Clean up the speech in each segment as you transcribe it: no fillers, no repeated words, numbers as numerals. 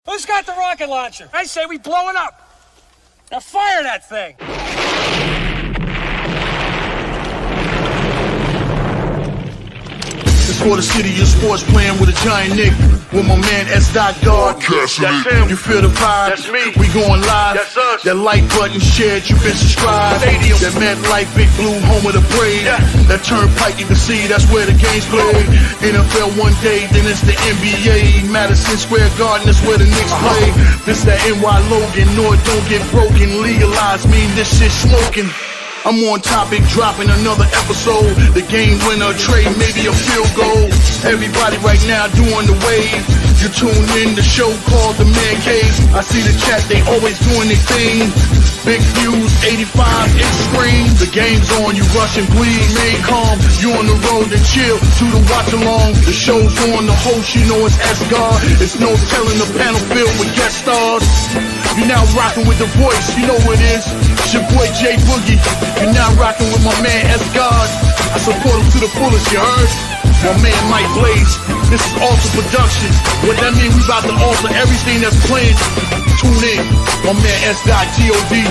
Who's got the rocket launcher? I say we blow it up. Now fire that thing. It's for the city of sports, playing with a giant Nick. With my man S. God. That's him. You feel the vibe? That's me. We going live. That's us. That like button shared, you been subscribed. Stadium. That MetLife, Big Blue, home of the Braves. Yeah. That turnpike, you can see that's where the game's played. NFL one day, then it's the NBA. Madison Square Garden, that's where the Knicks play. This that NY Logan, North don't get broken. Legalized mean this shit smoking. I'm on topic, dropping another episode. The game winner, trade, maybe a field goal. Everybody right now doing the wave. You tune in, the show called TheMan-Cave. I see the chat, they always doing their thing. Big views, 85-inch screen. The game's on, you rush and bleed. Remain calm, you on the road and chill. To the watch along, the show's on. The host, you know it's S-God. It's no telling the panel filled with guest stars. You're now rocking with the voice, you know what it is. It's your boy J Boogie. You're now rocking with my man S-God. I support him to the fullest, you heard? My man Mike Blaze. This is Alter Production. What that mean? We about to alter everything that's playing. Tune in. My man S-God G-O-D.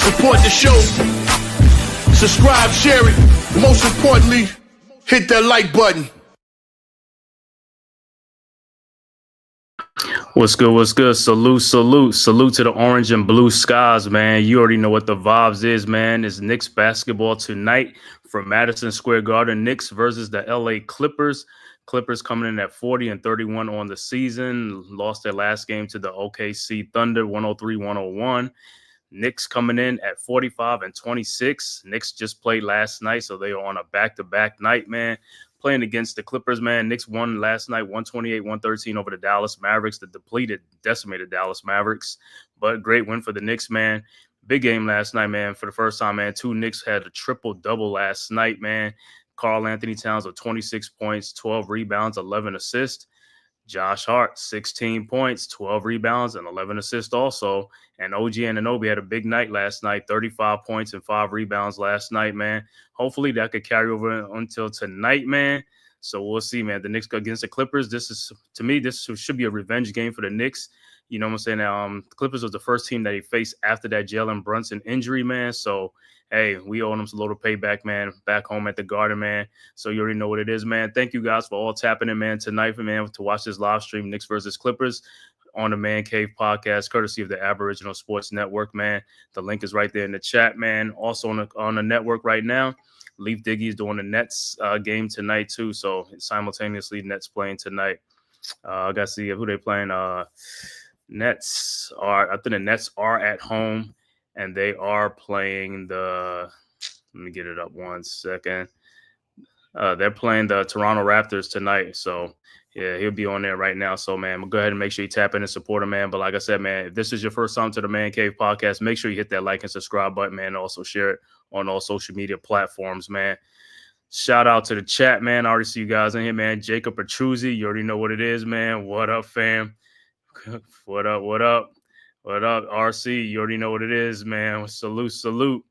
Support the show. Subscribe, share it. Most importantly, hit that like button. What's good? What's good? Salute to the orange and blue skies, man. You already know what the vibes is, man. It's Knicks basketball tonight from Madison Square Garden. Knicks versus the LA Clippers. Clippers coming in at 40-31 on the season. Lost their last game to the OKC Thunder, 103-101. Knicks coming in at 45-26. Knicks just played last night, so they are on a back-to-back night, man. Playing against the Clippers, man. Knicks won last night, 128-113 over the Dallas Mavericks, the decimated Dallas Mavericks. But great win for the Knicks, man. Big game last night, man. For the first time, man, two Knicks had a triple-double last night, man. Karl Anthony Towns with 26 points, 12 rebounds, 11 assists. Josh Hart, 16 points, 12 rebounds, and 11 assists also. And OG Anunoby had a big night last night, 35 points and 5 rebounds last night, man. Hopefully that could carry over until tonight, man. So we'll see, man. The Knicks against the Clippers. This should be a revenge game for the Knicks. You know what I'm saying? The Clippers was the first team that he faced after that Jalen Brunson injury, man. So, hey, we owe them a load of payback, man, back home at the Garden, man. So you already know what it is, man. Thank you guys for all tapping in, man, tonight, man, to watch this live stream, Knicks versus Clippers, on the Man-Cave podcast, courtesy of the Aboriginal Sports Network, man. The link is right there in the chat, man. Also on the network right now, Leaf Diggy is doing the Nets game tonight, too. So simultaneously, Nets playing tonight. I got to see who they playing. I think the Nets are at home, and they are playing let me get it up one second. They're playing the Toronto Raptors tonight. So, yeah, he'll be on there right now. So, man, go ahead and make sure you tap in and support him, man. But like I said, man, if this is your first time to the Man-Cave podcast, make sure you hit that like and subscribe button, man. And also share it on all social media platforms, man. Shout out to the chat, man. I already see you guys in here, man. Jacob Petruzzi, you already know what it is, man. What up, fam? What up? RC, you already know what it is, man. Salute.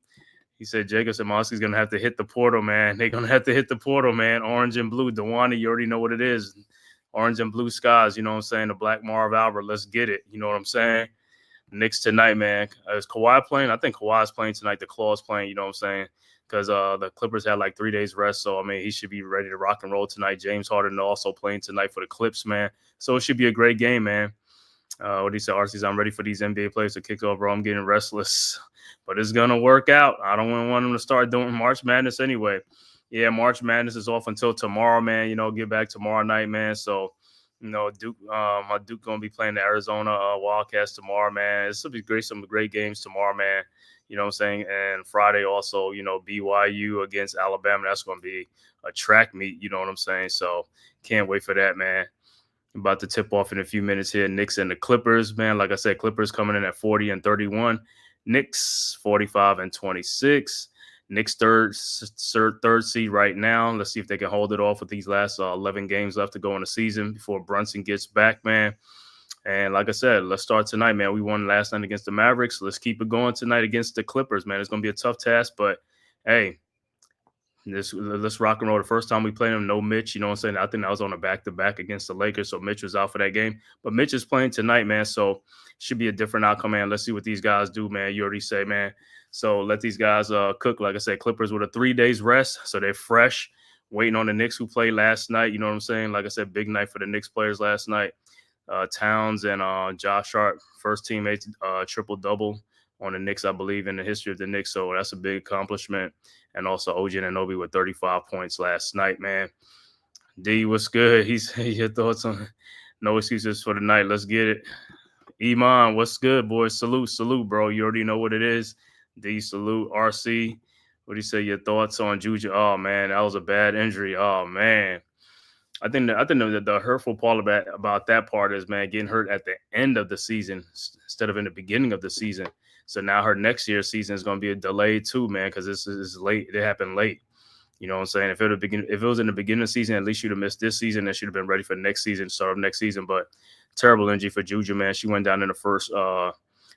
He said Jacob Samowski's going to have to hit the portal, man. They're going to have to hit the portal, man. Orange and blue. Dewana, you already know what it is. Orange and blue skies, you know what I'm saying? The Black Marv Albert, let's get it. You know what I'm saying? Knicks tonight, man. Is Kawhi playing? I think Kawhi's playing tonight. The Claw's playing, you know what I'm saying? Because the Clippers had like 3 days rest. So, I mean, he should be ready to rock and roll tonight. James Harden also playing tonight for the Clips, man. So it should be a great game, man. What do you say, RC's? I'm ready for these NBA players to kick off, bro. I'm getting restless. But it's going to work out. I don't want them to start doing March Madness anyway. Yeah, March Madness is off until tomorrow, man. You know, get back tomorrow night, man. So, you know, Duke going to be playing the Arizona Wildcats tomorrow, man. This will be great. Some great games tomorrow, man. You know what I'm saying? And Friday also, you know, BYU against Alabama. That's going to be a track meet. You know what I'm saying? So can't wait for that, man. About to tip off in a few minutes here. Knicks and the Clippers, man. Like I said, Clippers coming in at 40-31. Knicks 45-26. Knicks third seed right now. Let's see if they can hold it off with these last 11 games left to go in the season before Brunson gets back, man. And like I said, let's start tonight, man. We won last night against the Mavericks. Let's keep it going tonight against the Clippers, man. It's going to be a tough task, but hey, let's rock and roll. The first time we played him, no Mitch. You know what I'm saying? I think that was on a back-to-back against the Lakers, so Mitch was out for that game. But Mitch is playing tonight, man. So should be a different outcome, man. Let's see what these guys do, man. You already say, man. So let these guys cook. Like I said, Clippers with a 3 days rest, so they're fresh. Waiting on the Knicks who played last night. You know what I'm saying? Like I said, big night for the Knicks players last night. Towns and Josh Hart, first teammate triple-double on the Knicks, I believe, in the history of the Knicks. So that's a big accomplishment. And also OG Anunoby with 35 points last night, man. D, what's good? Your thoughts on no excuses for the night. Let's get it. Iman, what's good, boys? Salute, bro. You already know what it is. D, salute. RC, what do you say? Your thoughts on Juju? Oh, man, that was a bad injury. Oh, man. I think the hurtful part about that part is, man, getting hurt at the end of the season instead of in the beginning of the season. So now her next year's season is going to be a delay too, man, because this is late. It happened late. You know what I'm saying? If it was in the beginning of the season, at least you'd have missed this season and should have been ready for next season, start of next season. But terrible injury for Juju, man. She went down in the first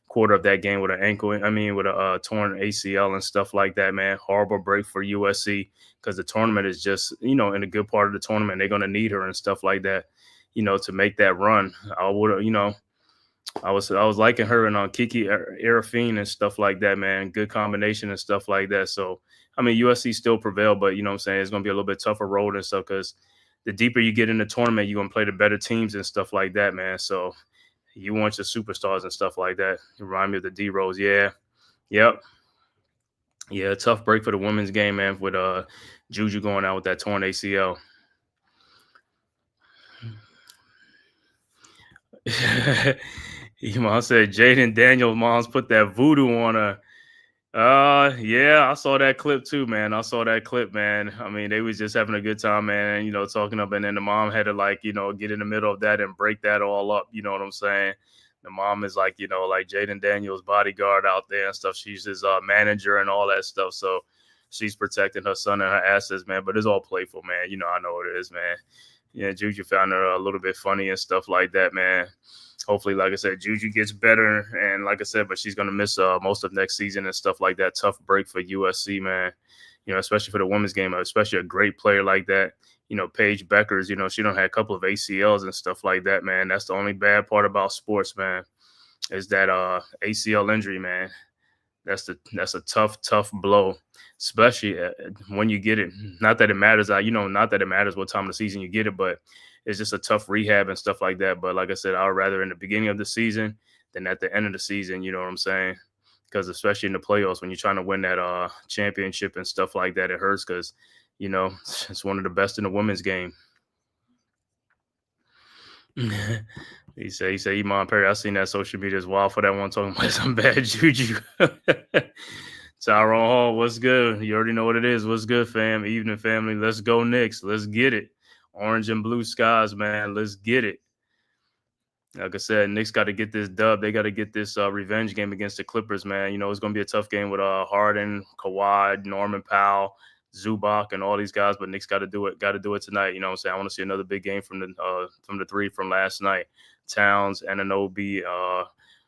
quarter of that game with an ankle. I mean, with a torn ACL and stuff like that, man. Horrible break for USC because the tournament is just, in a good part of the tournament. They're going to need her and stuff like that, to make that run. I was liking her and Kiki Arafine and stuff like that, man. Good combination and stuff like that. So, I mean, USC still prevailed, but you know what I'm saying? It's going to be a little bit tougher road and stuff because the deeper you get in the tournament, you're going to play the better teams and stuff like that, man. So you want your superstars and stuff like that. You remind me of the D-Rose. Yeah. Yep. Yeah, tough break for the women's game, man, with Juju going out with that torn ACL. Mom said Jaden Daniels' mom's put that voodoo on her. Yeah, I saw that clip too, man. I mean, they was just having a good time, man, talking up, and then the mom had to get in the middle of that and break that all up. You know what I'm saying? The mom is like Jaden Daniels' bodyguard out there and stuff. She's his manager and all that stuff. So she's protecting her son and her assets, man. But it's all playful, man. I know it is, man. Yeah, Juju found her a little bit funny and stuff like that, man. Hopefully, like I said, Juju gets better. And like I said, but she's going to miss most of next season and stuff like that. Tough break for USC, man. Especially for the women's game, especially a great player like that. Paige Beckers, she done had a couple of ACLs and stuff like that, man. That's the only bad part about sports, man, is that ACL injury, man. That's a tough blow, especially when you get it. Not that it matters, not that it matters what time of the season you get it, but it's just a tough rehab and stuff like that. But like I said, I would rather in the beginning of the season than at the end of the season. You know what I'm saying? Because especially in the playoffs, when you're trying to win that championship and stuff like that, it hurts because, it's one of the best in the women's game. He said, Iman Perry, I seen that social media as well for that one talking about some bad juju. Tyrone Hall, what's good? You already know what it is. What's good, fam? Evening, family. Let's go Knicks. Let's get it. Orange and blue skies, man. Let's get it. Like I said, Knicks got to get this dub. They got to get this revenge game against the Clippers, man. It's going to be a tough game with Harden, Kawhi, Norman Powell, Zubac, and all these guys. But Knicks got to do it. Got to do it tonight. You know what I'm saying? I want to see another big game from the three from last night. Towns, Anunoby,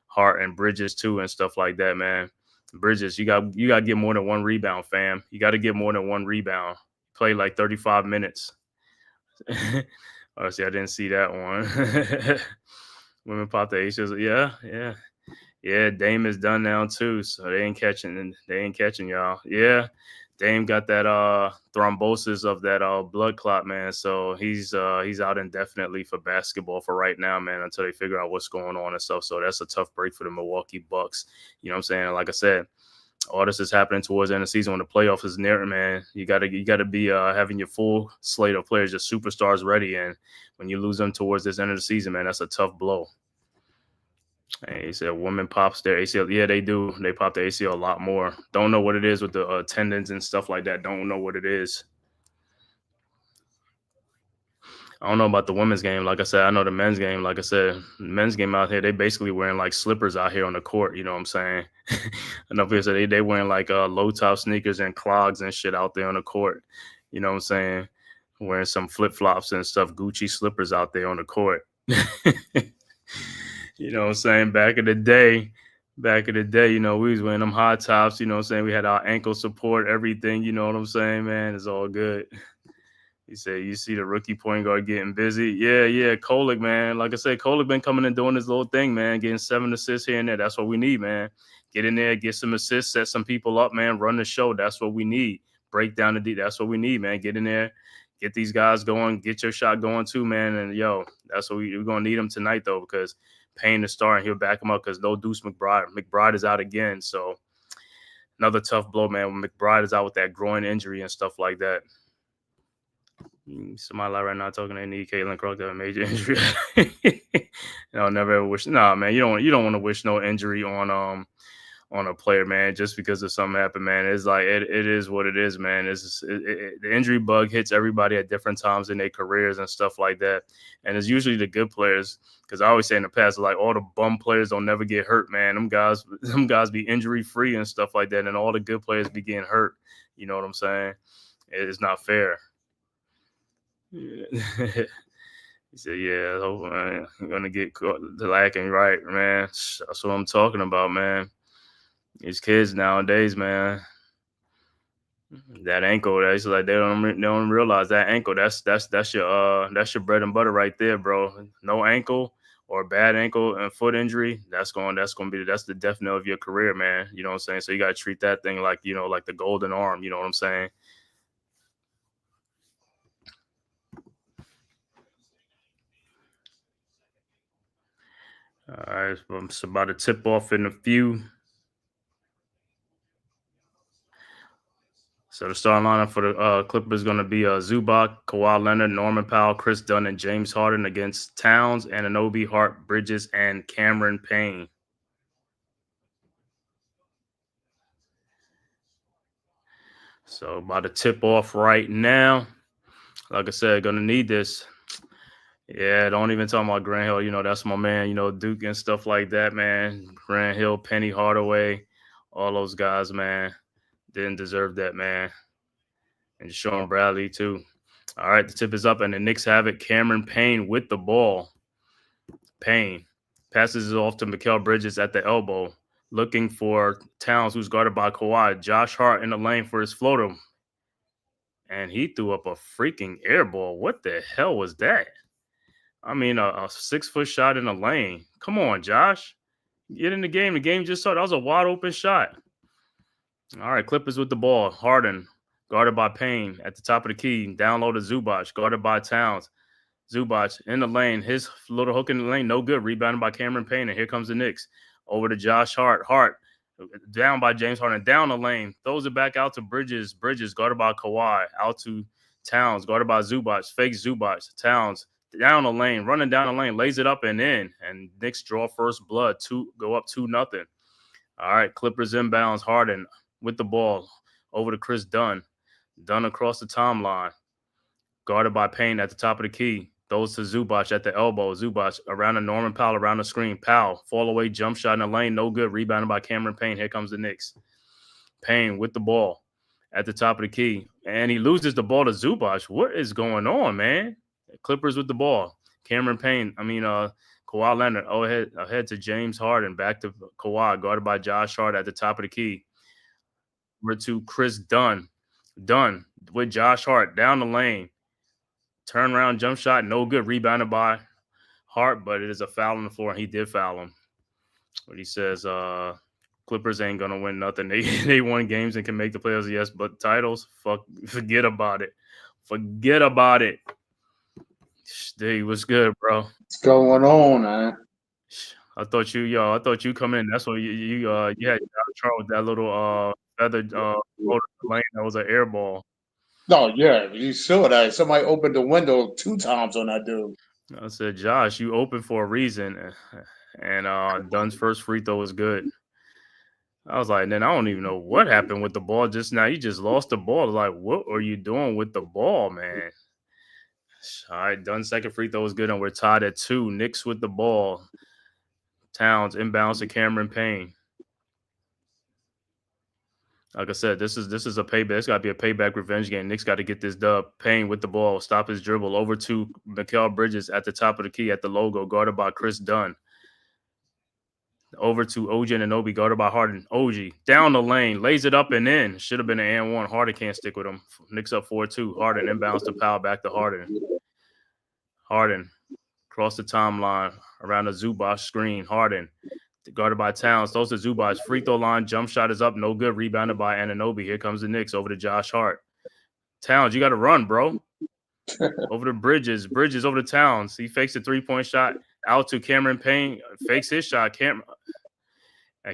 Hart, and Bridges too, and stuff like that, man. Bridges, you got to get more than one rebound, fam. You got to get more than one rebound. Play like 35 minutes. Oh, see, I didn't see that one. Women pop the ACLs. Yeah. Dame is done now too, so they ain't catching y'all. Yeah, Dame got that thrombosis of that blood clot, man. So he's out indefinitely for basketball for right now, man, until they figure out what's going on and stuff. So that's a tough break for the Milwaukee Bucks. You know what I'm saying? Like I said, all this is happening towards the end of the season when the playoffs is near, man. You gotta be having your full slate of players, your superstars ready, and when you lose them towards this end of the season, man, that's a tough blow. And he said women pops their ACL. Yeah, they do. They pop the ACL a lot more. Don't know what it is with the tendons and stuff like that. Don't know what it is. I don't know about the women's game. Like I said, I know the men's game. Like I said, the men's game out here, they basically wearing like slippers out here on the court. You know what I'm saying? I know people say they wearing like low top sneakers and clogs and shit out there on the court. You know what I'm saying? Wearing some flip flops and stuff, Gucci slippers out there on the court. You know what I'm saying? Back in the day, Back in the day, we was wearing them high tops, what I'm saying? We had our ankle support, everything, you know what I'm saying, man? It's all good. He said, you see the rookie point guard getting busy. Yeah, Kolick, man. Like I said, Kolick been coming and doing his little thing, man, getting 7 assists here and there. That's what we need, man. Get in there, get some assists, set some people up, man. Run the show. That's what we need. Break down the D. That's what we need, man. Get in there, get these guys going, get your shot going too, man. And, that's what we're going to need him tonight, though, because Payne is starting. He'll back him up because no Deuce McBride. McBride is out again, so another tough blow, man. When McBride is out with that groin injury and stuff like that. Somebody like right now talking they need Caitlin Clark to have a major injury. I'll never ever wish. Nah, man, you don't want to wish no injury on a player, man, just because of something happened, man. It's like it is what it is, man. The injury bug hits everybody at different times in their careers and stuff like that, and it's usually the good players. Because I always say in the past, like all the bum players don't never get hurt, man. Them guys be injury free and stuff like that, and all the good players be getting hurt. You know what I'm saying? It's not fair. Yeah. He said, "Yeah, man, I'm gonna get caught the lacking right, man. That's what I'm talking about, man. These kids nowadays, man, that ankle, that's like they don't realize that ankle. That's your bread and butter right there, bro. No ankle or bad ankle and foot injury, that's the death knell of your career, man. You know what I'm saying? So you gotta treat that thing like like the golden arm. You know what I'm saying?" All right, so I'm just about to tip off in a few. So the starting lineup for the Clippers is going to be Zubac, Kawhi Leonard, Norman Powell, Chris Dunn, and James Harden against Towns, Anunoby, Hart, Bridges, and Cameron Payne. So about to tip off right now. Like I said, going to need this. Yeah, don't even talk about Grant Hill. That's my man, Duke and stuff like that, man. Grant Hill, Penny Hardaway, all those guys, man, didn't deserve that, man. And Sean Bradley, too. All right, the tip is up, and the Knicks have it. Cameron Payne with the ball. Payne passes it off to Mikal Bridges at the elbow, looking for Towns, who's guarded by Kawhi. Josh Hart in the lane for his floater. And he threw up a freaking air ball. What the hell was that? I mean, a 6-foot shot in the lane. Come on, Josh. Get in the game. The game just started. That was a wide open shot. All right, Clippers with the ball. Harden, guarded by Payne at the top of the key. Down low to Zubac, guarded by Towns. Zubac in the lane. His little hook in the lane, no good. Rebounded by Cameron Payne. And here comes the Knicks. Over to Josh Hart. Hart, down by James Harden. Down the lane. Throws it back out to Bridges. Bridges, guarded by Kawhi. Out to Towns, guarded by Zubac. Fake Zubac. Towns, down the lane. Running down the lane. Lays it up and in. And Knicks draw first blood. Go up 2-0. All right, Clippers inbounds. Harden with the ball. Over to Chris Dunn. Dunn across the timeline. Guarded by Payne at the top of the key. Throws to Zubac at the elbow. Zubac around the Norman Powell around the screen. Powell, fall away jump shot in the lane. No good. Rebounded by Cameron Payne. Here comes the Knicks. Payne with the ball at the top of the key. And he loses the ball to Zubac. What is going on, man? Clippers with the ball. Cameron Payne. Kawhi Leonard. Ahead to James Harden. Back to Kawhi. Guarded by Josh Hart at the top of the key. Over to Chris Dunn. Dunn with Josh Hart down the lane. Turnaround jump shot, no good. Rebounded by Hart, but it is a foul on the floor, and he did foul him. But he says Clippers ain't going to win nothing. They won games and can make the playoffs, yes, but titles, forget about it. Forget about it. Dude, what's good, bro? What's going on, man? I thought you come in. That's what you had Charles with that little feathered lane that was an air ball. No, yeah, you saw that. Somebody opened the window 2 times on that dude. I said, Josh, you open for a reason. And Dunn's first free throw was good. I was like, then I don't even know what happened with the ball just now. You just lost the ball. Like, what are you doing with the ball, man? All right, Dunn's second free throw was good, and we're tied at 2. Knicks with the ball. Towns inbounds to Cameron Payne. Like I said, this is a payback. It's got to be a payback revenge game. Knicks got to get this dub. Payne with the ball, stop his dribble. Over to Mikal Bridges at the top of the key at the logo, guarded by Chris Dunn. Over to OG Anunoby, guarded by Harden. OG down the lane, lays it up and in. Should have been an and one. Harden can't stick with him. Knicks up 4-2. Harden inbounds to Powell, back to Harden. Harden across the timeline around the Zubac screen. Harden guarded by Towns. Throws to Zubac. Free throw line. Jump shot is up. No good. Rebounded by Anunoby. Here comes the Knicks over to Josh Hart. Towns, you got to run, bro. Over to Bridges. Bridges over to Towns. He fakes a 3-point shot. Out to Cameron Payne. Fakes his shot.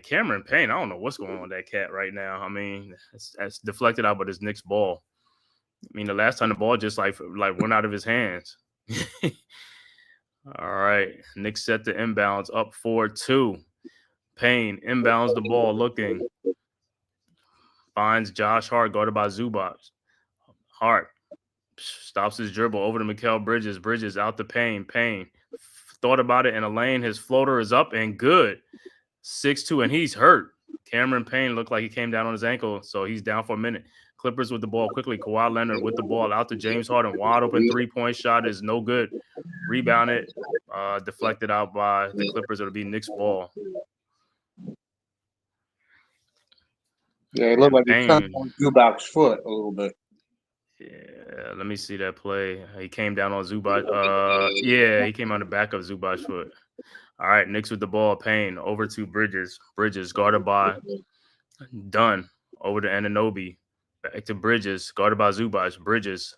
Cameron Payne, I don't know what's going on with that cat right now. I mean, it's deflected out, but it's Knicks' ball. I mean, the last time the ball just like went out of his hands. All right. Knicks set the inbounds up 4-2. Payne inbounds the ball looking. Finds Josh Hart, guarded by Zubac. Hart stops his dribble over to Mikal Bridges. Bridges out to Payne. Payne thought about it in a lane. His floater is up and good. 6-2, and he's hurt. Cameron Payne looked like he came down on his ankle, so he's down for a minute. Clippers with the ball quickly. Kawhi Leonard with the ball out to James Harden. Wide open 3-point shot is no good. Rebounded, deflected out by the Clippers. It'll be Knicks' ball. Yeah, it looked like he turned on Zubac's foot a little bit. Yeah, let me see that play. He came down on Zubac. Yeah, he came on the back of Zubac's foot. All right, Knicks with the ball. Payne over to Bridges. Bridges guarded by Dunn. Over to Anunoby. Back to Bridges, guarded by Zubac. Bridges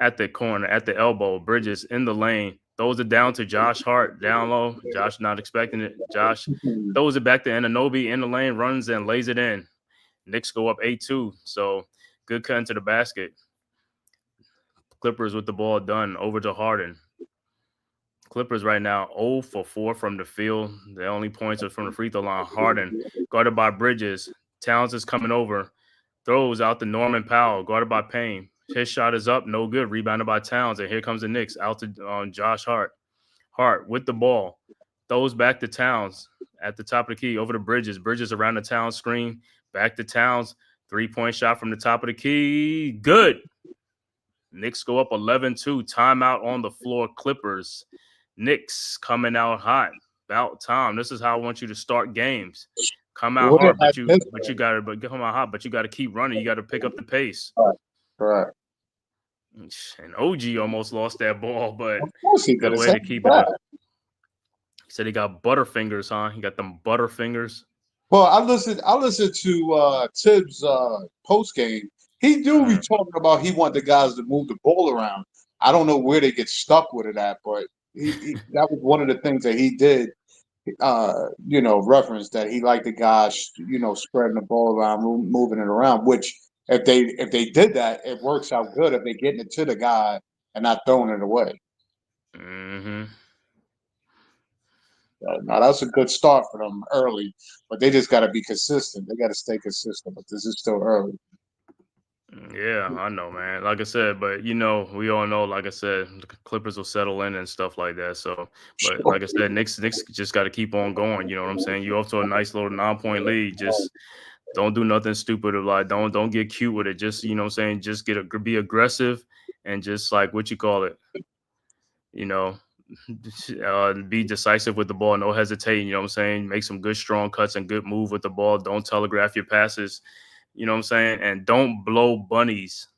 at the corner, at the elbow. Bridges in the lane. Throws it down to Josh Hart, down low. Josh not expecting it. Josh throws it back to Anunoby in the lane, runs and lays it in. Knicks go up 8-2. So good cut into the basket. Clippers with the ball done. Over to Harden. Clippers right now 0 for 4 from the field. The only points are from the free throw line. Harden guarded by Bridges. Towns is coming over. Throws out to Norman Powell, guarded by Payne. His shot is up, no good. Rebounded by Towns, and here comes the Knicks out to Josh Hart. Hart with the ball. Throws back to Towns at the top of the key. Over to Bridges. Bridges around the Towns screen. Back to Towns. 3-point shot from the top of the key. Good. Knicks go up 11-2. Timeout on the floor. Clippers. Knicks coming out hot. About time. This is how I want you to start games. Come out hard, but you gotta keep running. You gotta pick up the pace. Right. And OG almost lost that ball, but of course he good way to keep it up. He said he got butterfingers, huh? He got them butterfingers. Well, I listened to Tibbs post game. He do be talking about he want the guys to move the ball around. I don't know where they get stuck with it at, but he that was one of the things that he did. Reference that he liked the guys, spreading the ball around, moving it around. Which if they did that, it works out good. If they're getting it to the guy and not throwing it away. Mm-hmm. Now that's a good start for them early, but they just got to be consistent. They got to stay consistent. But this is still early. Yeah, I know, man. Like I said, but we all know, like I said, the Clippers will settle in and stuff like that. So, but like I said, Knicks just got to keep on going. You know what I'm saying? You off to a nice little 9-point lead. Just don't do nothing stupid. Like don't get cute with it. Just just be aggressive and just like what you call it. Be decisive with the ball. No hesitating. You know what I'm saying? Make some good strong cuts and good move with the ball. Don't telegraph your passes. You know what I'm saying? And don't blow bunnies.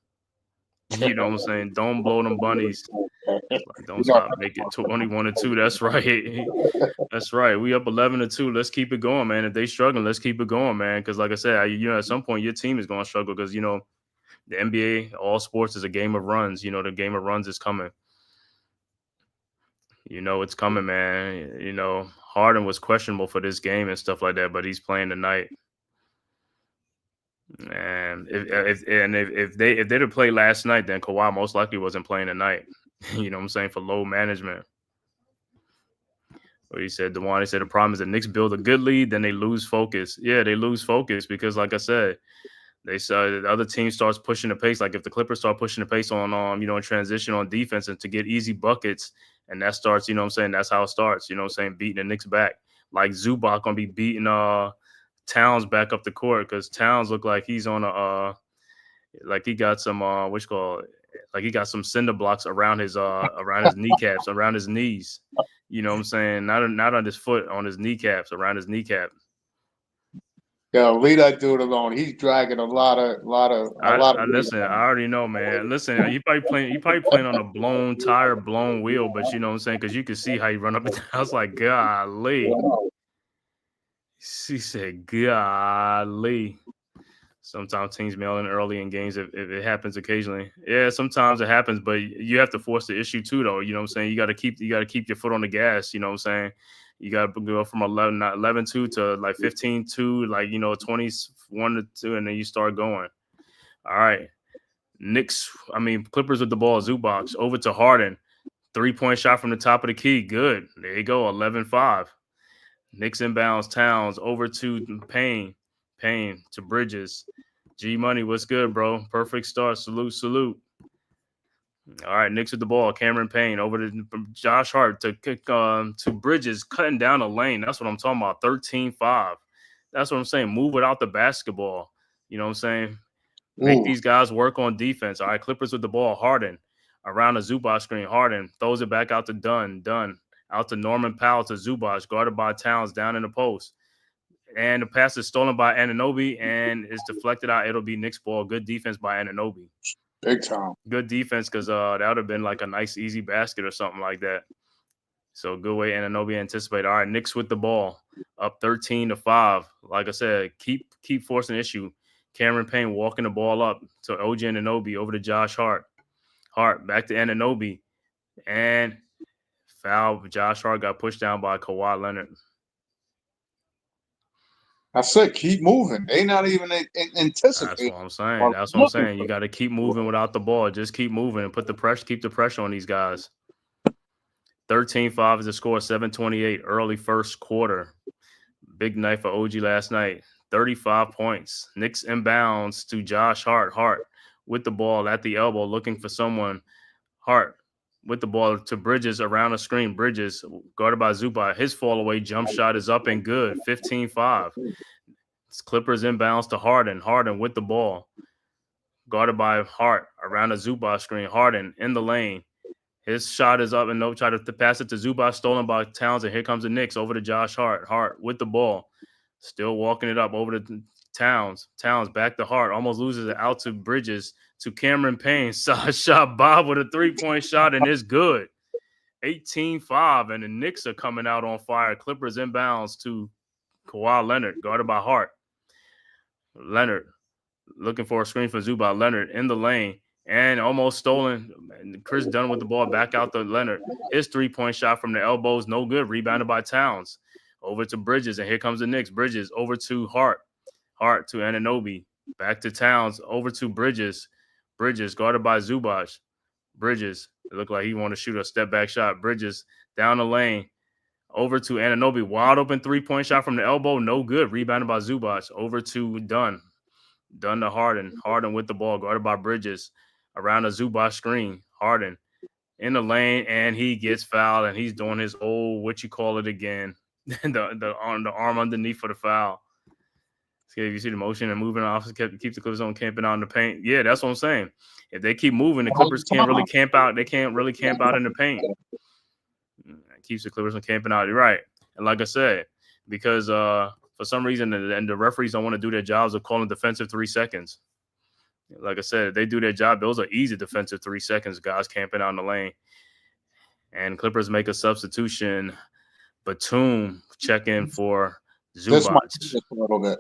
You know what I'm saying? Don't blow them bunnies. Like, don't stop. Make it 21-2. That's right. That's right. We up 11-2. Let's keep it going, man. If they struggling, let's keep it going, man. Because like I said, at some point your team is going to struggle because, the NBA, all sports is a game of runs. The game of runs is coming. It's coming, man. Harden was questionable for this game and stuff like that, but he's playing tonight. And if they'd have played last night, then Kawhi most likely wasn't playing tonight. You know what I'm saying? For load management. What he said, DeWan, he said the problem is the Knicks build a good lead, then they lose focus. Yeah, they lose focus because, like I said, they saw the other team starts pushing the pace. Like if the Clippers start pushing the pace on transition on defense and to get easy buckets, and that starts, that's how it starts. Beating the Knicks back. Like Zubac gonna be beating Towns back up the court because Towns look like he's on like he got some Like he got some cinder blocks around his kneecaps, around his knees. You know what I'm saying? Not on his foot, on his kneecaps, around his kneecap. Yeah, leave that dude alone. He's dragging a lot of I weight listen. I around. already know, man. Listen, you probably playing. You probably playing on a blown tire, blown wheel. But you know what I'm saying? Because you can see how you run up and down. I was like, golly. She said, golly. Sometimes teams mail in early in games if it happens occasionally. Yeah, sometimes it happens, but you have to force the issue too, though. You know what I'm saying? You got to keep your foot on the gas. You know what I'm saying? You got to go from 11-2 to like 15-2, like 21-2, and then you start going. All right, Clippers with the ball. Zubac over to Harden. 3-point shot from the top of the key. Good. There you go. 11-5. Knicks inbounds. Towns over to Payne. Payne to Bridges. G Money, what's good, bro? Perfect start. Salute. All right, Knicks with the ball. Cameron Payne over to Josh Hart to kick to Bridges, cutting down the lane. That's what I'm talking about. 13-5. That's what I'm saying. Move without the basketball. You know what I'm saying? Make these guys work on defense. All right, Clippers with the ball. Harden around the Zubac screen. Harden throws it back out to Dunn. Out to Norman Powell to Zubac, guarded by Towns down in the post. And the pass is stolen by Anunoby and is deflected out. It'll be Knicks ball. Good defense by Anunoby. Big time. Good defense because that would have been like a nice, easy basket or something like that. So good way Anunoby anticipated. All right, Knicks with the ball. Up 13-5. Like I said, keep forcing the issue. Cameron Payne walking the ball up to OG Anunoby over to Josh Hart. Hart back to Anunoby. And foul. Josh Hart got pushed down by Kawhi Leonard. I said keep moving. They not even anticipating. That's what I'm saying. You got to keep moving without the ball. Just keep moving and keep the pressure on these guys. 13-5 is the score. 7:28 early first quarter. Big night for OG last night. 35 points. Knicks inbounds to Josh Hart. Hart with the ball at the elbow, looking for someone. Hart with the ball to Bridges around the screen. Bridges guarded by Zubac. His fall away jump shot is up and good. 15-5. Clippers inbounds to Harden. Harden with the ball. Guarded by Hart around the Zubac screen. Harden in the lane. His shot is up and no try to pass it to Zubac, stolen by Towns, and here comes the Knicks over to Josh Hart. Hart with the ball. Still walking it up over to Towns. Towns back to Hart. Almost loses it out to Bridges to Cameron Payne. Side shot Bob with a 3-point shot, and it's good. 18-5, and the Knicks are coming out on fire. Clippers inbounds to Kawhi Leonard, guarded by Hart. Leonard looking for a screen for Zubac. Leonard in the lane and almost stolen. Chris Dunn with the ball back out to Leonard. His 3-point shot from the elbows, no good. Rebounded by Towns. Over to Bridges, and here comes the Knicks. Bridges over to Hart. Hart to Anunoby. Back to Towns. Over to Bridges. Bridges guarded by Zubac. Bridges. It looked like he wanted to shoot a step-back shot. Bridges down the lane. Over to Anunoby. Wide open 3-point shot from the elbow. No good. Rebounded by Zubac. Over to Dunn. Dunn to Harden. Harden with the ball. Guarded by Bridges. Around the Zubac screen. Harden in the lane, and he gets fouled, and he's doing his old, what you call it again, the arm underneath for the foul. So you see the motion and moving off, keep the Clippers on camping out in the paint. Yeah, that's what I'm saying. If they keep moving, the Clippers can't really camp out. They can't really camp out in the paint. It keeps the Clippers from camping out. You're right. And like I said, because for some reason, the referees don't want to do their jobs of calling defensive 3 seconds. Like I said, if they do their job, those are easy defensive 3 seconds, guys camping out in the lane. And Clippers make a substitution. Batum check in for Zubac. This might hurt us a little bit.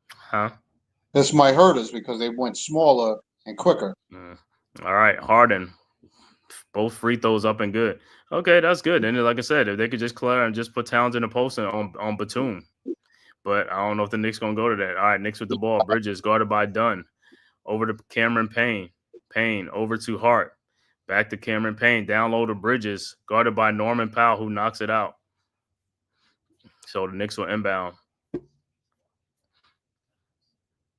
Huh? This might hurt us because they went smaller and quicker. All right, Harden. Both free throws up and good. Okay, that's good. And like I said, if they could just clear and just put Towns in the post on Batum. But I don't know if the Knicks going to go to that. All right, Knicks with the ball. Bridges guarded by Dunn. Over to Cameron Payne. Payne over to Hart. Back to Cameron Payne. Down low to Bridges. Guarded by Norman Powell, who knocks it out. So the Knicks will inbound.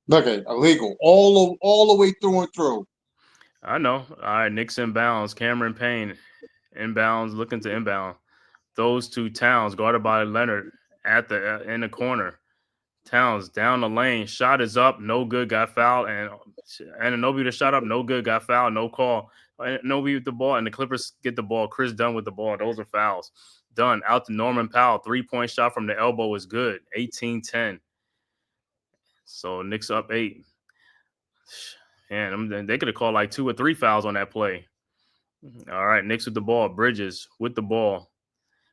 Look at illegal all the way through and through. I know. All right, Knicks inbounds. Cameron Payne inbounds, looking to inbound. Those two Towns guarded by Leonard in the corner. Towns down the lane. Shot is up. No good. Got fouled. And Anunoby the shot up. No good. Got fouled. No call. Anunoby with the ball. And the Clippers get the ball. Chris Dunn with the ball. Those are fouls. Dunn out to Norman Powell. 3-point shot from the elbow is good. 18-10. So Knicks up 8. And they could have called like 2 or 3 fouls on that play. All right. Knicks with the ball. Bridges with the ball.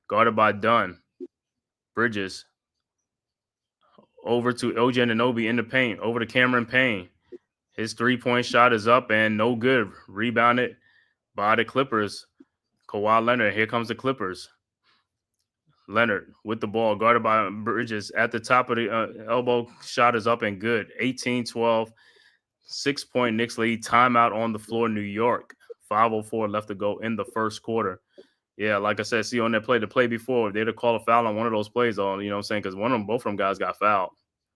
Guarded by Dunn. Bridges. Over to OG Anunoby in the paint. Over to Cameron Payne. His 3-point shot is up and no good. Rebounded by the Clippers. Kawhi Leonard. Here comes the Clippers. Leonard with the ball. Guarded by Bridges. At the top of the elbow. Shot is up and good. 18-12. 6-point Knicks lead. Timeout on the floor, New York. 5:04 left to go in the first quarter. Yeah, like I said, see on that play, the play before, they'd have called a foul on one of those plays, you know what I'm saying? Because both of them guys got fouled.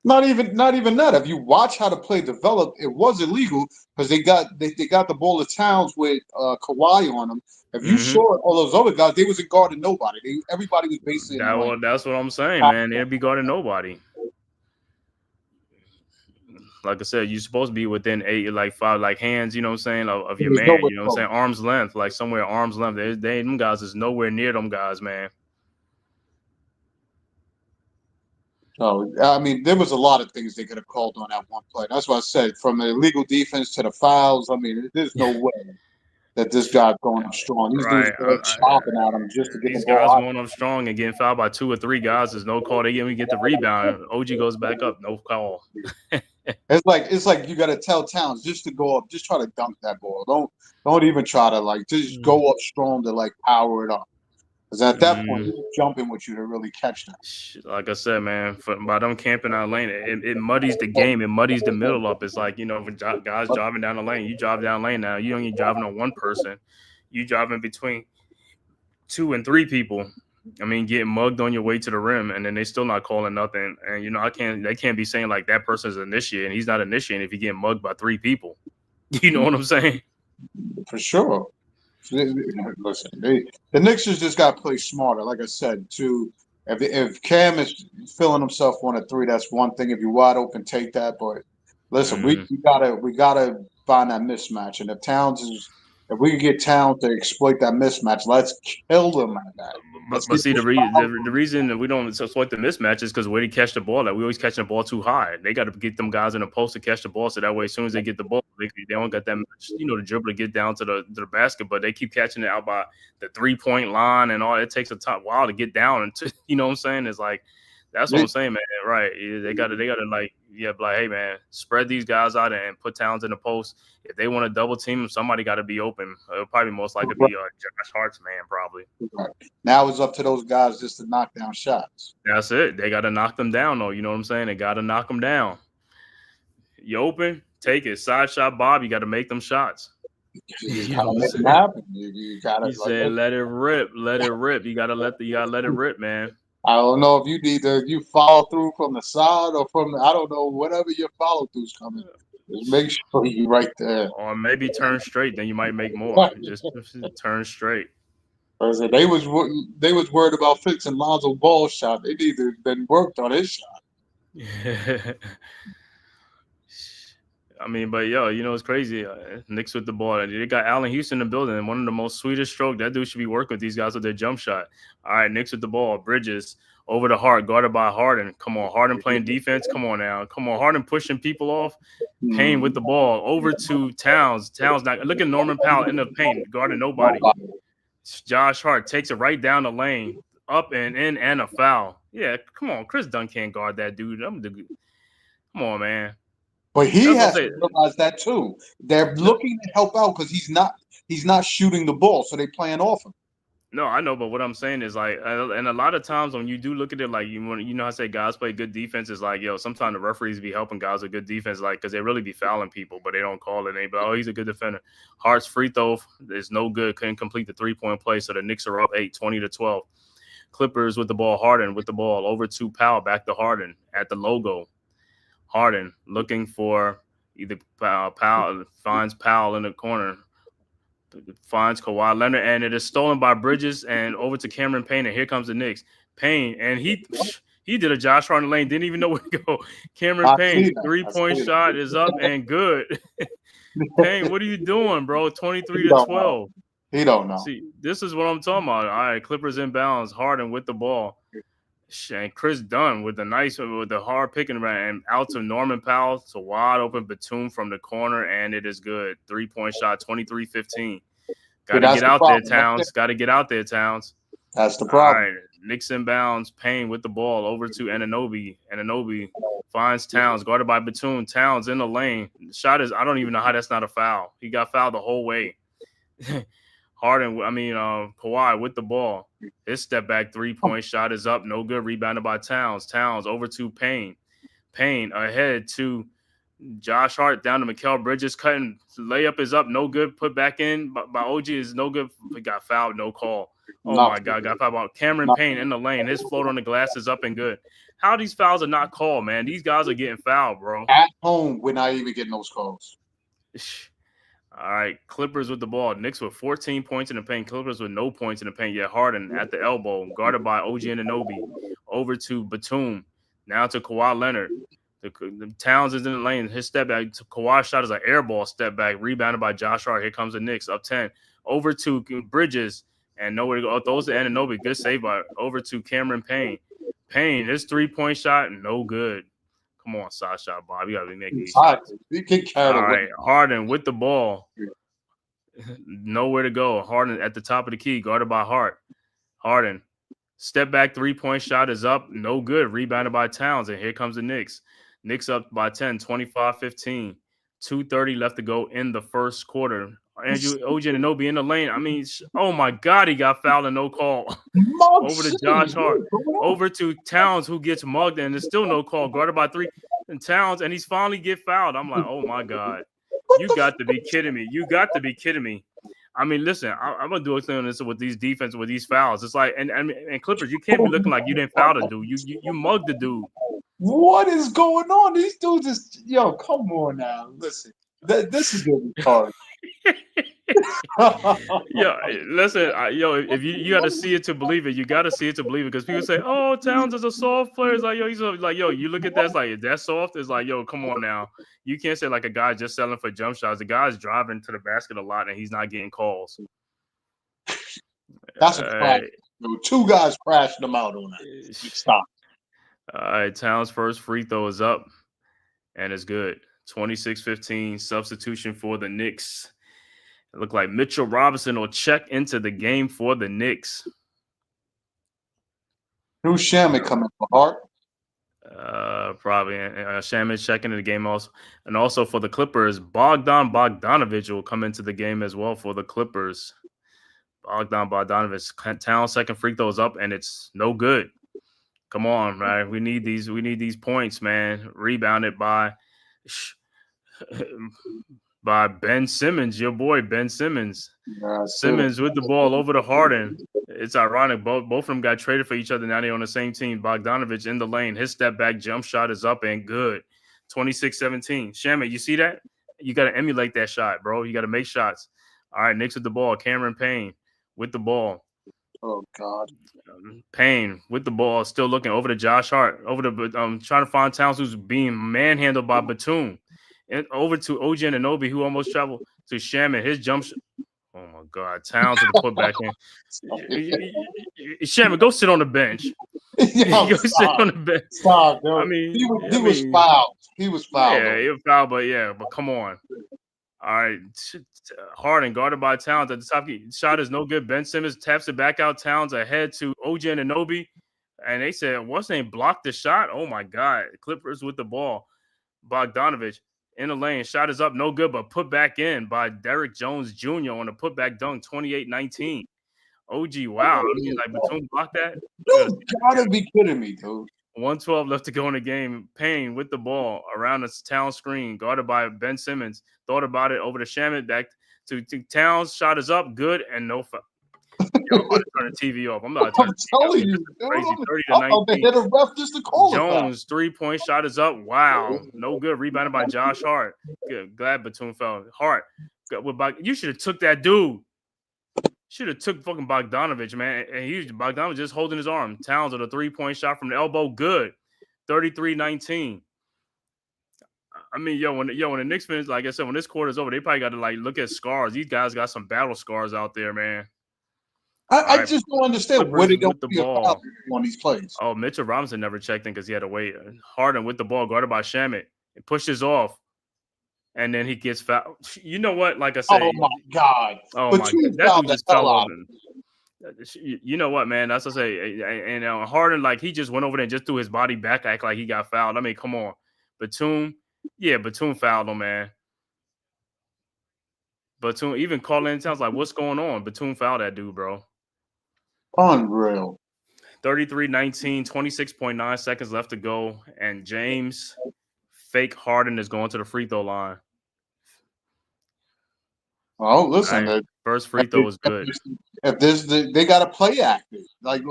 Not even that. If you watch how the play developed, it was illegal because they got the ball to Towns with Kawhi on them. If you saw all those other guys, they wasn't guarding nobody. Everybody was basically that's what I'm saying, man. They'd be guarding nobody. Like I said, you're supposed to be within 8, like 5, like hands, you know what I'm saying, of your man. You know what I'm saying? Arm's length, like somewhere arm's length. Them guys is nowhere near them guys, man. Oh, I mean, there was a lot of things they could have called on that one play. That's what I said. From the illegal defense to the fouls, I mean, there's no way that this guy's going up strong. These dudes are chopping at him just to get these the ball guys out. going up strong and getting fouled by 2 or 3 guys. There's no call. They get the rebound. OG goes back up, no call. It's like you got to tell Towns just to go up, just try to dunk that ball. Don't even try to just go up strong to power it up. Because at that point, he's jumping with you to really catch that. Like I said, man, by them camping out lane, it muddies the game. It muddies the middle up. It's like, when guys driving down the lane, you drive down the lane now. You ain't driving on one person. You driving between 2 and 3 people. I mean, getting mugged on your way to the rim, and then they still not calling nothing. And, they can't be saying that person's initiating. He's not initiating if he getting mugged by 3 people. You know what I'm saying? For sure. Listen, the Knicks just got to play smarter. Like I said, if Cam is filling himself on a 3, that's one thing. If you're wide open, take that. But listen, we gotta find that mismatch. And if we can get Towns to exploit that mismatch, let's kill them at that. But see, the reason that we don't exploit the mismatch is because where they catch the ball, we always catching the ball too high. They got to get them guys in the post to catch the ball, so that way, as soon as they get the ball, they don't got that much, the dribble to get down to the basket. But they keep catching it out by the 3-point line and all. It takes a while to get down, and you know what I'm saying? It's like that's what I'm saying, man. Right? They got to hey, man, spread these guys out and put Towns in the post. If they want to double team him, somebody got to be open. It'll probably most likely be Josh Hart's man, probably. Right. Now it's up to those guys just to knock down shots. That's it. They got to knock them down, though. You know what I'm saying? They got to knock them down. You open, take it. Side shot, Bob. You got to make them shots. You gotta make it happen. You gotta. He said, "Let it rip, let it rip." You gotta let it rip, man. I don't know if you follow through from the side or I don't know, whatever your follow through's coming. Just make sure you right there. Or maybe turn straight, then you might make more. Just turn straight. They was worried about fixing Lonzo Ball's shot. They neither been worked on his shot. I mean, but it's crazy. Knicks with the ball. They got Allen Houston in the building, and one of the most sweetest stroke. That dude should be working with these guys with their jump shot. All right, Knicks with the ball. Bridges over to Hart, guarded by Harden. Come on, Harden playing defense. Come on now. Come on, Harden pushing people off. Payne with the ball over to Towns. Towns not look at Norman Powell in the paint, guarding nobody. Josh Hart takes it right down the lane, up and in, and a foul. Yeah, come on, Chris Dunn can't guard that dude. Come on, man. But he has to realize that too. They're looking to help out because he's not shooting the ball, so they're playing off him. No, I know, but what I'm saying is and a lot of times when you do look at it, I say guys play good defense. Is sometimes the referees be helping guys with good defense, because they really be fouling people, but they don't call it. They he's a good defender. Hart's free throw is no good. Couldn't complete the 3-point play, so the Knicks are up 8, 20-12. Clippers with the ball. Harden with the ball over to Powell, back to Harden at the logo. Harden looking for either Powell, finds Powell in the corner, finds Kawhi Leonard, and it is stolen by Bridges and over to Cameron Payne, and here comes the Knicks. Payne, and he He did a Josh Hart in the lane. Didn't even know where to go. Cameron Payne, 3-point shot is up and good. Payne, what are you doing, bro? 23-12. He don't know. See, this is what I'm talking about. All right, Clippers inbounds. Harden with the ball. And Chris Dunn with the hard picking and out to Norman Powell to wide open Batum from the corner, and it is good. 3-point shot, 23-15. Got to get out there, Towns. Got to get out there, Towns. That's the problem. All right, Knicks inbounds. Payne with the ball over to Anunoby. Anunoby finds Towns, guarded by Batum. Towns in the lane. The shot is, I don't even know how that's not a foul. He got fouled the whole way. Kawhi with the ball. His step back 3-point shot is up. No good. Rebounded by Towns. Towns over to Payne. Payne ahead to Josh Hart down to Mikal Bridges. Cutting. Layup is up. No good. Put back in by OG is no good. He got fouled. No call. Oh, my God. Got fouled by Cameron Payne in the lane. His float on the glass is up and good. How these fouls are not called, man? These guys are getting fouled, bro. At home, we're not even getting those calls. All right, Clippers with the ball. Knicks with 14 points in the paint. Clippers with no points in the paint. Yet Harden at the elbow, guarded by OG Anunoby. Over to Batum. Now to Kawhi Leonard. The Towns is in the lane. His step back. Kawhi shot is an air ball step back. Rebounded by Josh Hart. Here comes the Knicks up 10. Over to Bridges. And nowhere to go. Throws to Anunoby. Good save by over to Cameron Payne. Payne, his 3-point shot, no good. Come on, Sasha, Bob. You got to be making these shots. All right, Harden with the ball. Nowhere to go. Harden at the top of the key, guarded by Hart. Harden, step back 3-point shot is up. No good. Rebounded by Towns. And here comes the Knicks. Knicks up by 10, 25-15. 2:30 left to go in the first quarter. Andrew OG Anunoby in the lane. I mean, oh my God, he got fouled and no call. Over to Josh Hart. Over to Towns, who gets mugged, and there's still no call. Guarded by 3. And Towns, and he's finally get fouled. I'm like, oh my God. You got to be kidding me. You got to be kidding me. I mean, listen, I'm gonna do a thing on this with these defense, with these fouls. It's like, and Clippers, you can't be looking like you didn't foul the dude. You mugged the dude. What is going on? These dudes is come on now. Listen, this is getting hard. Listen, if you got to see it to believe it, you got to see it to believe it, because people say, "Oh, Towns is a soft player." It's like, he's like, you look at that, it's like, that's soft. It's like, come on now. You can't say like a guy just selling for jump shots. The guy's driving to the basket a lot and he's not getting calls. That's a crash. 2 guys crashed them out on that. Stop. All right, Towns' first free throw is up, and it's good. 26-15, substitution for the Knicks. It looked like Mitchell Robinson will check into the game for the Knicks. Who's Shaman coming for Hart? Probably. Shaman checking in the game also. And also for the Clippers, Bogdanovich will come into the game as well for the Clippers. Bogdanovich. Towns' second free throw is up, and it's no good. Come on, man. We need these points, man. Rebounded by Ben Simmons, your boy Ben Simmons. Simmons with the ball over to Harden. It's ironic. Both of them got traded for each other. Now they're on the same team. Bogdanovich in the lane. His step back jump shot is up and good. 26-17. Shaman, you see that? You got to emulate that shot, bro. You got to make shots. All right, Knicks with the ball. Cameron Payne with the ball. Oh, God. Payne with the ball, still looking over to Josh Hart, over to trying to find Towns, who's being manhandled by Batum, and over to OG Anunoby, who almost traveled to Shaman. His jump shot. Oh my God, Towns with the put back in. Shaman, go sit on the bench. Go sit on the bench. Stop, I mean, he was fouled. He was fouled. Yeah, he was fouled, but come on. All right, Harden guarded by Towns at the top. Shot is no good. Ben Simmons taps it back out. Towns ahead to OG Anunoby, and they said, "What's name blocked the shot?" Oh my God! Clippers with the ball. Bogdanovich in the lane. Shot is up, no good, but put back in by Derrick Jones Jr. on a putback dunk, 28-19. OG, wow! I mean, like Batum blocked that. You gotta be kidding me, dude. 1:12 left to go in the game. Payne with the ball around the Towns screen, guarded by Ben Simmons. Thought about it over to Shaman, back to Towns. Shot is up, good, and no foul. I'm about to turn the TV off. I'm telling you, crazy. 30-19. They hit a ref just to call Jones 3-point shot is up. Wow, no good. Rebounded by Josh Hart. Good. Glad Batum fell. Hart. You should have took that dude. Should have took fucking Bogdanovich, man. And Bogdanovich just holding his arm. Towns with a 3-point shot from the elbow. Good. 33-19. I mean, when the Knicks fans, like I said, when this quarter's over, they probably got to like look at scars. These guys got some battle scars out there, man. I just don't understand where they don't the be a foul on these plays. Oh, Mitchell Robinson never checked in because he had to wait. Harden with the ball, guarded by Shamet. It pushes off. And then he gets fouled. You know what? Like I said. Oh, my God. Oh, my God. That dude just fell over. You know what, man? That's what I say. And Harden, like, he just went over there and just threw his body back, act like he got fouled. I mean, come on. Batum fouled him, man. Batum, even calling sounds like, what's going on? Batum fouled that dude, bro. Unreal. 33-19, 26.9 seconds left to go. And James, fake Harden, is going to the free throw line. Oh, listen. Right. First free throw was good. They got to play active, like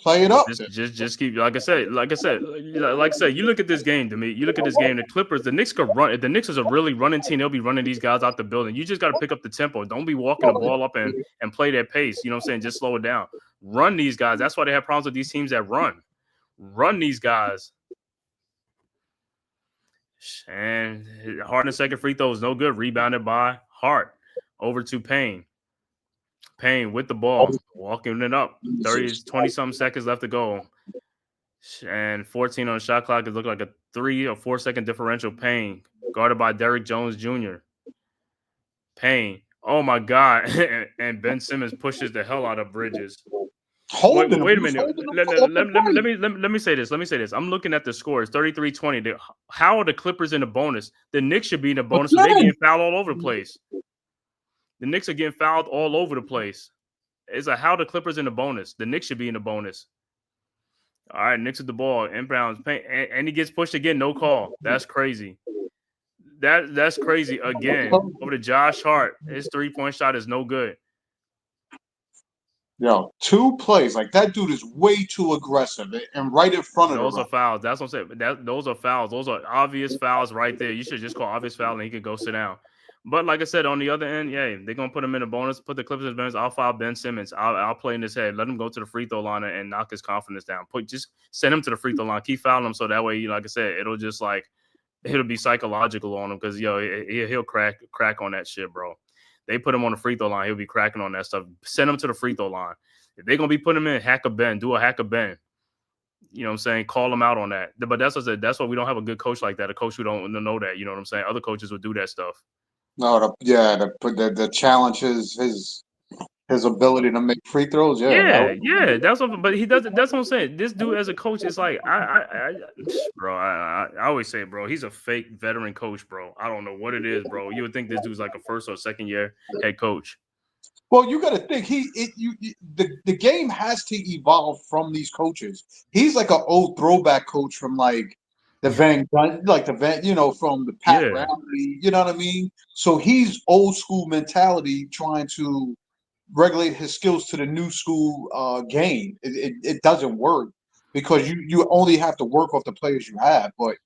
play it up. Just keep, like I said. You look at this game to me. You look at this game. The Clippers, the Knicks could run. If the Knicks is a really running team, they'll be running these guys out the building. You just got to pick up the tempo. Don't be walking the ball up and play their pace. You know what I'm saying? Just slow it down. Run these guys. That's why they have problems with these teams that run. Run these guys. And Harden's second free throw was no good. Rebounded by Hart. Over to Payne. Payne with the ball. Walking it up. 20-something seconds left to go. And 14 on the shot clock. It looked like a 3 or 4 second differential. Payne. Guarded by Derrick Jones Jr. Payne. Oh, my God. And Ben Simmons pushes the hell out of Bridges. Wait a minute. Let me say this. I'm looking at the scores. 33-20. How are the Clippers in the bonus? The Knicks should be in the bonus. So they're getting fouled all over the place. The Knicks are getting fouled all over the place. It's like how the Clippers in the bonus. The Knicks should be in the bonus. All right, Knicks with the ball. Inbounds. And he gets pushed again. No call. That's crazy. That's crazy again. Over to Josh Hart. His 3-point shot is no good. Yo, 2 plays. Like, that dude is way too aggressive and right in front of him. Those are fouls. That's what I'm saying. Those are fouls. Those are obvious fouls right there. You should just call obvious foul and he could go sit down. But like I said, on the other end, yeah, they're going to put him in a bonus, put the Clippers in bonus. I'll foul Ben Simmons. I'll play in his head. Let him go to the free throw line and knock his confidence down. Just send him to the free throw line. Keep fouling him so that way, like I said, it'll be psychological on him because, he'll crack on that shit, bro. They put him on the free throw line. He'll be cracking on that stuff. Send him to the free throw line. If they're going to be putting him in, hack a Ben. Do a hack a Ben. You know what I'm saying? Call him out on that. But that's what I said. That's why we don't have a good coach like that, a coach who don't know that. You know what I'm saying? Other coaches would do that stuff. No, the challenge is his ability to make free throws. Yeah. That's what. But he doesn't. That's what I'm saying. This dude as a coach, it's like I always say, bro, he's a fake veteran coach, bro. I don't know what it is, bro. You would think this dude's like a first or second year head coach. Well, you got to think the game has to evolve from these coaches. He's like an old throwback coach from like the from the Pat Riley, you know what I mean? So he's old school mentality trying to regulate his skills to the new school game. It doesn't work because you only have to work off the players you have. But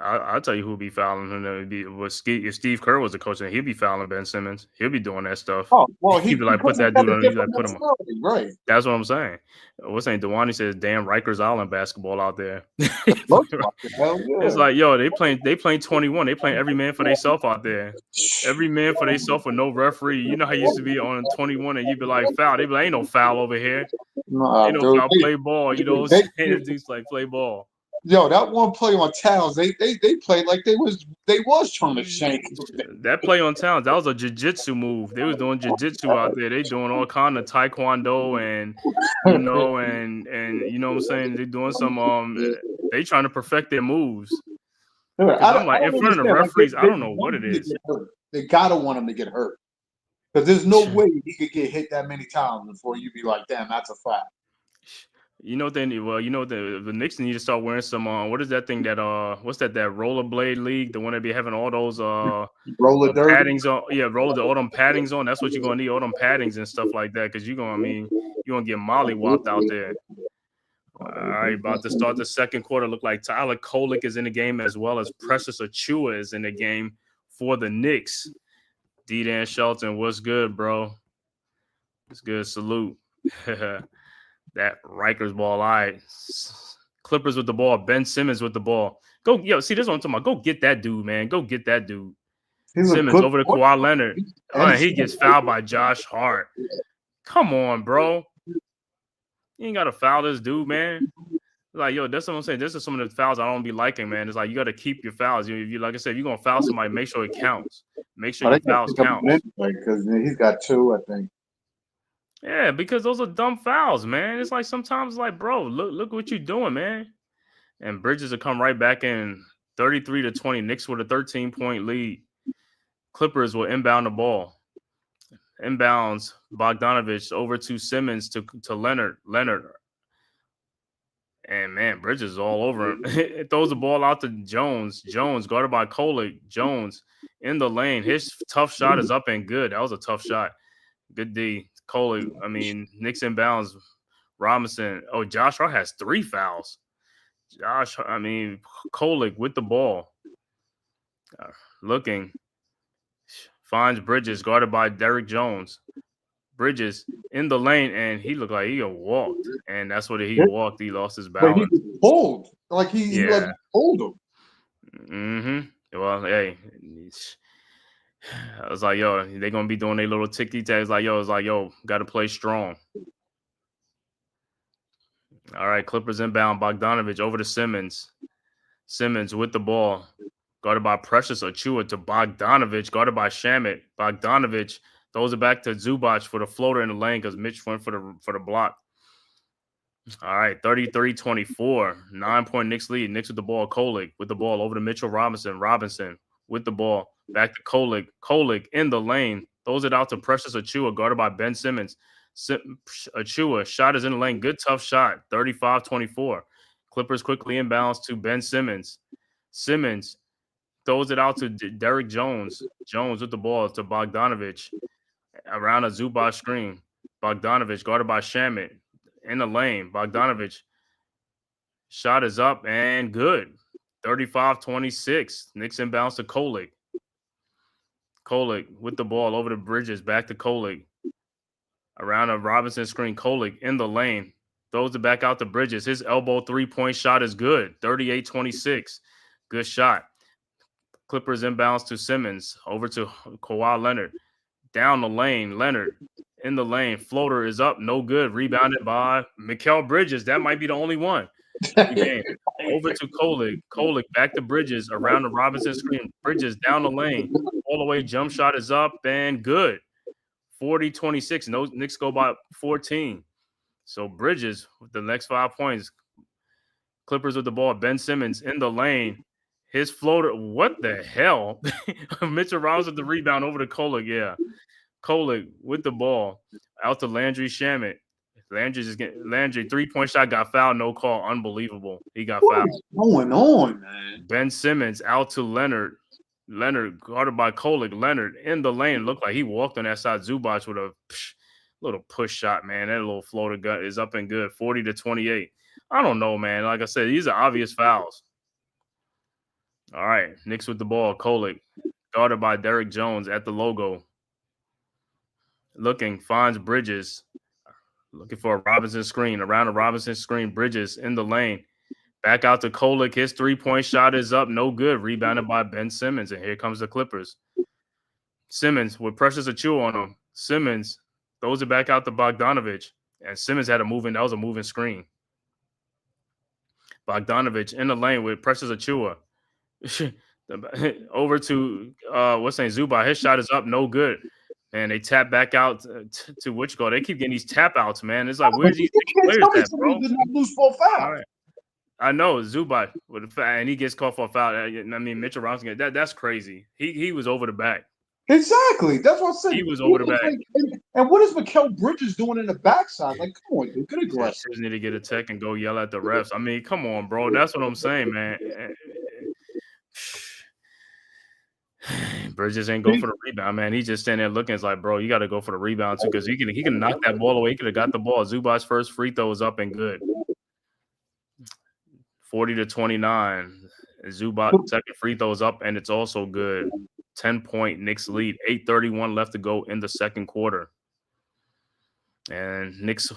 I'll tell you who'll be fouling him. If Steve Kerr was the coach, then he'd be fouling Ben Simmons. He'll be doing that stuff. Oh, well, he'd be like, put that dude on. He'd like, put him on. Right. That's what I'm saying. What's saying? Dewani says, "Damn, Rikers Island basketball out there." It's like, yo, they playing 21. They playing every man for themselves out there. Every man for themselves with no referee. You know how you used to be on 21 and you'd be like, foul. They'd be like, ain't no foul over here. Ain't no foul. Play ball. You know what I'm saying? It's like play ball. Yo, that one play on Towns, they played like they was trying to shank. That play on Towns, that was a jiu-jitsu move. They was doing jiu-jitsu out there. They doing all kind of taekwondo and you know what I'm saying? They doing some they trying to perfect their moves. I'm like, in front of the referees, I don't know what it is. They gotta want him to get hurt. Because there's no way he could get hit that many times before you be like, damn, that's a fact. You know the Knicks need to start wearing some what is that thing that what's that rollerblade league, the one that be having all those roller paddings on, all them paddings on. That's what you're gonna need, all them paddings and stuff like that, because you're gonna get mollywopped out there. All right, about to start the second quarter. Look like Tyler Kolek is in the game as well as Precious Achua is in the game for the Knicks. D-Dan Shelton, what's good, bro? It's good. Salute. That Rikers ball. All right. Clippers with the ball. Ben Simmons with the ball. Go, yo, see, this is what I'm talking about. Go get that dude, man. Go get that dude. He's a Simmons good over to point Kawhi guard. Leonard. And And he gets fouled by Josh Hart. Come on, bro. You ain't got to foul this dude, man. Like, yo, that's what I'm saying. This is some of the fouls I don't be liking, man. It's like you got to keep your fouls. You like I said, if you're gonna foul somebody, make sure it counts. Make sure I your think fouls count. because he's got 2, I think. Yeah, because those are dumb fouls, man. It's like sometimes, like, bro, look what you're doing, man. And Bridges will come right back in 33-20. Knicks with a 13-point lead. Clippers will inbound the ball. Inbounds Bogdanovich over to Simmons to Leonard. And man, Bridges is all over him. It throws the ball out to Jones. Jones guarded by Kolek. Jones in the lane. His tough shot is up and good. That was a tough shot. Good D. Kolek. I mean, Knicks inbounds. Robinson. Oh, Josh Hart has 3 fouls. Kolek with the ball. Looking. Finds Bridges guarded by Derrick Jones. Bridges in the lane, and he looked like he walked, and that's what he walked. He lost his balance. But he pulled, like he pulled him. Mm-hmm. Well, hey, I was like, yo, they're gonna be doing their little ticky tags. Like, yo, got to play strong. All right, Clippers inbound. Bogdanovich over to Simmons. Simmons with the ball, guarded by Precious Achiuwa to Bogdanovich, guarded by Shamet. Bogdanovich throws it back to Zubac for the floater in the lane because Mitch went for the block. All right, 33-24. 9-point Knicks lead. Knicks with the ball. Kolek with the ball over to Mitchell Robinson. Robinson with the ball. Back to Kolek. Kolek in the lane. Throws it out to Precious Achiuwa, guarded by Ben Simmons. Achiuwa, shot is in the lane. Good, tough shot. 35-24. Clippers quickly inbounds to Ben Simmons. Simmons throws it out to Derrick Jones. Jones with the ball to Bogdanovich. Around a Zubac screen. Bogdanovich guarded by Shamet in the lane. Bogdanovich shot is up and good. 35-26. Knicks inbounds to Kolek. Kolek with the ball over to Bridges. Back to Kolek. Around a Robinson screen. Kolek in the lane. Throws it back out to Bridges. His elbow 3-point shot is good. 38-26. Good shot. Clippers inbounds to Simmons. Over to Kawhi Leonard. Down the lane. Leonard in the lane. Floater is up. No good. Rebounded by Mikal Bridges. That might be the only one. Over to Kolek. Kolek back to Bridges. Around the Robinson screen. Bridges down the lane. All the way. Jump shot is up and good. 40-26. No, Knicks go by 14. So Bridges with the next 5 points. Clippers with the ball. Ben Simmons in the lane. His floater. What the hell? Mitchell Robinson with the rebound over to Kolek. Yeah. Kolek with the ball. Out to Landry Shamet. Landry 3-point shot got fouled. No call. Unbelievable. He got fouled. What's going on, man? Ben Simmons out to Leonard. Leonard guarded by Kolek. Leonard in the lane. Looked like he walked on that side. Zubac with a little push shot, man. That little floater gun is up and good. 40-28. I don't know, man. Like I said, these are obvious fouls. All right. Knicks with the ball. Kolek guarded by Derrick Jones at the logo. Looking, finds Bridges. Looking for a Robinson screen. Around the Robinson screen, Bridges in the lane. Back out to Kolek. His 3-point shot is up. No good. Rebounded by Ben Simmons. And here comes the Clippers. Simmons with Precious Achiuwa on him. Simmons throws it back out to Bogdanovich. And Simmons had a moving. That was a moving screen. Bogdanovich in the lane with Precious Achiuwa. Over to Zubac. His shot is up. No good. And they tap back out to which goal. They keep getting these tap outs, man. It's like, where's these players at, bro? Did not lose 4 fouls. Right. I know Zubac with a foul, and he gets called for a foul. I mean, Mitchell Robinson. That's crazy. He was over the back. Exactly. That's what I said. He was over the back. And what is Mikal Bridges doing in the backside? Like, come on, dude. Get aggressive. Just need to get a tech and go yell at the refs. I mean, come on, bro. That's what I'm saying, man. Bridges ain't go for the rebound, man. He's just standing there looking. It's like, bro, you got to go for the rebound too, because he can knock that ball away. He could have got the ball. Zubac's first free throw is up and good. 40-29. Zubac second free throw is up, and it's also good. 10-point Knicks lead. 8:31 left to go in the second quarter. And Knicks,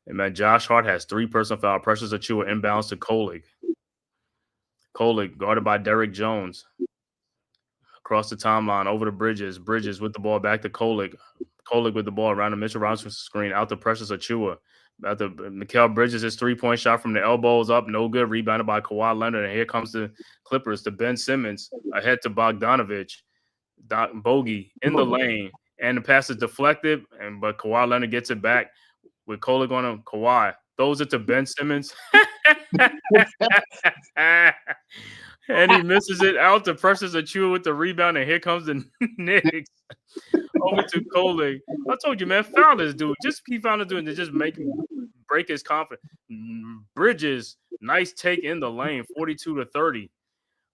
and man, Josh Hart has 3 personal foul pressures. Achua inbounds to Kolig. Kolig guarded by Derek Jones. Across the timeline, over to Bridges. Bridges with the ball back to Kolig. Kolig with the ball around the Mitchell Robinson screen. Out to pressures Achua. Out to Mikal Bridges, his 3-point shot from the elbows up. No good. Rebounded by Kawhi Leonard. And here comes the Clippers to Ben Simmons. Ahead to Bogdanovich. Bogey in the lane. And the pass is deflected. But Kawhi Leonard gets it back with Kolig on him. Kawhi throws it to Ben Simmons. And he misses it out to Precious Achua with the rebound, and here comes the Knicks over to Kolig. I told you, man, foul this dude. Just keep foul this dude and just make him break his confidence. Bridges, nice take in the lane, 42-30.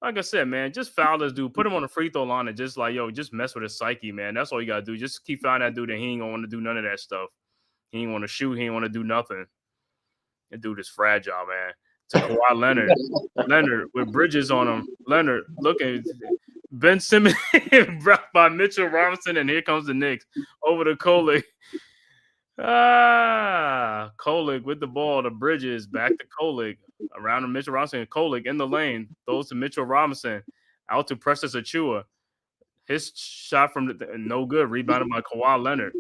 Like I said, man, just foul this dude. Put him on the free throw line and just like, just mess with his psyche, man. That's all you got to do. Just keep fouling that dude, and he ain't going to want to do none of that stuff. He ain't want to shoot. He ain't want to do nothing. That dude is fragile, man. To Kawhi Leonard. Leonard with Bridges on him. Leonard looking. Ben Simmons brought by Mitchell Robinson, and here comes the Knicks. Over to Kolig. Kolig with the ball to Bridges. Back to Kolig. Around to Mitchell Robinson. Kolig in the lane. Throws to Mitchell Robinson. Out to Precious Achua. His shot from no good. Rebounded by Kawhi Leonard.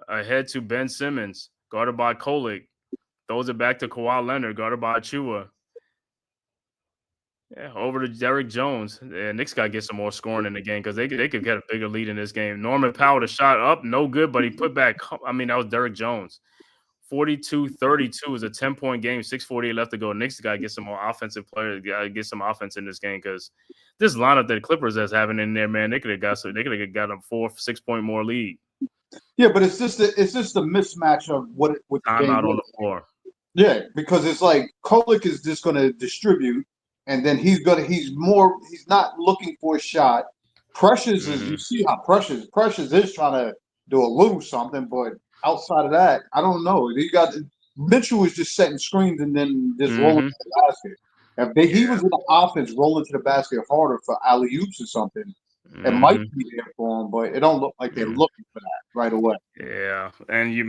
Ahead to Ben Simmons. Guarded by Kolig. Throws it back to Kawhi Leonard, guarded by Achua. Yeah, over to Derek Jones. Yeah, Knicks got to get some more scoring in the game because they could get a bigger lead in this game. Norman Powell, the shot up, no good, but he put back. I mean, that was Derek Jones. 42-32 is a 10-point game, 6:48 left to go. Knicks got to get some more offensive players, got to get some offense in this game because this lineup that the Clippers is having in there, man, they could have got a 4-6 point more lead. Yeah, but it's just a mismatch of what the time game out on is. the floor. Yeah, because it's like Kolik is just going to distribute, and then he's not looking for a shot. Precious is, you see how Precious is trying to do a little something, but outside of that, I don't know. Mitchell was just setting screens and then just rolling to the basket. If he was in the offense rolling to the basket harder for alley-oops or something, it might be there for him, but it don't look like they're looking for that right away. Yeah, and you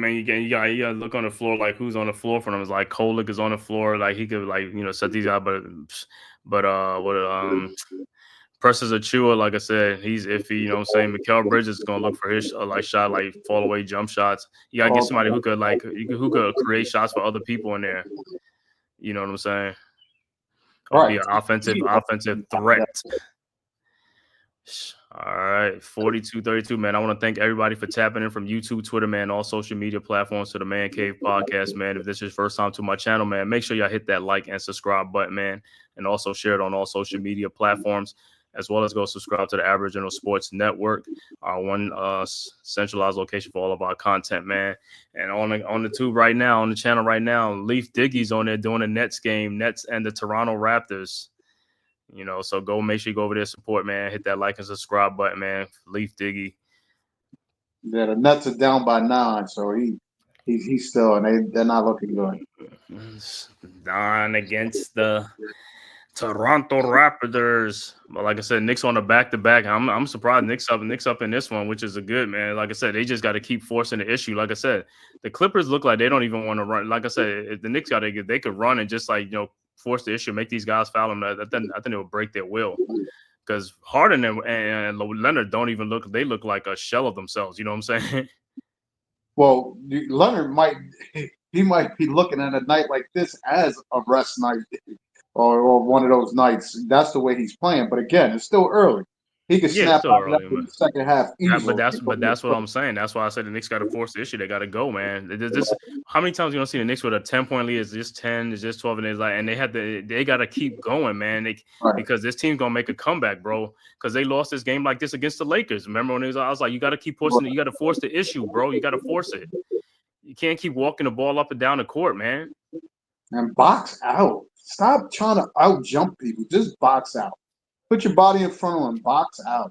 gotta look on the floor, like who's on the floor for them. It's like Kolik is on the floor, like he could set these out, but Precious Achua, like I said, he's iffy. You know what I'm saying? Mikal Bridges is gonna look for his shot, like fall away jump shots. You gotta get somebody who could create shots for other people in there. You know what I'm saying? Or be an offensive threat. All right, 42-32, man. I want to thank everybody for tapping in from YouTube, Twitter, man, all social media platforms to the Man Cave podcast, man. If this is your first time to my channel, man, make sure y'all hit that like and subscribe button, man, and also share it on all social media platforms, as well as go subscribe to the Aboriginal Sports Network, our one centralized location for all of our content, man. And on the tube right now, on the channel right now, Leaf Diggy's on there doing a Nets game, Nets and the Toronto Raptors. So make sure you go over there, support, man. Hit that like and subscribe button, man. Leaf Diggy. Yeah, the Nets are down by 9, so he's still, and they're not looking good. 9 against the Toronto Raptors. But like I said, Knicks on the back-to-back. I'm surprised Knicks up in this one, which is a good, man. Like I said, they just got to keep forcing the issue. Like I said, the Clippers look like they don't even want to run. Like I said, if the Knicks they could run and just force the issue, make these guys foul them. I think it will break their will. Because Harden and Leonard don't even look. They look like a shell of themselves. You know what I'm saying? Well, Leonard might be looking at a night like this as a rest night or one of those nights. That's the way he's playing. But again, it's still early. He can snap out early, in the second half easily. But that's what I'm saying. That's why I said the Knicks got to force the issue. They got to go, man. How many times you gonna see the Knicks with a 10-point lead? It's just 10, it's just 12, and they got to keep going, man. Because this team's gonna make a comeback, bro. Because they lost this game like this against the Lakers. Remember when I was like, you got to keep pushing it. You got to force the issue, bro. You got to force it. You can't keep walking the ball up and down the court, man. And box out. Stop trying to out jump people. Just box out. Put your body in front of them. Box out.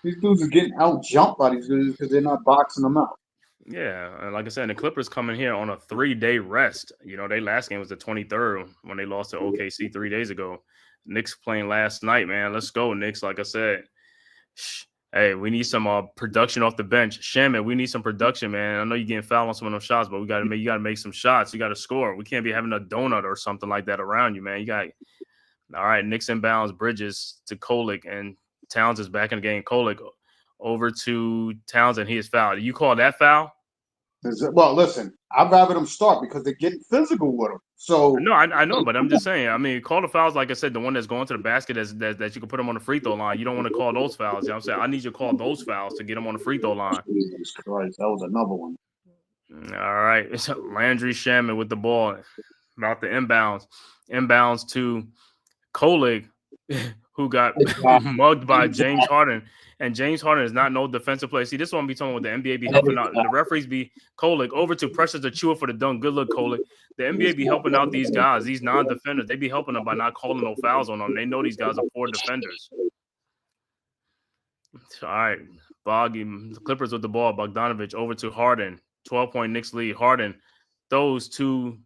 These dudes are getting out jumped by these dudes because they're not boxing them out. Yeah, and like I said, the Clippers coming here on a 3-day rest. Their last game was the 23rd when they lost to OKC 3 days ago. Knicks playing last night, man. Let's go, Knicks. Like I said, Hey, we need some production off the bench. Shaman, we need some production, man. I know you're getting fouled on some of those shots, but you got to make some shots. You got to score. We can't be having a donut or something like that around you, man. You got all right. Knicks inbounds, Bridges to Kolick, and Towns is back in the game. Kolick over to Towns, and he is fouled. You call that foul? Well, listen, I'd rather them start because they're getting physical with them. So No, I know, but I'm just saying. I mean, call the fouls, like I said, the one that's going to the basket that you can put them on the free throw line. You don't want to call those fouls. You know what I'm saying? I need you to call those fouls to get them on the free throw line. Jesus Christ, that was another one. All right. It's Landry Shaman with the ball. About the inbounds to Kolick, who got mugged by James Harden. And James Harden is not no defensive player. See, this one be talking with the NBA be helping out. The referees be Kolick over to pressures to Chua for the dunk. Good look, Kolick. The NBA be helping out these guys, these non-defenders. They be helping them by not calling no fouls on them. They know these guys are poor defenders. All right. The Clippers with the ball. Bogdanovich over to Harden. 12-point Knicks lead. Harden throws to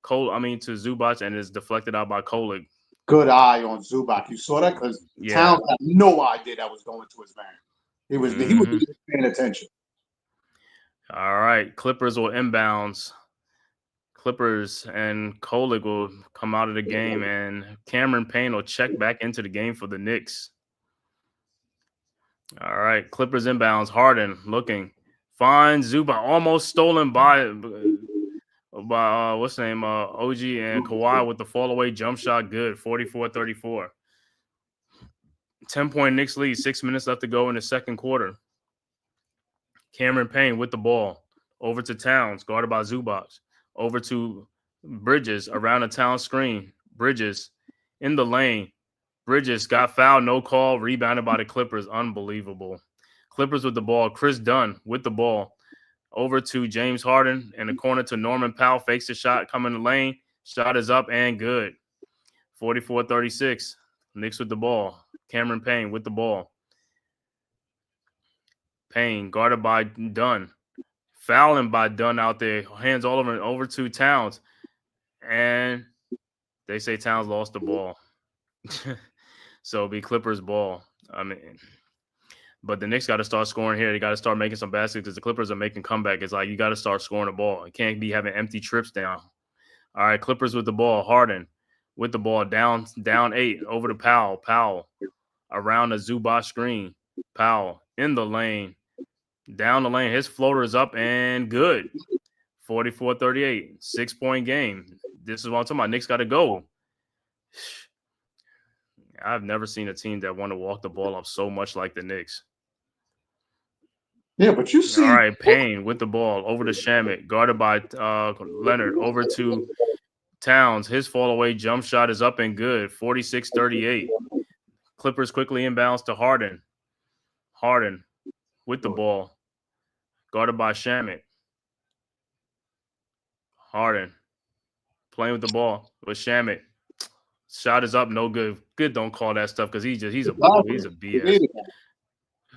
Zubac and is deflected out by Kolick. Good eye on Zubac. You saw that because Towns had no idea that was going to his man. He was just paying attention. All right, Clippers will inbounds. Clippers and Kolick will come out of the game, and Cameron Payne will check back into the game for the Knicks. All right, Clippers inbounds. Harden looking, finds Zubac, almost stolen by what's the name? OG and Kawhi with the fall away jump shot. Good, 44-34. 10-point Knicks lead. 6 minutes left to go in the second quarter. Cameron Payne with the ball over to Towns, guarded by Zubac. Over to Bridges around the Towns screen. Bridges in the lane. Bridges got fouled, no call, rebounded by the Clippers. Unbelievable. Clippers with the ball. Chris Dunn with the ball. Over to James Harden in the corner to Norman Powell. Fakes the shot, come in the lane. Shot is up and good. 44-36. Knicks with the ball. Cameron Payne with the ball. Payne guarded by Dunn. Fouling by Dunn out there. Hands all over to Towns. And they say Towns lost the ball. So it'll be Clippers ball. But the Knicks got to start scoring here. They got to start making some baskets because the Clippers are making comeback. It's like you got to start scoring the ball. You can't be having empty trips down. All right, Clippers with the ball. Harden with the ball. Down 8 over to Powell. Powell around the Zubac screen. Powell in the lane. Down the lane. His floater is up and good. 44-38. 6-point game. This is what I'm talking about. Knicks got to go. I've never seen a team that want to walk the ball up so much like the Knicks. Yeah, but you see. All right, Payne with the ball over to Shamet, guarded by Leonard. Over to Towns. His fall away jump shot is up and good. 46-38. Clippers quickly inbounds to Harden. Harden with the ball, guarded by Shamet. Harden playing with the ball with Shamet. Shot is up, no good. Good, don't call that stuff because he's a BS.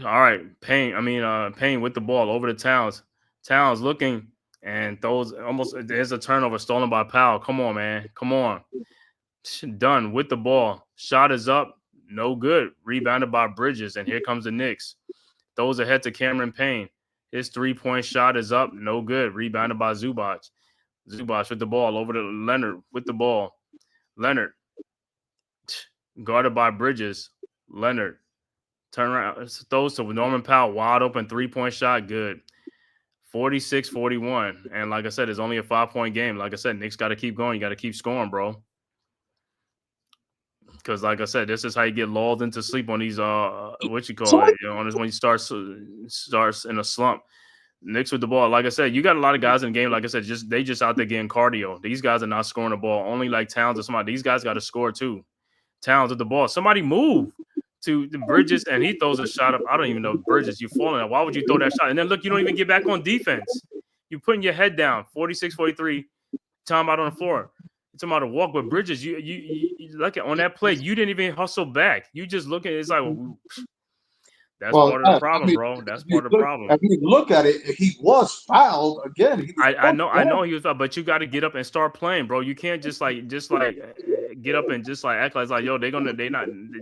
All right, Payne with the ball over to Towns. Towns looking and throws almost. There's a turnover stolen by Powell. Come on, man. Come on. Done with the ball. Shot is up, no good. Rebounded by Bridges, and here comes the Knicks. Throws ahead to Cameron Payne. His 3-point shot is up, no good. Rebounded by Zubac. Zubac with the ball over to Leonard with the ball. Leonard guarded by Bridges. Leonard turn around, throws to Norman Powell, wide open 3-point shot, good. 46-41. And like I said, it's only a 5-point game. Like I said, Knicks got to keep going. You got to keep scoring, bro. Because like I said, this is how you get lulled into sleep on these what you call it, on this when you starts in a slump. Knicks with the ball. Like I said, you got a lot of guys in the game. Like I said, they just out there getting cardio. These guys are not scoring the ball. Only like Towns or somebody. These guys got to score too. Towns with the ball. Somebody move to the Bridges, and he throws a shot up. I don't even know Bridges. You falling. Why would you throw that shot? And then look, you don't even get back on defense. You're putting your head down. 46-43. Time out on the floor. You're talking about a walk with Bridges. You look at on that play. You didn't even hustle back. You just look at it. It's like that's part of the problem, bro. That's part of the problem. If you look at it, he was fouled again. I know he was fouled, but you got to get up and start playing, bro. You can't just like get up and just like act like yo,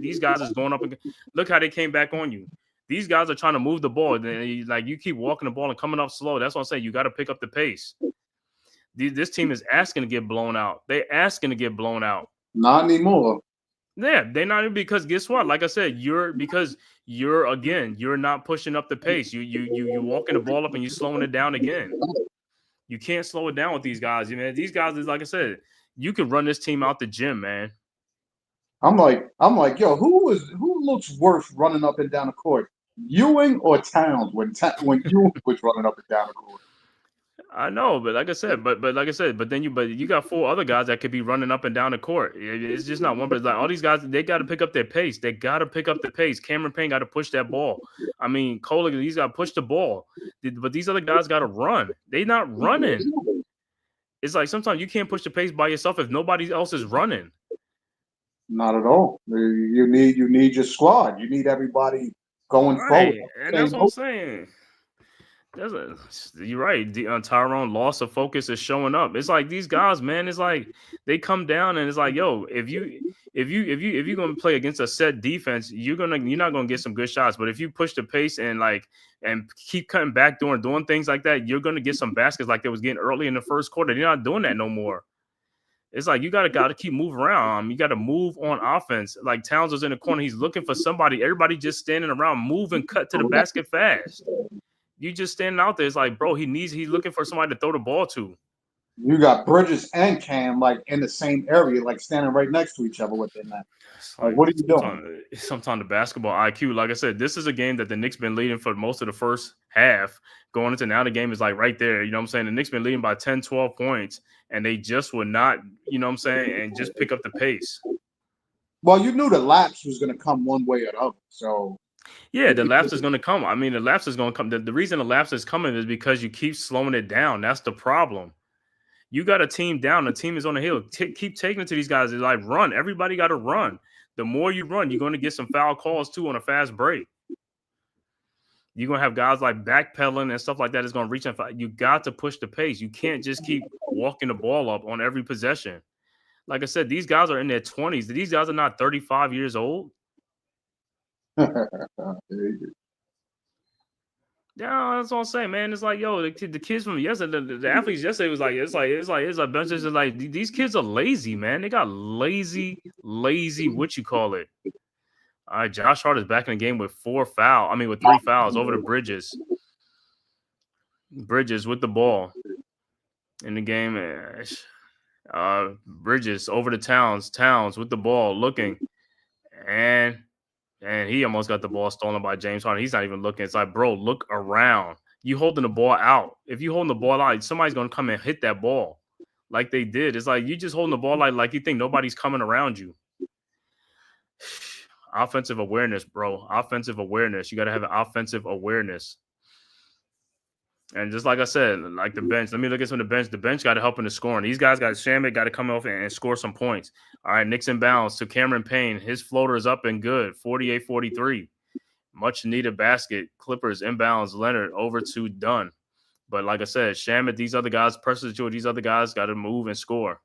these guys is going up and look how they came back on you. These guys are trying to move the ball. Like you keep walking the ball and coming up slow. That's what I'm saying. You got to pick up the pace. This team is asking to get blown out. They're asking to get blown out. Not anymore. Yeah, they're not, because guess what? Like I said, you're not pushing up the pace. You walking the ball up and you slowing it down again. You can't slow it down with these guys. These guys is, like I said, you could run this team out the gym, man. I'm like, yo, who looks worse running up and down the court, Ewing or Towns? When Ewing was running up and down the court. I know, but like I said, but then you got 4 other guys that could be running up and down the court. It's just not one, but it's like all these guys, they got to pick up their pace. They got to pick up the pace. Cameron Payne got to push that ball. I mean, Cole, he's got to push the ball, but these other guys got to run. They not running. It's like sometimes you can't push the pace by yourself if nobody else is running. Not at all. You need your squad. You need everybody going forward. And that's what I'm saying. You're right. The Tyrone loss of focus is showing up. It's like these guys, man. It's like they come down and it's like, yo, if you're gonna play against a set defense, you're not gonna get some good shots. But if you push the pace and keep cutting back doing things like that, you're gonna get some baskets like they was getting early in the first quarter. They're not doing that no more. It's like you gotta keep moving around. You gotta move on offense. Like Towns was in the corner, he's looking for somebody. Everybody just standing around, move and cut to the basket fast. You just standing out there. It's like, bro, he's looking for somebody to throw the ball to. You got Bridges and Cam in the same area, standing right next to each other within that. What are you doing? Sometimes the basketball IQ, like I said, this is a game that the Knicks been leading for most of the first half. Going into now, the game is right there. You know what I'm saying? The Knicks been leading by 10, 12 points, and they just would not, you know what I'm saying, and just pick up the pace. Well, you knew the lapse was going to come one way or the other, so. Yeah, the lapse is going to come. I mean, the lapse is going to come. The reason the lapse is coming is because you keep slowing it down. That's the problem. You got a team down. The team is on the hill. Keep taking it to these guys. It's like, run. Everybody got to run. The more you run, you're going to get some foul calls, too, on a fast break. You're going to have guys backpedaling and stuff like that is going to reach in. You got to push the pace. You can't just keep walking the ball up on every possession. Like I said, these guys are in their 20s. These guys are not 35 years old. Yeah, that's what I'm saying, man. It's like, yo, the kids from yesterday, the athletes yesterday was like, it's a bunch of these kids are lazy, man. They got lazy, what you call it. All right, Josh Hart is back in the game with 3 fouls over to Bridges. Bridges with the ball in the game. Bridges over to Towns. Towns with the ball, looking, and he almost got the ball stolen by James Harden. He's not even looking. It's like, bro, look around. You holding the ball out. If you holding the ball out, somebody's going to come and hit that ball like they did. It's like you just holding the ball like you think nobody's coming around you. Offensive awareness, bro. Offensive awareness. You got to have an offensive awareness. And just like I said, like the bench, let me look at some of the bench. The bench got to help in the scoring. These guys Shamit got to come off and score some points. All right, Knicks inbounds to Cameron Payne. His floater is up and good, 48-43. Much needed basket. Clippers inbounds. Leonard over to Dunn. But like I said, Shamit, these other guys, these other guys got to move and score.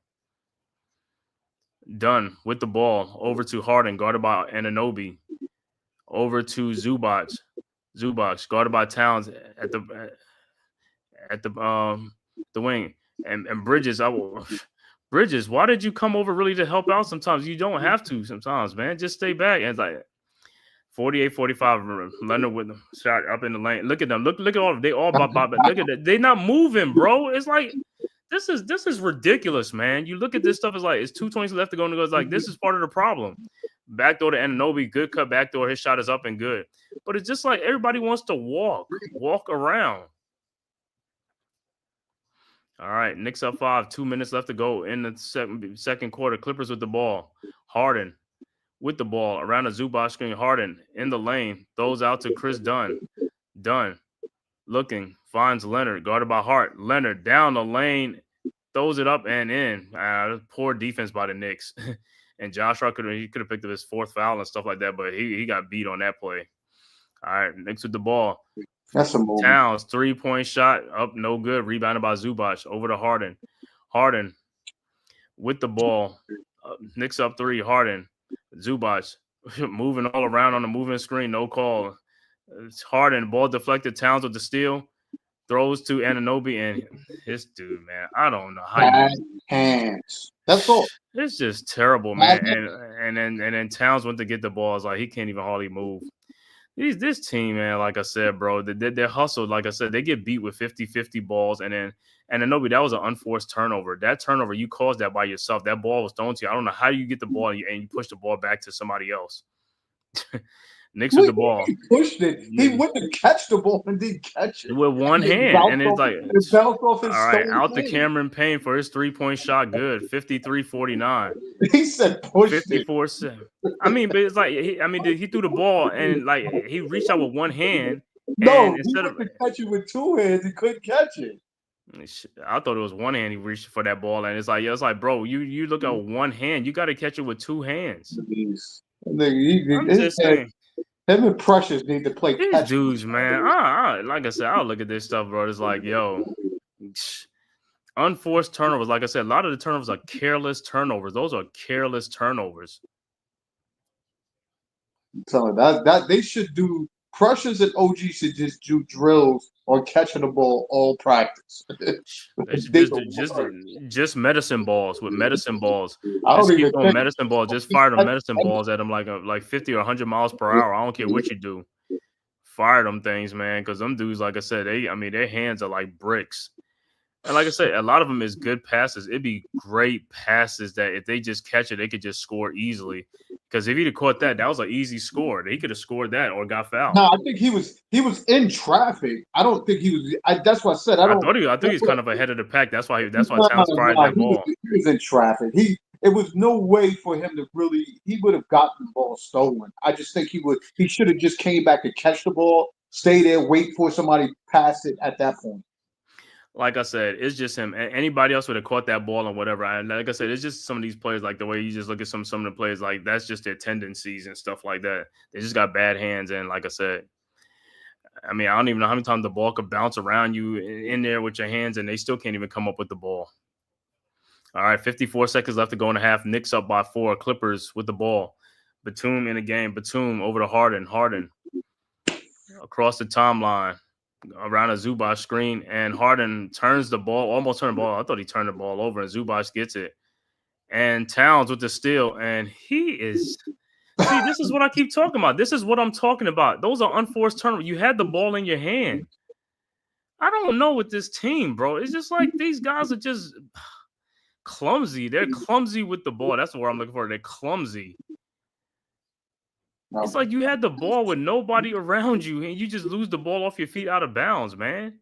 Dunn with the ball over to Harden, guarded by Anunoby. Over to Zubac. Zubac guarded by Towns at the wing. And Bridges, Bridges, why did you come over really to help out sometimes? You don't have to sometimes, man. Just stay back. And it's like 48-45. Leonard with the shot up in the lane. Look at them. Look at all. They all look at that. They not moving, bro. It's like this is ridiculous, man. You look at this stuff, it's like it's 2:20 left to go, and it goes like this is part of the problem. Backdoor to Anunoby, good cut backdoor. His shot is up and good. But it's just like everybody wants to walk around. All right, Knicks up 5, 2 minutes left to go in the second quarter. Clippers with the ball. Harden with the ball around the Zubac screen. Harden in the lane, throws out to Chris Dunn. Dunn looking, finds Leonard, guarded by Hart. Leonard down the lane, throws it up and in. Poor defense by the Knicks. And Josh Hart could have picked up his 4th foul and stuff like that, but he got beat on that play. All right, Knicks with the ball. That's a move. Towns, 3-point shot, up no good. Rebounded by Zubac. Over to Harden. Harden with the ball. Knicks up 3. Harden. Zubac moving all around on the moving screen. No call. It's Harden, ball deflected, Towns with the steal, throws to Anunoby, and his dude, man, I don't know how Bad you. hands. That's all. It's just terrible, Bad man. And then Towns went to get the ball. It's like he can't even hardly move. This team, man, like I said, bro, they're hustled. Like I said, they get beat with 50-50 balls. And Anunoby, that was an unforced turnover. That turnover, you caused that by yourself. That ball was thrown to you. I don't know how you get the ball and you push the ball back to somebody else. Knicks with the ball. He pushed it. He went to catch the ball and didn't catch it. With one hand. And it's like, it bounced off his all right, stone out to hand. Cameron Payne for his 3-point shot. Good. 53-49. He said pushed it. 54-7. I mean, but it's like, he threw the ball and like he reached out with one hand. No, and he instead went of to catch it with two hands. He couldn't catch it. I thought it was one hand he reached for that ball, and it's like, bro, you look at one hand, you got to catch it with two hands. I'm just saying. Him and Precious need to play These catch. dudes, man. Like I said, I'll look at this stuff, bro. It's like, yo, unforced turnovers. Like I said, a lot of the turnovers are careless turnovers. Those are careless turnovers. So that they should do. Precious and OG should just do drills on catching the ball all practice. Just medicine balls with medicine balls. I don't just even keep on medicine balls. Just fire them medicine balls at them like 50 or 100 miles per hour. I don't care what you do. Fire them things, man. Because them dudes, like I said, their hands are like bricks. And like I said, a lot of them is good passes. It'd be great passes that if they just catch it, they could just score easily. Because if he'd have caught that was an easy score. He could have scored that or got fouled. No, I think he was in traffic. I don't think he was. That's what I said. I thought he was kind of ahead of the pack. That's why Towns fired that ball. He was in traffic. It was no way for him to really. He would have gotten the ball stolen. I just think he should have just came back and catch the ball, stay there, wait for somebody to pass it at that point. Like I said, it's just him. Anybody else would have caught that ball and whatever. And like I said, it's just some of these players, like the way you just look at some of the players, like that's just their tendencies and stuff like that. They just got bad hands. And like I said, I mean, I don't even know how many times the ball could bounce around you in there with your hands, and they still can't even come up with the ball. All right, 54 seconds left to go in the half. Knicks up by 4. Clippers with the ball. Batum in the game. Batum over to Harden. Harden across the timeline. Around a Zubac screen, and Harden turns the ball, almost turned the ball. I thought he turned the ball over, and Zubac gets it. And Towns with the steal, and he is – see, this is what I keep talking about. This is what I'm talking about. Those are unforced turnovers. You had the ball in your hand. I don't know with this team, bro. It's just like these guys are just clumsy. They're clumsy with the ball. That's what I'm looking for. They're clumsy. It's like you had the ball with nobody around you, and you just lose the ball off your feet out of bounds, man.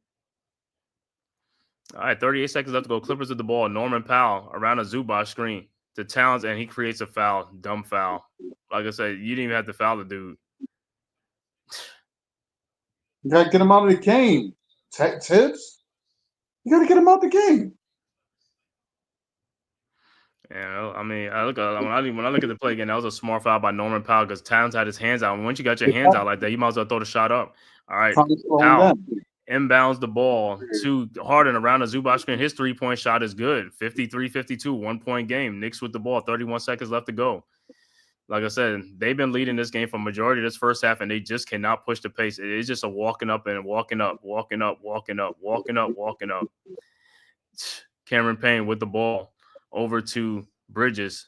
All right, 38 seconds left to go. Clippers with the ball. Norman Powell around a Zubac screen to Towns, and he creates a foul. Dumb foul. Like I said, you didn't even have to foul the dude. You got to get him out of the game. Tips? You got to get him out of the game. Yeah, I mean, when I look at the play again, that was a smart foul by Norman Powell because Towns had his hands out. And once you got your hands out like that, you might as well throw the shot up. All right, Powell inbounds the ball to Harden around the Zubac screen. His 3-point shot is good. 53-52, 1-point game. Knicks with the ball. 31 seconds left to go. Like I said, they've been leading this game for majority of this first half, and they just cannot push the pace. It's just a walking up and walking up. Cameron Payne with the ball. Over to Bridges.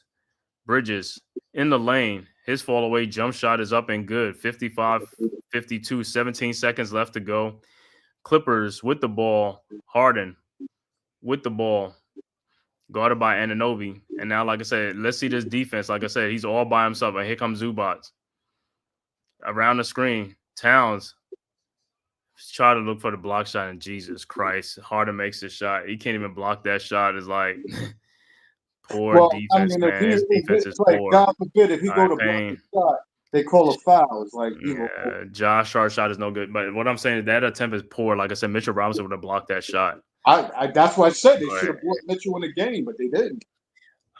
Bridges in the lane. His fall away jump shot is up and good. 55-52, 17 seconds left to go. Clippers with the ball. Harden with the ball. Guarded by Anunoby. And now, like I said, let's see this defense. Like I said, he's all by himself. And here comes Zubac. Around the screen. Towns. Try to look for the block shot, and Jesus Christ. Harden makes the shot. He can't even block that shot. It's like... Poor defense, man. His defense is like, poor. God forbid if he go to block the shot, they call a foul. It's like Josh Hart's shot is no good. But what I'm saying is that attempt is poor. Like I said, Mitchell Robinson would have blocked that shot. That's why I said they should have brought Mitchell in the game, but they didn't.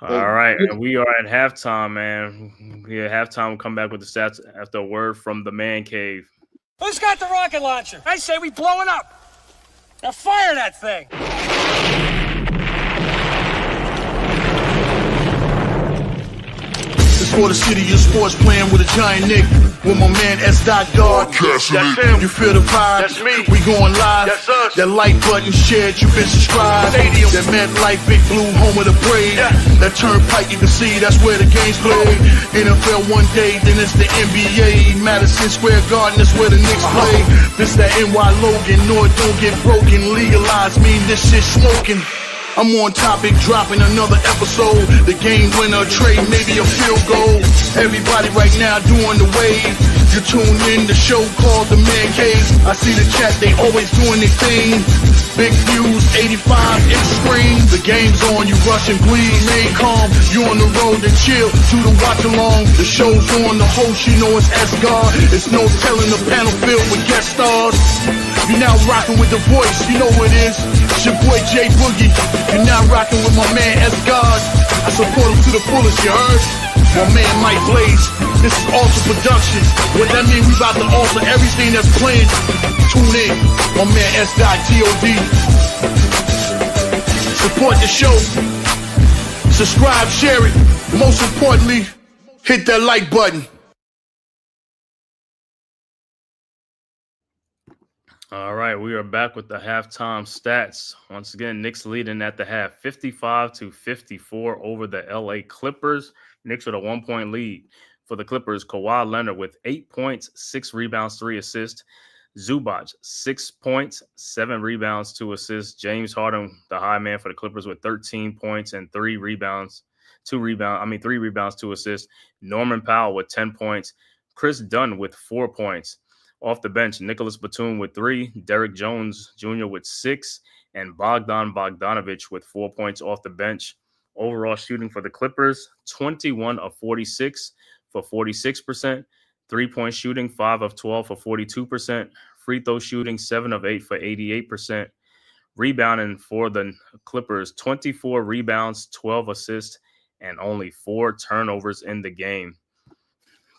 All right, and we are at halftime, man. Yeah, halftime. We'll come back with the stats after a word from the Man Cave. Who's got the rocket launcher? I say we blow it up. Now fire that thing. for the city of sports, playing with a giant Nick. With my man S. Guard. That's him. You feel the vibe? That's me. We going live. That's us. That like button shared, you been subscribed. Stadium. That MetLife, Big Blue, home of the Braves. Yeah. That turnpike, you can see that's where the game's played. NFL one day, then it's the NBA. Madison Square Garden, that's where the Knicks play. This that NY Logan, no it don't get broken. Legalize, mean this shit smoking. I'm on topic, dropping another episode. The game winner, trade, maybe a field goal. Everybody right now doing the wave. You tune in the show called TheMan-Cave. I see the chat, they always doing their thing. Big views, 85 inch screen. The game's on, you rush and bleed. Stay calm, you on the road to chill, do the watch along. The show's on, the host, you know it's S-God. It's no telling the panel filled with guest stars. You're now rocking with the voice, you know who it is. It's your boy J Boogie. You're now rocking with my man S-God. I support him to the fullest, you heard? My man Mike Blaze. This is Alter Productions. What that mean, we about to alter everything that's playing. Tune in. My man S.TOD. Support the show. Subscribe, share it. Most importantly, hit that like button. All right, we are back with the halftime stats. Once again, Knicks leading at the half, 55-54 over the LA Clippers. Knicks with a 1-point lead. For the Clippers, Kawhi Leonard with 8 points, 6 rebounds, 3 assists. Zubac, 6 points, 7 rebounds, 2 assists. James Harden, the high man for the Clippers, with 13 points and 3 rebounds, 2 rebounds, 2 assists. Norman Powell with 10 points. Chris Dunn with 4 points. Off the bench, Nicholas Batum with 3, Derek Jones Jr. with 6, and Bogdan Bogdanovic with 4 points off the bench. Overall shooting for the Clippers, 21 of 46 for 46%. 3-point shooting, 5 of 12 for 42%. Free throw shooting, 7 of 8 for 88%. Rebounding for the Clippers, 24 rebounds, 12 assists, and only 4 turnovers in the game.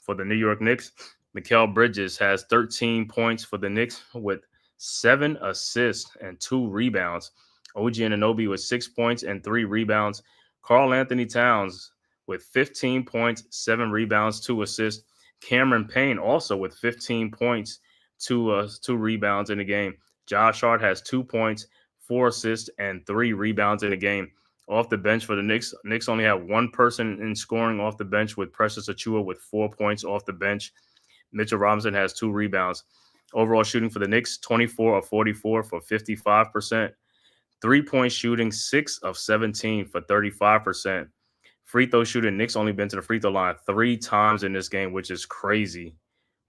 For the New York Knicks, Mikal Bridges has 13 points for the Knicks with 7 assists and 2 rebounds. OG Anunoby with 6 points and 3 rebounds. Karl Anthony Towns with 15 points, 7 rebounds, 2 assists. Cameron Payne also with 15 points, 2 rebounds in the game. Josh Hart has 2 points, 4 assists, and 3 rebounds in the game. Off the bench for the Knicks, Knicks only have one person in scoring off the bench with Precious Achiuwa with 4 points off the bench. Mitchell Robinson has 2 rebounds. Overall shooting for the Knicks, 24 of 44 for 55%. 3-point shooting, 6 of 17 for 35%. Free throw shooting, Knicks only been to the free throw line 3 times in this game, which is crazy.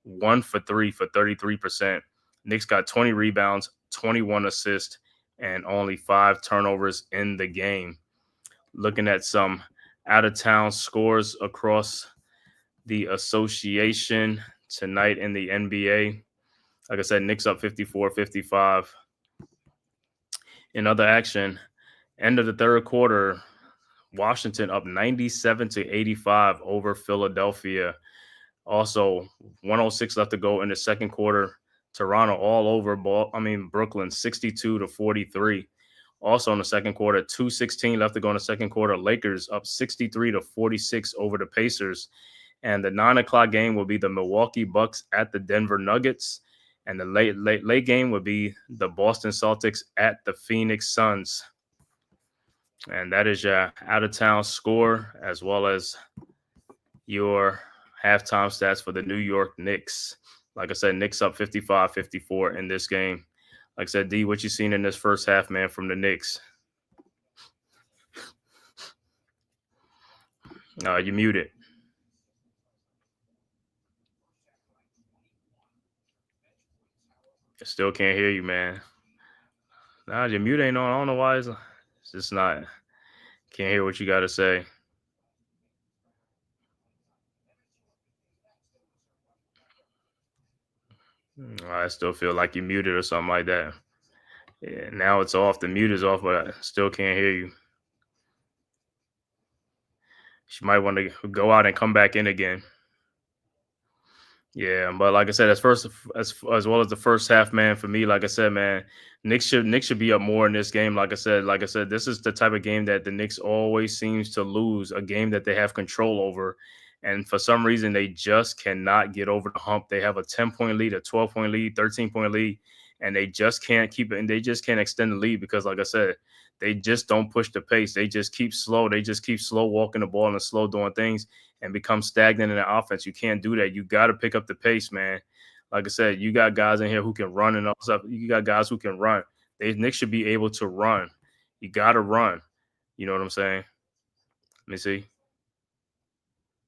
1 for 3 for 33%. Knicks got 20 rebounds, 21 assists, and only 5 turnovers in the game. Looking at some out-of-town scores across the association tonight in the NBA. Like I said, Knicks up 54-55. In other action, end of the third quarter, Washington up 97-85 over Philadelphia. Also, 106 left to go in the second quarter. Toronto all over Brooklyn 62-43. Also in the second quarter, 2:16 left to go in the second quarter. Lakers up 63-46 over the Pacers. And the 9 o'clock game will be the Milwaukee Bucks at the Denver Nuggets. And the late game would be the Boston Celtics at the Phoenix Suns. And that is your out-of-town score, as well as your halftime stats for the New York Knicks. Like I said, Knicks up 55-54 in this game. Like I said, D, what you seen in this first half, man, from the Knicks? You muted. I still can't hear you, man. Nah, your mute ain't on. I don't know why it's just not. Can't hear what you got to say. I still feel like you muted or something like that. Yeah, now it's off. The mute is off, but I still can't hear you. You might want to go out and come back in again. Yeah, but like I said, as well as the first half, man, for me, like I said, man, Knicks should be up more in this game. Like I said, this is the type of game that the Knicks always seems to lose, a game that they have control over. And for some reason, they just cannot get over the hump. They have a 10-point lead, a 12-point lead, 13-point lead, and they just can't keep it. And they just can't extend the lead because, like I said, they just don't push the pace. They just keep slow. They just keep slow walking the ball and slow doing things and become stagnant in the offense. You can't do that. You got to pick up the pace, man. Like I said, you got guys in here who can run and all stuff. You got guys who can run. Knicks should be able to run. You got to run. You know what I'm saying? Let me see.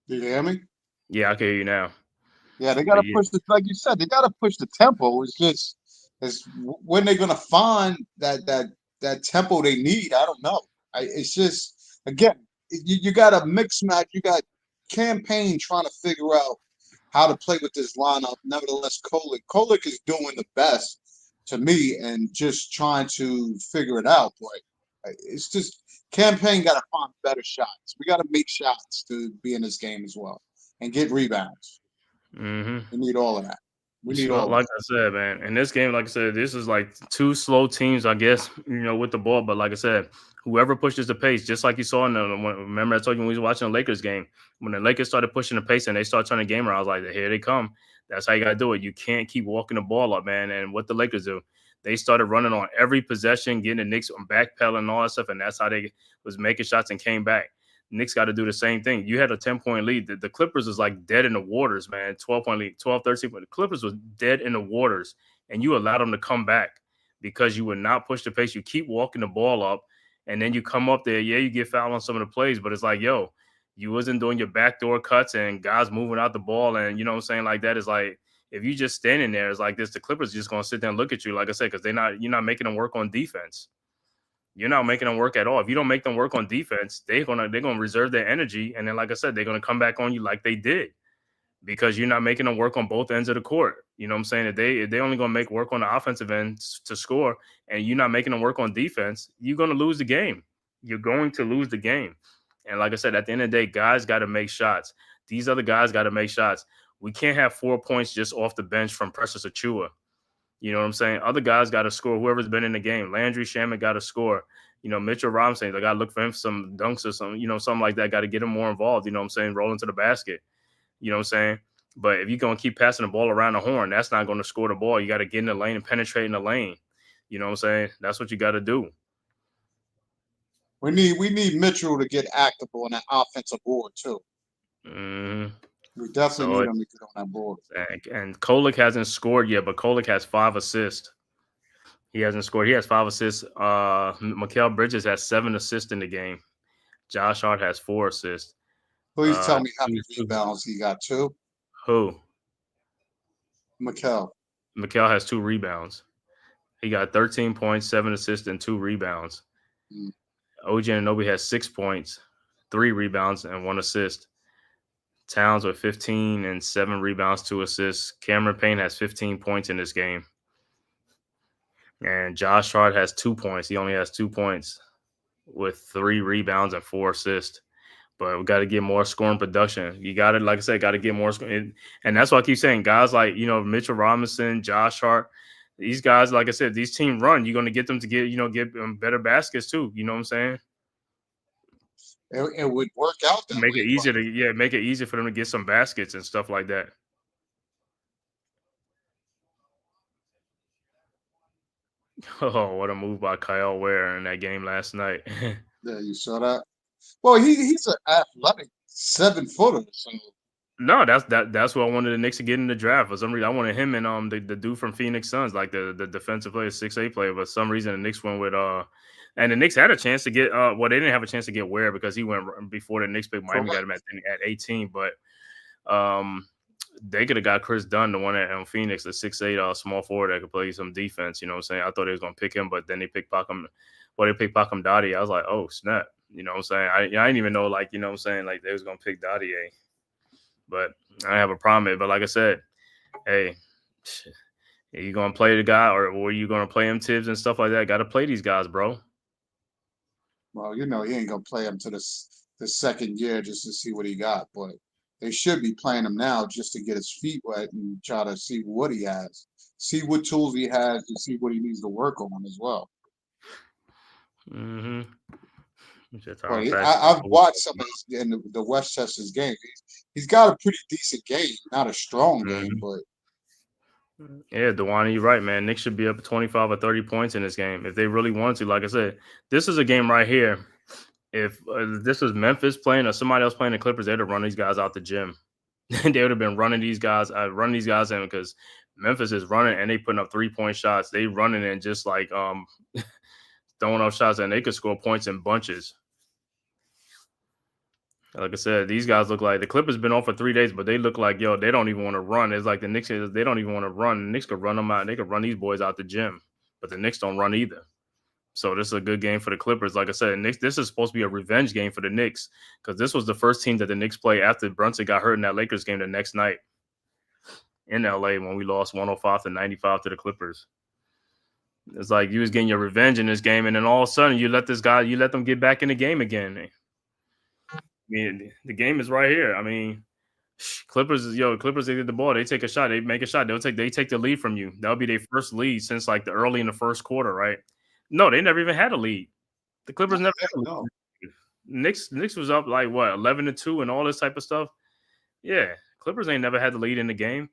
Do you hear me? Yeah, I can hear you now. Yeah, they got to push the, like you said, they got to push the tempo. It's just, it's when they're gonna find that tempo they need. I don't know. It's just again, you got a mix match. You got campaign trying to figure out how to play with this lineup. Nevertheless, Kolick is doing the best to me and just trying to figure it out. But it's just campaign got to find better shots. We got to make shots to be in this game as well and get rebounds. Mm-hmm. We need all of that. We need So, all like of I said, man, in this game, like I said, this is like two slow teams, I guess, with the ball. But like I said, whoever pushes the pace, just like you saw in remember I told you when we was watching the Lakers game, when the Lakers started pushing the pace and they started turning the game around, I was like, here they come. That's how you got to do it. You can't keep walking the ball up, man. And what the Lakers do, they started running on every possession, getting the Knicks on backpedaling and all that stuff. And that's how they was making shots and came back. Knicks got to do the same thing. You had a 10-point lead. The Clippers was like dead in the waters, man. 12-point lead, 12, 13. But the Clippers was dead in the waters, and you allowed them to come back because you would not push the pace. You keep walking the ball up, and then you come up there. Yeah, you get fouled on some of the plays, but it's like, yo, you wasn't doing your backdoor cuts and guys moving out the ball, and you know what I'm saying? Like that is like, if you just standing there, it's like this, the Clippers are just going to sit there and look at you, like I said, because you're not making them work on defense. You're not making them work at all. If you don't make them work on defense, they're gonna reserve their energy, and then, like I said, they're gonna come back on you like they did because you're not making them work on both ends of the court. You know what I'm saying? If they only gonna make work on the offensive end to score, and you're not making them work on defense, you're gonna lose the game. You're going to lose the game. And like I said, at the end of the day, guys got to make shots. These other guys got to make shots. We can't have 4 points just off the bench from Precious Achiuwa. You know what I'm saying? Other guys got to score. Whoever's been in the game, Landry Shamet got to score. Mitchell Robinson, they got to look for him for some dunks or something like that. Got to get him more involved. You know what I'm saying? Rolling to the basket. You know what I'm saying? But if you're going to keep passing the ball around the horn, that's not going to score the ball. You got to get in the lane and penetrate in the lane. You know what I'm saying? That's what you got to do. We need Mitchell to get active on that offensive board too. Mm-hmm. We definitely need him to get on that board. And Kolick hasn't scored yet, but Kolick has 5 assists. He hasn't scored. He has 5 assists. Mikal Bridges has 7 assists in the game. Josh Hart has 4 assists. Please tell me how many rebounds he got. 2? Who? Mikal. Mikal has 2 rebounds. He got 13 points, 7 assists, and 2 rebounds. OG Anunoby has 6 points, 3 rebounds, and 1 assist. Towns with 15 and 7 rebounds, 2 assists. Cameron Payne has 15 points in this game. And Josh Hart has 2 points. He only has 2 points with 3 rebounds and 4 assists. But we got to get more scoring production. You got to, like I said, got to get more scoring. And that's why I keep saying guys like, Mitchell Robinson, Josh Hart, these guys, like I said, these team run. You're going to get them to get better baskets too. You know what I'm saying? It would work out that make way, it easier make it easier for them to get some baskets and stuff like that. Oh, what a move by Kyle Ware in that game last night. Yeah, you saw that. Well, he's an athletic 7-footer. So. No, that's what I wanted the Knicks to get in the draft. For some reason, I wanted him and the dude from Phoenix Suns, like the defensive player, 6'8" player. But for some reason, the Knicks went with and the Knicks had a chance to get they didn't have a chance to get Ware because he went before the Knicks picked Miami, got him at 18. But they could have got Chris Dunn, the one at Phoenix, the 6'8" small forward that could play some defense. You know what I'm saying? I thought they was gonna pick him, but then they picked Pakham. Well, they picked Pakham Dottie. I was like, oh snap! You know what I'm saying? I didn't even know, like, you know what I'm saying, like they was gonna pick Dottie. But I have a problem with it. But like I said, hey, are you gonna play the guy or are you gonna play him Tibbs and stuff like that? Got to play these guys, bro. Well, he ain't gonna play him to the second year just to see what he got, but they should be playing him now just to get his feet wet and try to see what he has, see what tools he has, and see what he needs to work on as well. Mm-hmm. Well, I've watched some of his in the Westchester's game. He's got a pretty decent game, not a strong game, but yeah, Dewan, you're right, man. Knicks should be up 25 or 30 points in this game if they really want to. Like I said, this is a game right here. If this was Memphis playing or somebody else playing the Clippers, they'd have run these guys out the gym. They would have been running these guys in because Memphis is running and they putting up 3-point shots. They running and just like throwing up shots, and they could score points in bunches. Like I said, these guys look like the Clippers been off for 3 days, but they look like, yo, they don't even want to run. It's like the Knicks, they don't even want to run. The Knicks could run them out. They could run these boys out the gym, but the Knicks don't run either. So this is a good game for the Clippers. Like I said, Knicks, this is supposed to be a revenge game for the Knicks because this was the first team that the Knicks played after Brunson got hurt in that Lakers game the next night in LA when we lost 105-95 to the Clippers. It's like you was getting your revenge in this game, and then all of a sudden you let them get back in the game again. I mean, the game is right here. I mean, Clippers, they get the ball, they take a shot, they make a shot, they take the lead from you. That'll be their first lead since like the early in the first quarter, right? No, they never even had a lead. The Clippers never had a lead. No. Knicks was up like what 11-2 and all this type of stuff. Yeah, Clippers ain't never had the lead in the game.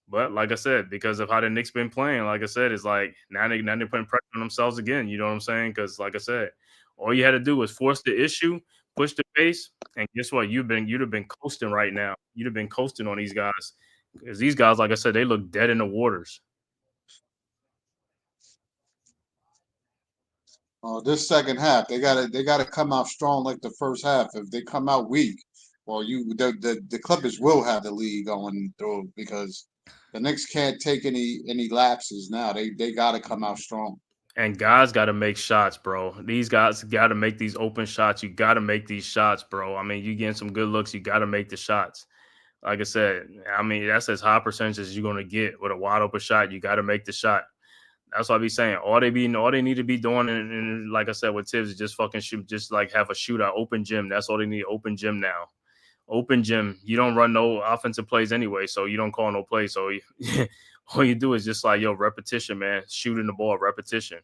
But like I said, because of how the Knicks been playing, like I said, it's like now they're putting pressure on themselves again. You know what I'm saying? Because like I said, all you had to do was force the issue, push the pace, and guess what? You'd have been coasting right now. You'd have been coasting on these guys because these guys, like I said, they look dead in the waters. This second half, they gotta come out strong like the first half. If they come out weak, well, the Clippers will have the lead going through because the Knicks can't take any lapses now. They gotta come out strong. And guys got to make shots, bro. These guys got to make these open shots. You got to make these shots, bro. I mean, you getting some good looks. You got to make the shots. Like I said, I mean, that's as high percentage as you're going to get with a wide open shot. You got to make the shot. That's what I be saying. All they need to be doing, and like I said with Tibbs, is just fucking shoot, just like have a shootout, open gym. That's all they need, open gym now. Open gym. You don't run no offensive plays anyway, so you don't call no plays. So all you do is just like, yo, repetition, man. Shooting the ball, repetition.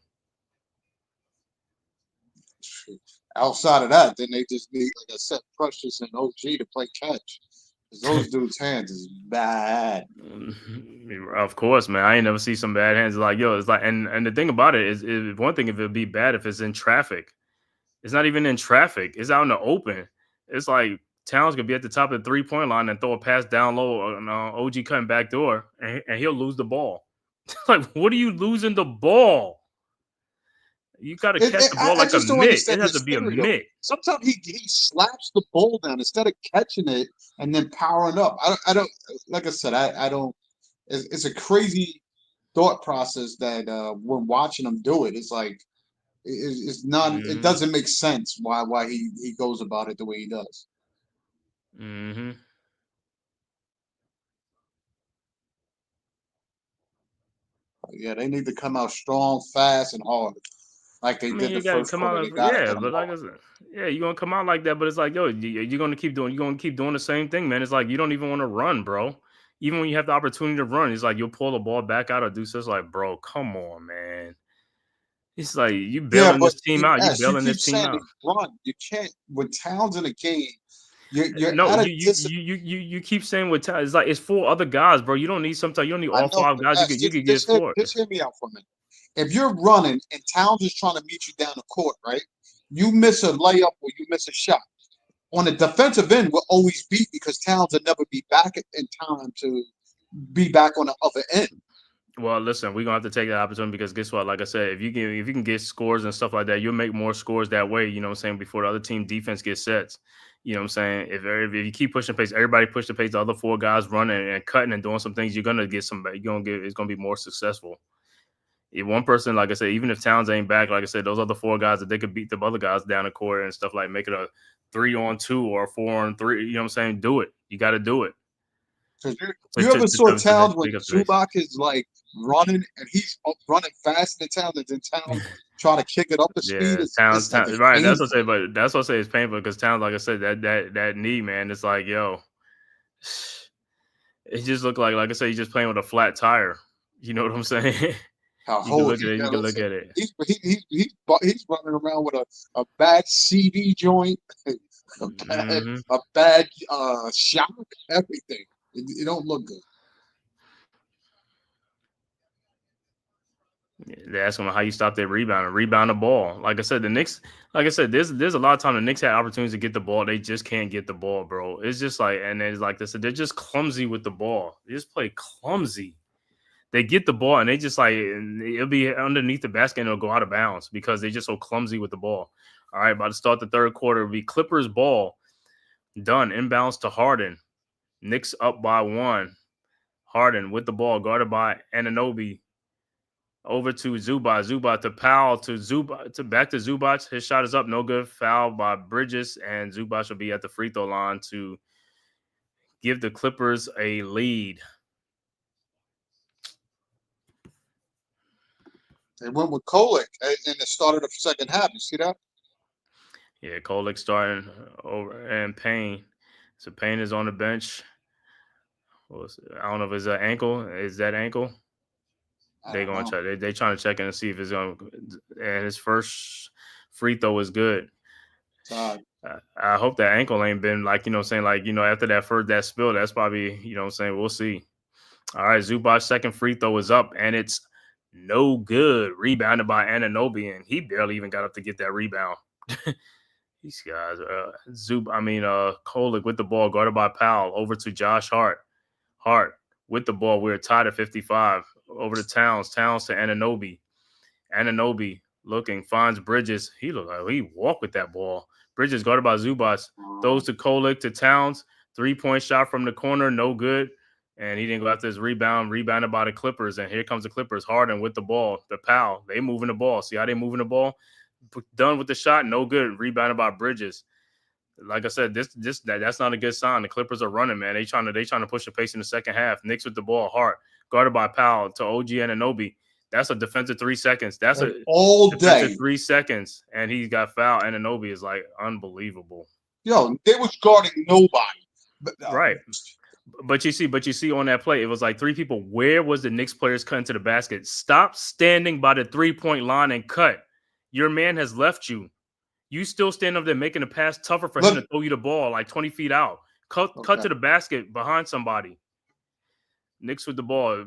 Outside of that, then they just need, like I said, Precious and OG to play catch. Those dudes' hands is bad. Of course, man. I ain't never see some bad hands. Like, yo, it's like, and the thing about it is one thing if it'd be bad if it's in traffic. It's not even in traffic. It's out in the open. It's like Towns could be at the top of the 3-point line and throw a pass down low on OG cutting back door, and he'll lose the ball. Like, what are you losing the ball? You got to catch the ball like a mitt. It has to be a mitt. Sometimes he slaps the ball down instead of catching it and then powering up. I don't like I said, I don't. It's a crazy thought process that when watching him do it, it's like it's not. Mm-hmm. It doesn't make sense why he goes about it the way he does. Mm-hmm. Yeah, they need to come out strong, fast, and hard. Like they did the first quarter. But like I said, you're gonna come out like that. But it's like, yo, you're gonna keep doing the same thing, man. It's like you don't even want to run, bro. Even when you have the opportunity to run, it's like you'll pull the ball back out or do so. It's like, bro, come on, man. It's like you bailing this team out. You bailing this team out. Run. You can't when Towns in a game. You keep saying with Towns. It's like it's 4 other guys, bro. You don't need you don't need all 5 guys. You could get scored. Just hear me out for a minute. If you're running and Towns is trying to meet you down the court, right? You miss a layup or you miss a shot. On the defensive end, we'll always beat because Towns will never be back in time to be back on the other end. Well, listen, we're gonna have to take that opportunity because guess what? Like I said, if you can get scores and stuff like that, you'll make more scores that way. You know what I'm saying? Before the other team defense gets sets. You know what I'm saying? If you keep pushing pace, everybody push the pace. The other 4 guys running and cutting and doing some things, you're gonna get some. It's gonna be more successful. If one person, like I said, even if Towns ain't back, like I said, those other 4 guys that they could beat the other guys down the court and stuff like make it a 3-on-2 or a 4-on-3. You know what I'm saying? Do it. You got to do it. You ever saw Towns when Zubac is like running and he's running faster than Towns, and then Towns trying to kick it up the speed? Towns, right? That's what I say. But that's what I say it's painful because Towns, like I said, that knee, man, it's like, yo, it just looked like I said, he's just playing with a flat tire. You know what I'm saying? How You can whole look at it. You can look at it. he's running around with a bad CD joint, Hmm. a bad shock, everything. It don't look good. They ask him how you stop that rebound the ball. Like I said, the Knicks. Like I said, there's a lot of time the Knicks had opportunities to get the ball. They just can't get the ball, bro. It's just like, and it's like this. They're just clumsy with the ball. They just play clumsy. They get the ball and they just like it'll be underneath the basket and it'll go out of bounds because they're just so clumsy with the ball. All right, about to start the third quarter. It'll be Clippers ball done inbounds to Harden. Knicks up by 1. Harden with the ball guarded by Anunoby. Over to Zubac. Zubac to Powell to Zubac to back to Zubac. His shot is up, no good. Foul by Bridges, and Zubac will be at the free throw line to give the Clippers a lead. They went with Kolek in the start of the second half. You see that? Yeah, Kolek starting over and Payne. So Payne is on the bench. I don't know if it's an ankle. Is that ankle? They're going to check. They trying to check in and see if it's going. And his first free throw is good. I hope that ankle ain't been like, saying like, after that spill, that's probably, we'll see. All right, Zubac second free throw is up and it's no good. Rebounded by Anunoby, and he barely even got up to get that rebound. These guys, Kolek with the ball, guarded by Powell, over to Josh Hart. Hart with the ball. We're tied at 55. Over to Towns. Towns to Anunoby. Anunoby looking, finds Bridges. He looked like he walked with that ball. Bridges guarded by Zubac. Throws to Kolek to Towns. 3-point shot from the corner, no good. And he didn't go after his rebound. Rebounded by the Clippers. And here comes the Clippers. Harden with the ball. The Powell. They moving the ball. See how they moving the ball? Done with the shot, no good. Rebounded by Bridges. Like I said, that's not a good sign. The Clippers are running, man. They trying to push the pace in the second half. Knicks with the ball, Hart guarded by Powell to OG Anunoby. That's a defensive 3 seconds. That's a all defensive day 3 seconds, and he got fouled. Anunoby is like unbelievable. Yo, they was guarding nobody. Right. But you see on that play, it was like 3 people. Where was the Knicks players cutting to the basket? Stop standing by the 3-point line and cut. Your man has left you. You still stand up there making the pass tougher for him to throw you the ball like 20 feet out. Cut to the basket behind somebody. Knicks with the ball.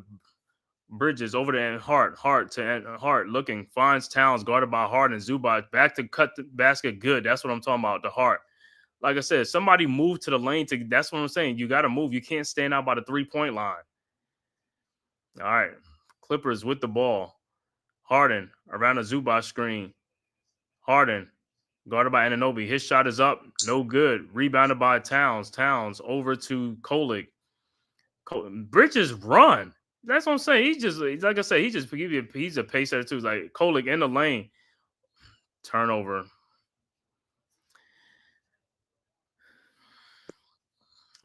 Bridges over to Hart. Hart looking. Finds Towns guarded by Hart and Zubac. Back to cut the basket. Good. That's what I'm talking about. The Hart. Like I said, somebody move to the lane. That's what I'm saying. You got to move. You can't stand out by the 3-point line. All right. Clippers with the ball. Harden around the Zubac screen. Harden. Guarded by Anunoby. His shot is up. No good. Rebounded by Towns. Towns over to Kolek. Bridges run. That's what I'm saying. He's just, like I said, he's a pacer too. Like Kolek in the lane. Turnover.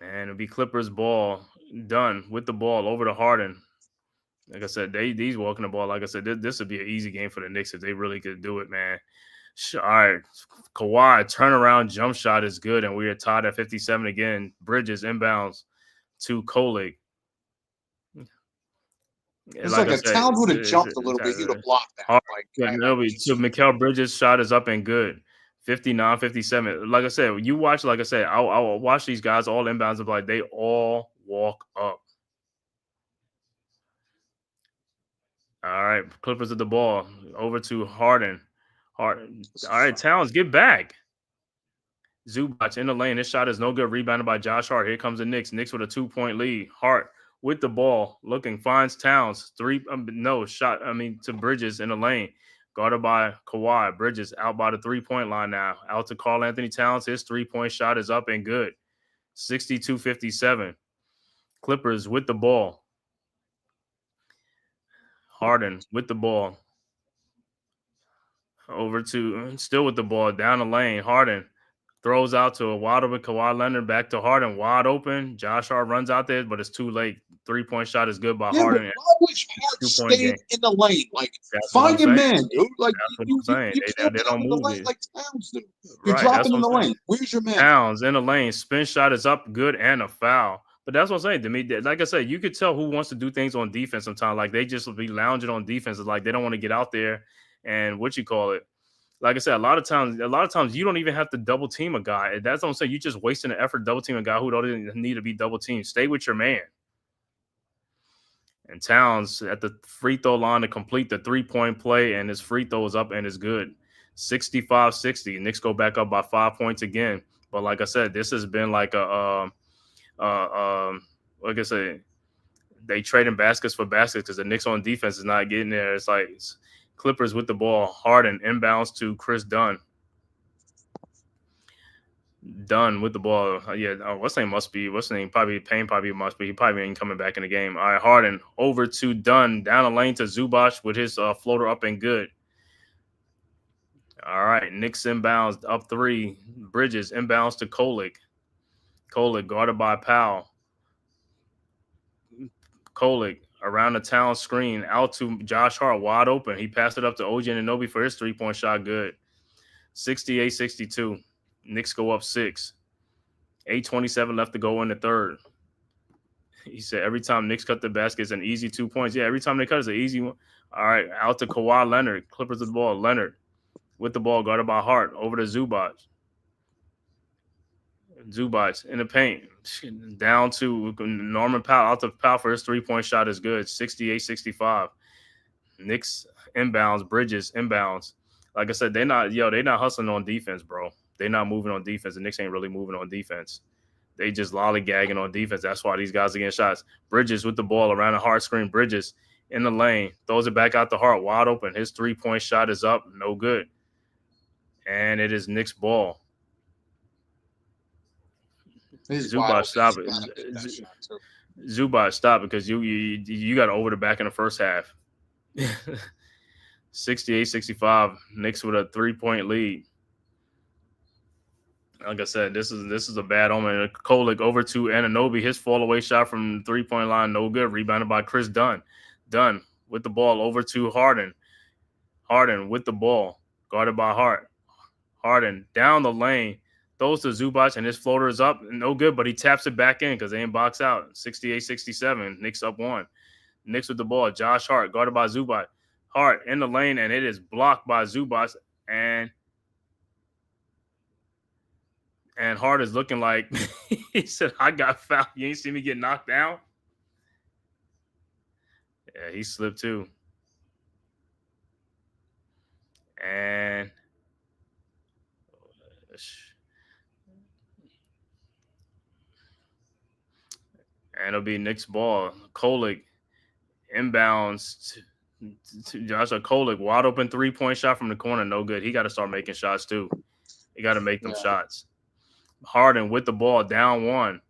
And it'll be Clippers ball. Done with the ball over to Harden. Like I said, these walking the ball. Like I said, this would be an easy game for the Knicks if they really could do it, man. All right, Kawhi turnaround jump shot is good, and we are tied at 57 again. Bridges inbounds to Kolek. It's like a Towns would have jumped a little bit. He'd have blocked that. Mikal Bridges shot is up and good. 59-57. Like I said, you watch. Like I said, I'll watch these guys all inbounds of like they all walk up. All right, Clippers at the ball over to Harden. All right, Towns, get back. Zubac in the lane. This shot is no good. Rebounded by Josh Hart. Here comes the Knicks. Knicks with a 2-point lead. Hart with the ball. Looking. Finds Towns. To Bridges in the lane. Guarded by Kawhi. Bridges out by the 3-point line now. Out to Karl Anthony Towns. His 3-point shot is up and good. 62-57. Clippers with the ball. Harden with the ball. Over to still with the ball down the lane. Harden throws out to a wide open Kawhi Leonard. Back to Harden, wide open. Josh Hart runs out there, but it's too late. 3-point shot is good by Harden. Why was Hart staying in the lane? Like, find your man, dude. Like, you can't they don't in move the lane it. like Towns do. You're dropping in the lane. Where's your man? Towns in the lane. Spin shot is up, good, and a foul. But that's what I'm saying. To me, like I said, you could tell who wants to do things on defense sometimes. Like they just will be lounging on defense. It's like they don't want to get out there and what you call it. Like I said, a lot of times you don't even have to double team a guy. That's what I'm saying. You just wasting the effort double team a guy who don't need to be double teamed. Stay with your man. And Towns at the free throw line to complete the 3-point play, and his free throw is up and is good. 65-60. Knicks go back up by 5 points again. But like I said, this has been like like I said, they trading baskets for baskets because the Knicks on defense is not getting there. It's like Clippers with the ball, Harden inbounds to Chris Dunn. Dunn with the ball. What's his name? Probably Payne must be. He probably ain't coming back in the game. All right, Harden over to Dunn, down the lane to Zubac with his floater up and good. All right, Knicks inbounds up 3. Bridges inbounds to Kolek. Kolek guarded by Powell. Kolek around the town screen out to Josh Hart wide open. He passed it up to OG Anunoby for his 3-point shot. Good. 68-62. Knicks go up 6. 8:27 left to go in the third. He said every time Knicks cut the basket, it's an easy 2 points. Yeah, every time they cut, it's an easy one. All right, out to Kawhi Leonard. Clippers with the ball. Leonard with the ball, guarded by Hart. Over to Zubac. Zubac in the paint. Down to Norman Powell. Out to Powell for his 3-point shot is good. 68-65. Knicks inbounds. Bridges inbounds. Like I said, they're not hustling on defense, bro. They're not moving on defense. The Knicks ain't really moving on defense. They just lollygagging on defense. That's why these guys are getting shots. Bridges with the ball around the Hart screen. Bridges in the lane. Throws it back out to Hart. Wide open. His 3-point shot is up. No good. And it is Knicks ball. Zubac, stop it. Zubac, stop it, because you got over the back in the first half. 68-65. Knicks with a 3-point lead. Like I said, this is a bad omen. Kolek over to Anunoby. His fall away shot from the 3-point line, no good. Rebounded by Chris Dunn. Dunn with the ball over to Harden. Harden with the ball, guarded by Hart. Harden down the lane, throws to Zubac, and his floater is up, no good. But he taps it back in because they ain't box out. 68-67. Knicks up 1. Knicks with the ball. Josh Hart guarded by Zubac. Hart in the lane, and it is blocked by Zubac, and Hart is looking like he said, I got fouled. You ain't see me get knocked down? Yeah, he slipped too. And it'll be Knicks ball. Kolek inbounds to Joshua Kolek. Wide open 3-point shot from the corner. No good. He got to start making shots too. He got to make them shots. Harden with the ball, down 1.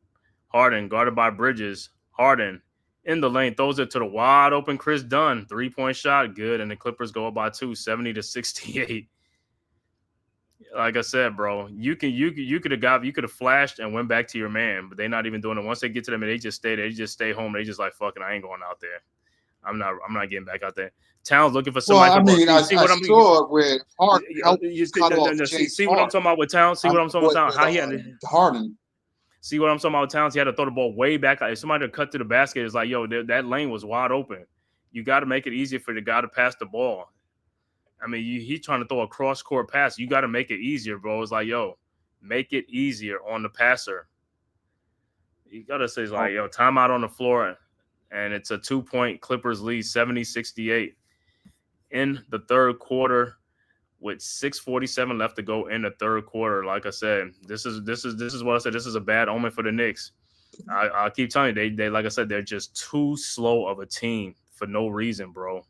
Harden guarded by Bridges. Harden in the lane, throws it to the wide open Chris Dunn. 3-point shot, good. And the Clippers go up by 2, 70-68. Like I said, bro, you could have flashed and went back to your man, but they're not even doing it. Once they get to them, they just stay home. They just like, fucking, I ain't going out there. I'm not getting back out there. Towns looking for somebody. Well, I mean, I saw it with Hart. See what I'm talking about with Towns? See what I'm talking about? How he had Harden. See what I'm talking about with Towns? He had to throw the ball way back. If somebody to cut to the basket, it's like, yo, that lane was wide open. You got to make it easier for the guy to pass the ball. I mean, he's trying to throw a cross-court pass. You got to make it easier, bro. It's like, yo, make it easier on the passer. You got to say, it's like, yo, timeout on the floor. And it's a 2-point Clippers lead, 70-68. In the third quarter, with 6:47 left to go in the third quarter. Like I said, this is what I said. This is a bad omen for the Knicks. I keep telling you, they like I said, they're just too slow of a team for no reason, bro.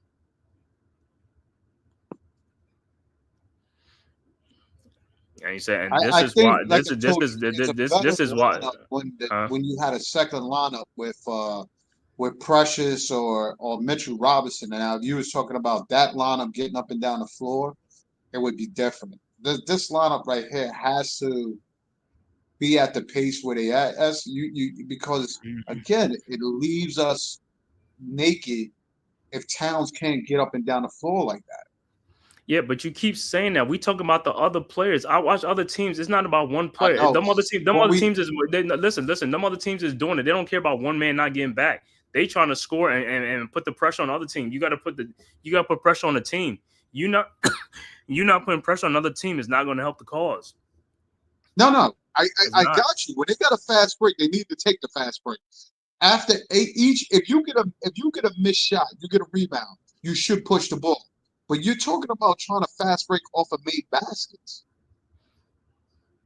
And you said, and this is why. This is why. When you had a second lineup with Precious or Mitchell Robinson, and now if you was talking about that lineup getting up and down the floor, it would be different. This lineup right here has to be at the pace where they at. Because again, it leaves us naked if Towns can't get up and down the floor like that. Yeah, but you keep saying that. We talking about the other players. I watch other teams. It's not about one I player. know. Them But other teams is listen. Them other teams is doing it. They don't care about one man not getting back. They trying to score and put the pressure on the other team. You got to put pressure on the team. You not you not putting pressure on another team is not going to help the cause. no. It's I not. got you. When they got a fast break, they need to take the fast break. After each, if you get a missed shot, you get a rebound, you should push the ball. But you're talking about trying to fast break off of made baskets.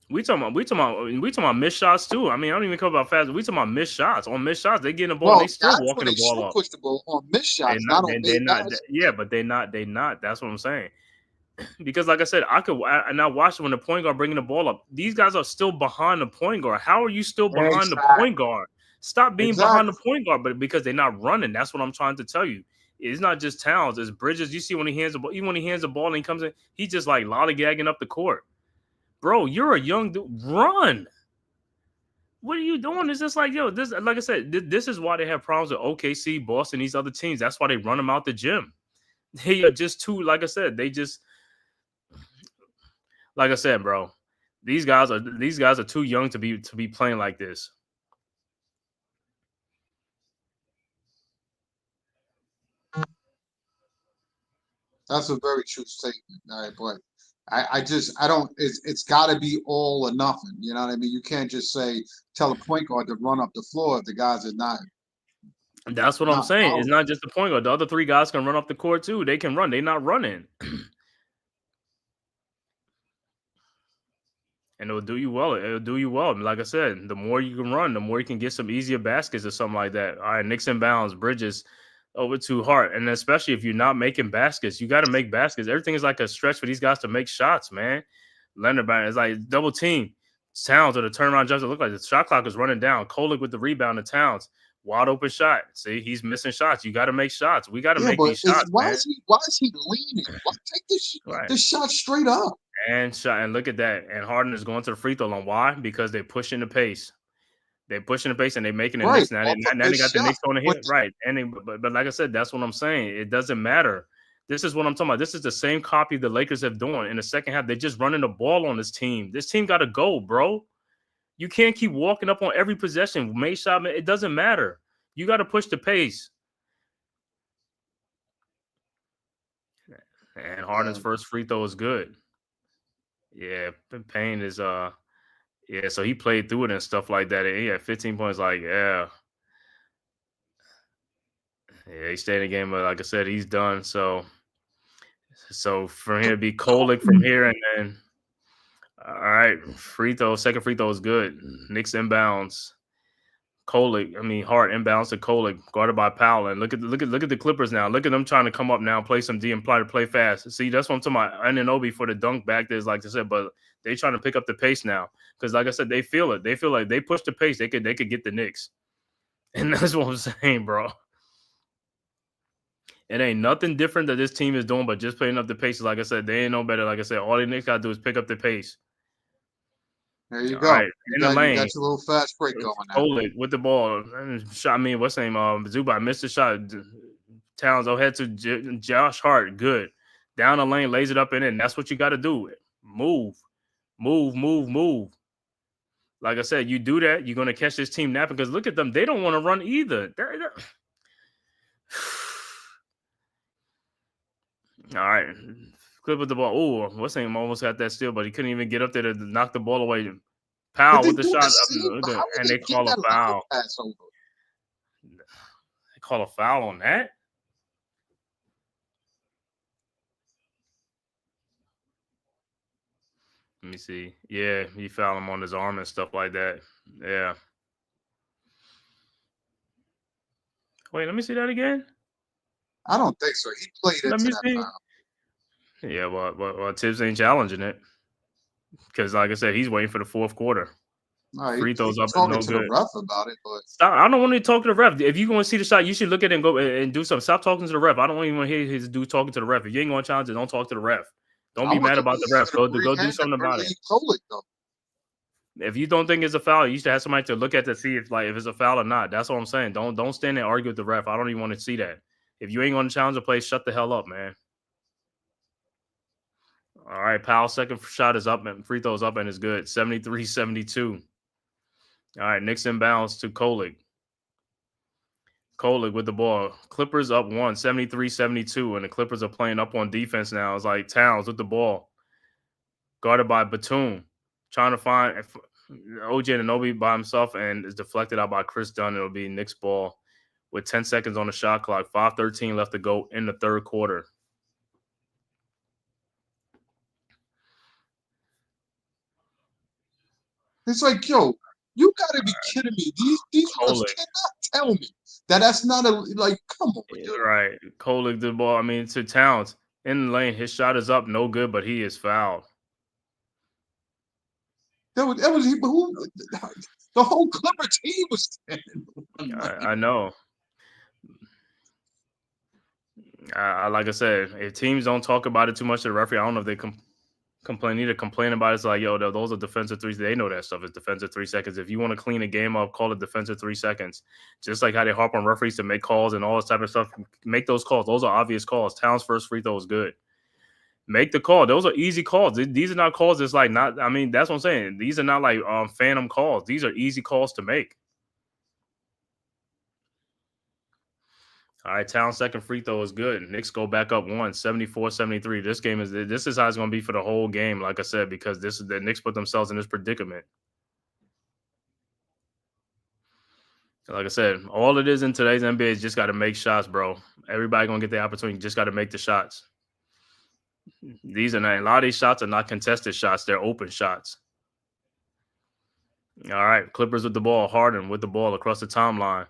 We talking about missed shots too. I mean, I don't even care about fast. We talking about missed shots. On missed shots, they getting the ball and Well, they still that's walking when the they ball should up. push the ball on missed They shots, not. not on They made not. baskets. Yeah, but they not. They not. That's what I'm saying. Because, like I said, and I watched when the point guard bringing the ball up. These guys are still behind the point guard. How are you still behind the point Exactly. guard? Stop being behind the Exactly. point guard. But because they're not running, that's what I'm trying to tell you. It's not just Towns. It's Bridges. You see when he hands the ball, even when he hands the ball and he comes in, he's just like lollygagging up the court. Bro, you're a young dude. Run. What are you doing? It's just like, yo, this, like I said, this is why they have problems with OKC, Boston, these other teams. That's why they run them out the gym. They are just too, like I said, like I said, bro, these guys are too young to be playing like this. That's a very true statement. All right, but I don't. It's got to be all or nothing. You know what I mean? You can't just tell a point guard to run up the floor if the guys are That's what I'm not saying. It's following. not just the point guard. The other three guys can run up the court too. They can run. They're not running. And it'll do you well. It'll do you well. Like I said, the more you can run, the more you can get some easier baskets or something like that. All right, Knicks inbounds, Bridges over to Hart. And especially if you're not making baskets, you got to make baskets. Everything is like a stretch for these guys to make shots, man. Leonard is like double team. Towns or the turnaround jumps. It look like the shot clock is running down. Kolek with the rebound to Towns. Wide open shot. See, he's missing shots. You got to make shots. We got to Yeah, make but these shots, why man. is he leaning? Why take Right. this shot straight up? And look at that. And Harden is going to the free throw line. Why? Because they're pushing the pace. They're pushing the pace and they're making the Right, Knicks. Now off a they got missed the shot. Knicks on the But hit. Right. And but like I said, that's what I'm saying. It doesn't matter. This is what I'm talking about. This is the same copy the Lakers have done in the second half. They're just running the ball on this team. This team got to go, bro. You can't keep walking up on every possession. Make shot, it doesn't matter. You got to push the pace. And Harden's first free throw is good. Yeah, Payne is yeah, so he played through it and stuff like that. And he had 15 points. Like, yeah, he stayed in the game. But like I said, he's done. So from here to be Kolek from here, and then all right, second free throw is good. Knicks inbounds. Hart inbounds to Kolek, guarded by Powell. And look at the Clippers now. Look at them trying to come up now, play some D and play fast. See, that's what I'm talking about. Anunoby for the dunk back there is like I said, but they trying to pick up the pace now. Because like I said, they feel it. They feel like they push the pace, they could get the Knicks. And that's what I'm saying, bro. It ain't nothing different that this team is doing, but just playing up the pace. Like I said, they ain't no better. Like I said, all the Knicks got to do is pick up the pace. there you All go. right, You got your little fast break going now. Kolek with the ball. Shot me. What's his name? Zubac missed the shot. Towns head to Josh Hart. Good. Down the lane, lays it up in it. And that's what you got to do. Move. Like I said, you do that, you're going to catch this team napping because look at them. They don't want to run either. All right. Clip with the ball. Oh, what's his name? Almost got that steal, but he couldn't even get up there to knock the ball away. Powell with the shot. And they call a foul. They call a foul on that? Let me see. Yeah, he fouled him on his arm and stuff like that. Yeah. Wait, let me see that again. I don't think so. He played into that foul. Yeah, well, Tibbs ain't challenging it because, like I said, he's waiting for the fourth quarter. No, Free throws up is talking no to good. the ref about it, but stop. I don't want to talk to the ref. If you going to see the shot, you should look at it and go and do something. Stop talking to the ref. I don't even want to hear his dude talking to the ref. If you ain't going to challenge it, don't talk to the ref. Don't be mad about the ref. Go do something about it. If you don't think it's a foul, you should have somebody to look at to see if it's a foul or not. That's what I'm saying. Don't stand there and argue with the ref. I don't even want to see that. If you ain't going to challenge the play, shut the hell up, man. All right, Powell's second shot is up and free throws up and is good. 73-72. All right, Knicks inbounds to Kolik. Kolik with the ball. Clippers up 73-72, and the Clippers are playing up on defense now. It's like Towns with the ball. Guarded by Batum. Trying to find OG Anunoby by himself and is deflected out by Chris Dunn. It'll be Knicks ball with 10 seconds on the shot clock. 5:13 left to go in the third quarter. It's like, yo, you gotta be kidding me. These refs Kolik. cannot tell me that's not a like. Come on, yo. Right. Kolik the ball. I mean, to Towns in the lane. His shot is up, no good, but he is fouled. That was who the whole Clipper team was standing. I know. Like I said, if teams don't talk about it too much to the referee, I don't know if they need to complain about it. It's like, yo, those are defensive threes. They know that stuff is defensive 3 seconds. If you want to clean a game up, call it defensive 3 seconds. Just like how they harp on referees to make calls and all this type of stuff. Make those calls. Those are obvious calls. Towns' first free throw is good. Make the call. Those are easy calls. These are not calls that's like not. I mean, that's what I'm saying. These are not like phantom calls. These are easy calls to make. All right, Towns' second free throw is good. Knicks go back up 74-73. This is how it's going to be for the whole game, like I said, because the Knicks put themselves in this predicament. Like I said, all it is in today's NBA is just got to make shots, bro. Everybody going to get the opportunity. Just got to make the shots. A lot of these shots are not contested shots. They're open shots. All right, Clippers with the ball. Harden with the ball across the timeline.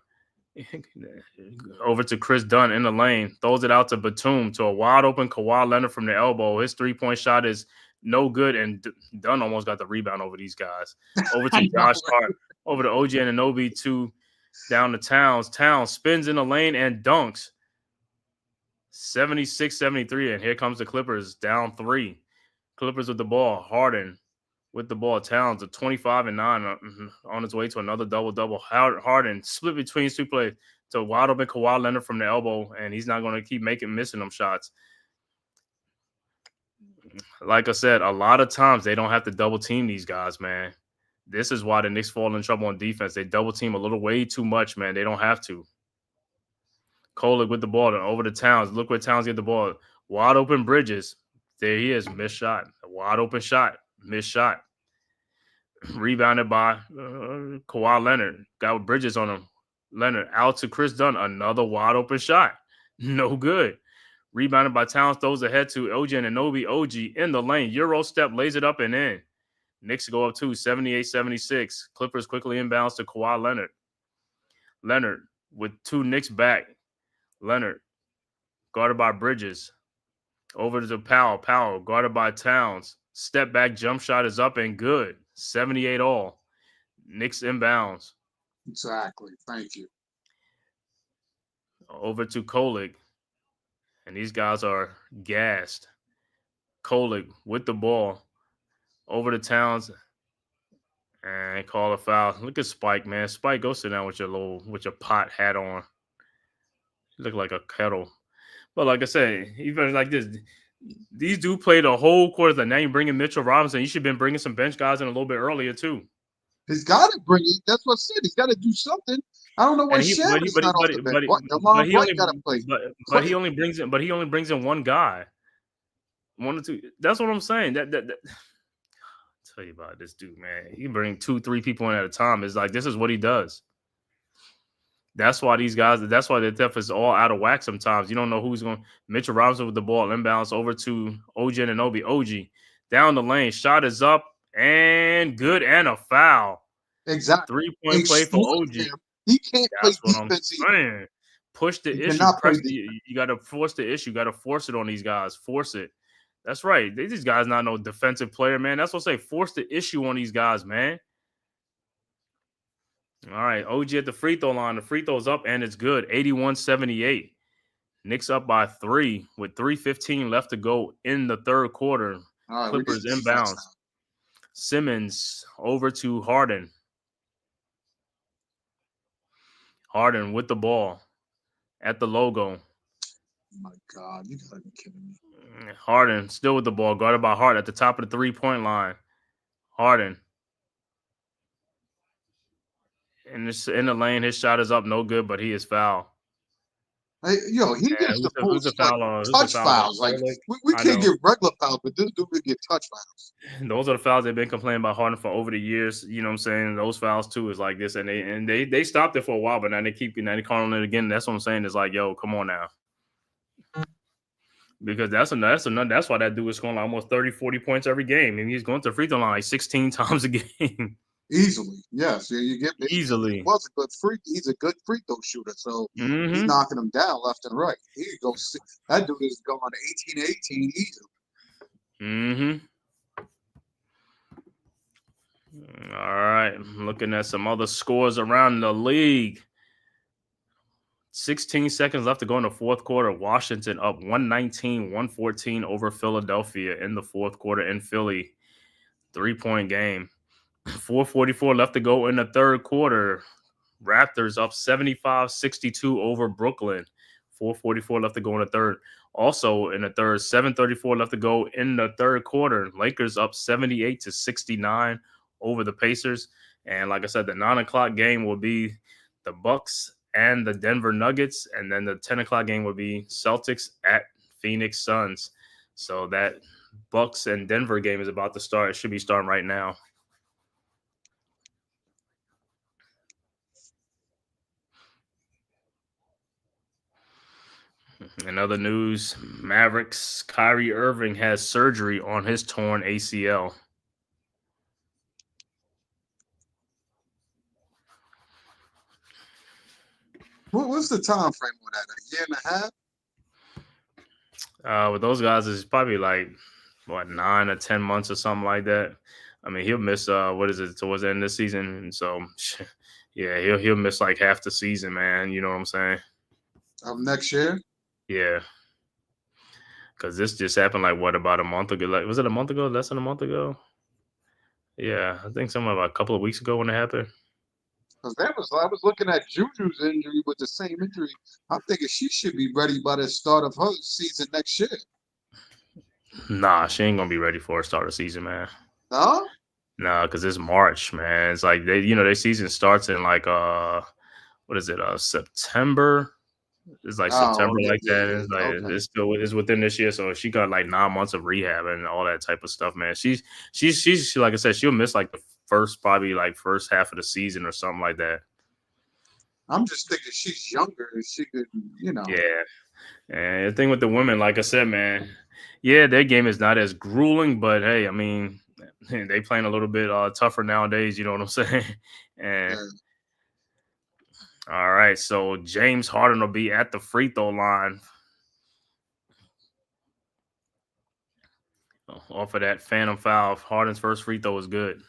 Over to Chris Dunn in the lane. Throws it out to Batum to a wide open Kawhi Leonard from the elbow. His 3-point shot is no good, and Dunn almost got the rebound over these guys. Over to Josh Hart. Over to OG Anunoby down to Towns. Towns spins in the lane and dunks. 76-73, and here comes the Clippers down 3. Clippers with the ball. Harden with the ball. Towns at 25-9 on his way to another double-double. Harden split between 2 plays to wide open Kawhi Leonard from the elbow, and he's not going to keep missing them shots. Like I said, a lot of times they don't have to double team these guys, man. This is why the Knicks fall in trouble on defense. They double team a little way too much, man. They don't have to. Kolik with the ball over to Towns. Look where Towns get the ball. Wide open Bridges. There he is. Missed shot. A wide open shot. Missed shot. Rebounded by Kawhi Leonard. Got Bridges on him. Leonard out to Chris Dunn. Another wide open shot. No good. Rebounded by Towns. Throws ahead to OG Anunoby. OG in the lane. Euro step. Lays it up and in. Knicks go up 78-76. Clippers quickly inbounds to Kawhi Leonard. Leonard with 2 Knicks back. Leonard guarded by Bridges. Over to Powell. Powell guarded by Towns. Step back jump shot is up and good. 78 all. Knicks inbounds. Exactly. Thank you. Over to Kolik. And these guys are gassed. Kolik with the ball. Over to Towns. And call a foul. Look at Spike, man. Spike, go sit down with your pot hat on. You look like a kettle. But like I said, even like this, these dudes played a whole quarter. Now you're bringing Mitchell Robinson. You should have been bringing some bench guys in a little bit earlier too. He's got to bring it. That's what I said. He's got to do something. I don't know why Shannon's not off the bench. What? He got to play. But he only brings in one guy. 1 or 2. That's what I'm saying. That I'll tell you about this dude, man. He bring 2-3 people in at a time. It's like this is what he does. That's why these guys. That's why the depth is all out of whack. Sometimes you don't know who's going. Mitchell Robinson with the ball inbounds over to OG Anunoby. OG down the lane. Shot is up and good and a foul. Exactly. 3-point play for OG. He can't That's play what defense. I'm saying. Push the issue. You got to force the issue. You got to force it on these guys. Force it. That's right. These guys not no defensive player, man. That's what I say. Force the issue on these guys, man. All right, OG at the free throw line. The free throw's up, and it's good. 81-78. Knicks up by 3 with 3:15 left to go in the third quarter. Right, Clippers inbounds. Simmons over to Harden. Harden with the ball at the logo. my God, you gotta be kidding me. Harden still with the ball, guarded by Hart at the top of the 3-point line. Harden in the lane. His shot is up, no good, but he is fouled. Hey, yo, he And gets the who's the most like foul on? Who's the touch foul on? fouls. Like Oleg? we I can't know. get regular fouls, but this dude can get touch fouls. Those are the fouls they've been complaining about Harden for over the years. You know what I'm saying? Those fouls too is like this, and they stopped it for a while, but now they calling it again. That's what I'm saying. It's like, yo, come on now. Because that's why that dude is scoring like almost 30, 40 points every game. And he's going to the free throw line like 16 times a game. Easily, yes. Yeah, you get Easily. He was a good He's a good free throw shooter, so he's Mm-hmm. knocking them down left and right. He goes. That dude is going 18-18 easily. Mm-hmm. All right. Looking at some other scores around the league. 16 seconds left to go in the fourth quarter. Washington up 119-114 over Philadelphia in the fourth quarter in Philly. 3-point game. 4:44 left to go in the third quarter. Raptors up 75-62 over Brooklyn. 4:44 left to go in the third. Also in the third, 7:34 left to go in the third quarter. Lakers up 78-69 over the Pacers. And like I said, the 9 o'clock game will be the Bucks and the Denver Nuggets. And then the 10 o'clock game will be Celtics at Phoenix Suns. So that Bucks and Denver game is about to start. It should be starting right now. In other news, Mavericks Kyrie Irving has surgery on his torn ACL. What's the time frame on that? A year and a half? With those guys, it's probably like 9 or 10 months or something like that. I mean, he'll miss towards the end of the season, and so yeah, he'll miss like half the season, man. You know what I'm saying? Of next year? Yeah. Because this just happened like about a month ago? Like, was it a month ago? Less than a month ago? Yeah, I think something about a couple of weeks ago when it happened. Because I was looking at Juju's injury with the same injury. I'm thinking she should be ready by the start of her season next year. Nah, she ain't gonna be ready for a start of season, man. No? Nah, because it's March, man. It's like their season starts in like what is it? September. It's like September like that. Yeah, It's like okay. it's within this year. So she got like 9 months of rehab and all that type of stuff, man. She's like I said, she'll miss like the first half of the season or something like that. I'm just thinking she's younger. She could, Yeah. And the thing with the women, like I said, man, yeah, their game is not as grueling, but hey, I mean, they playing a little bit tougher nowadays. You know what I'm saying? And Yeah. all right, so James Harden will be at the free throw line off of that phantom foul. Harden's first free throw is good.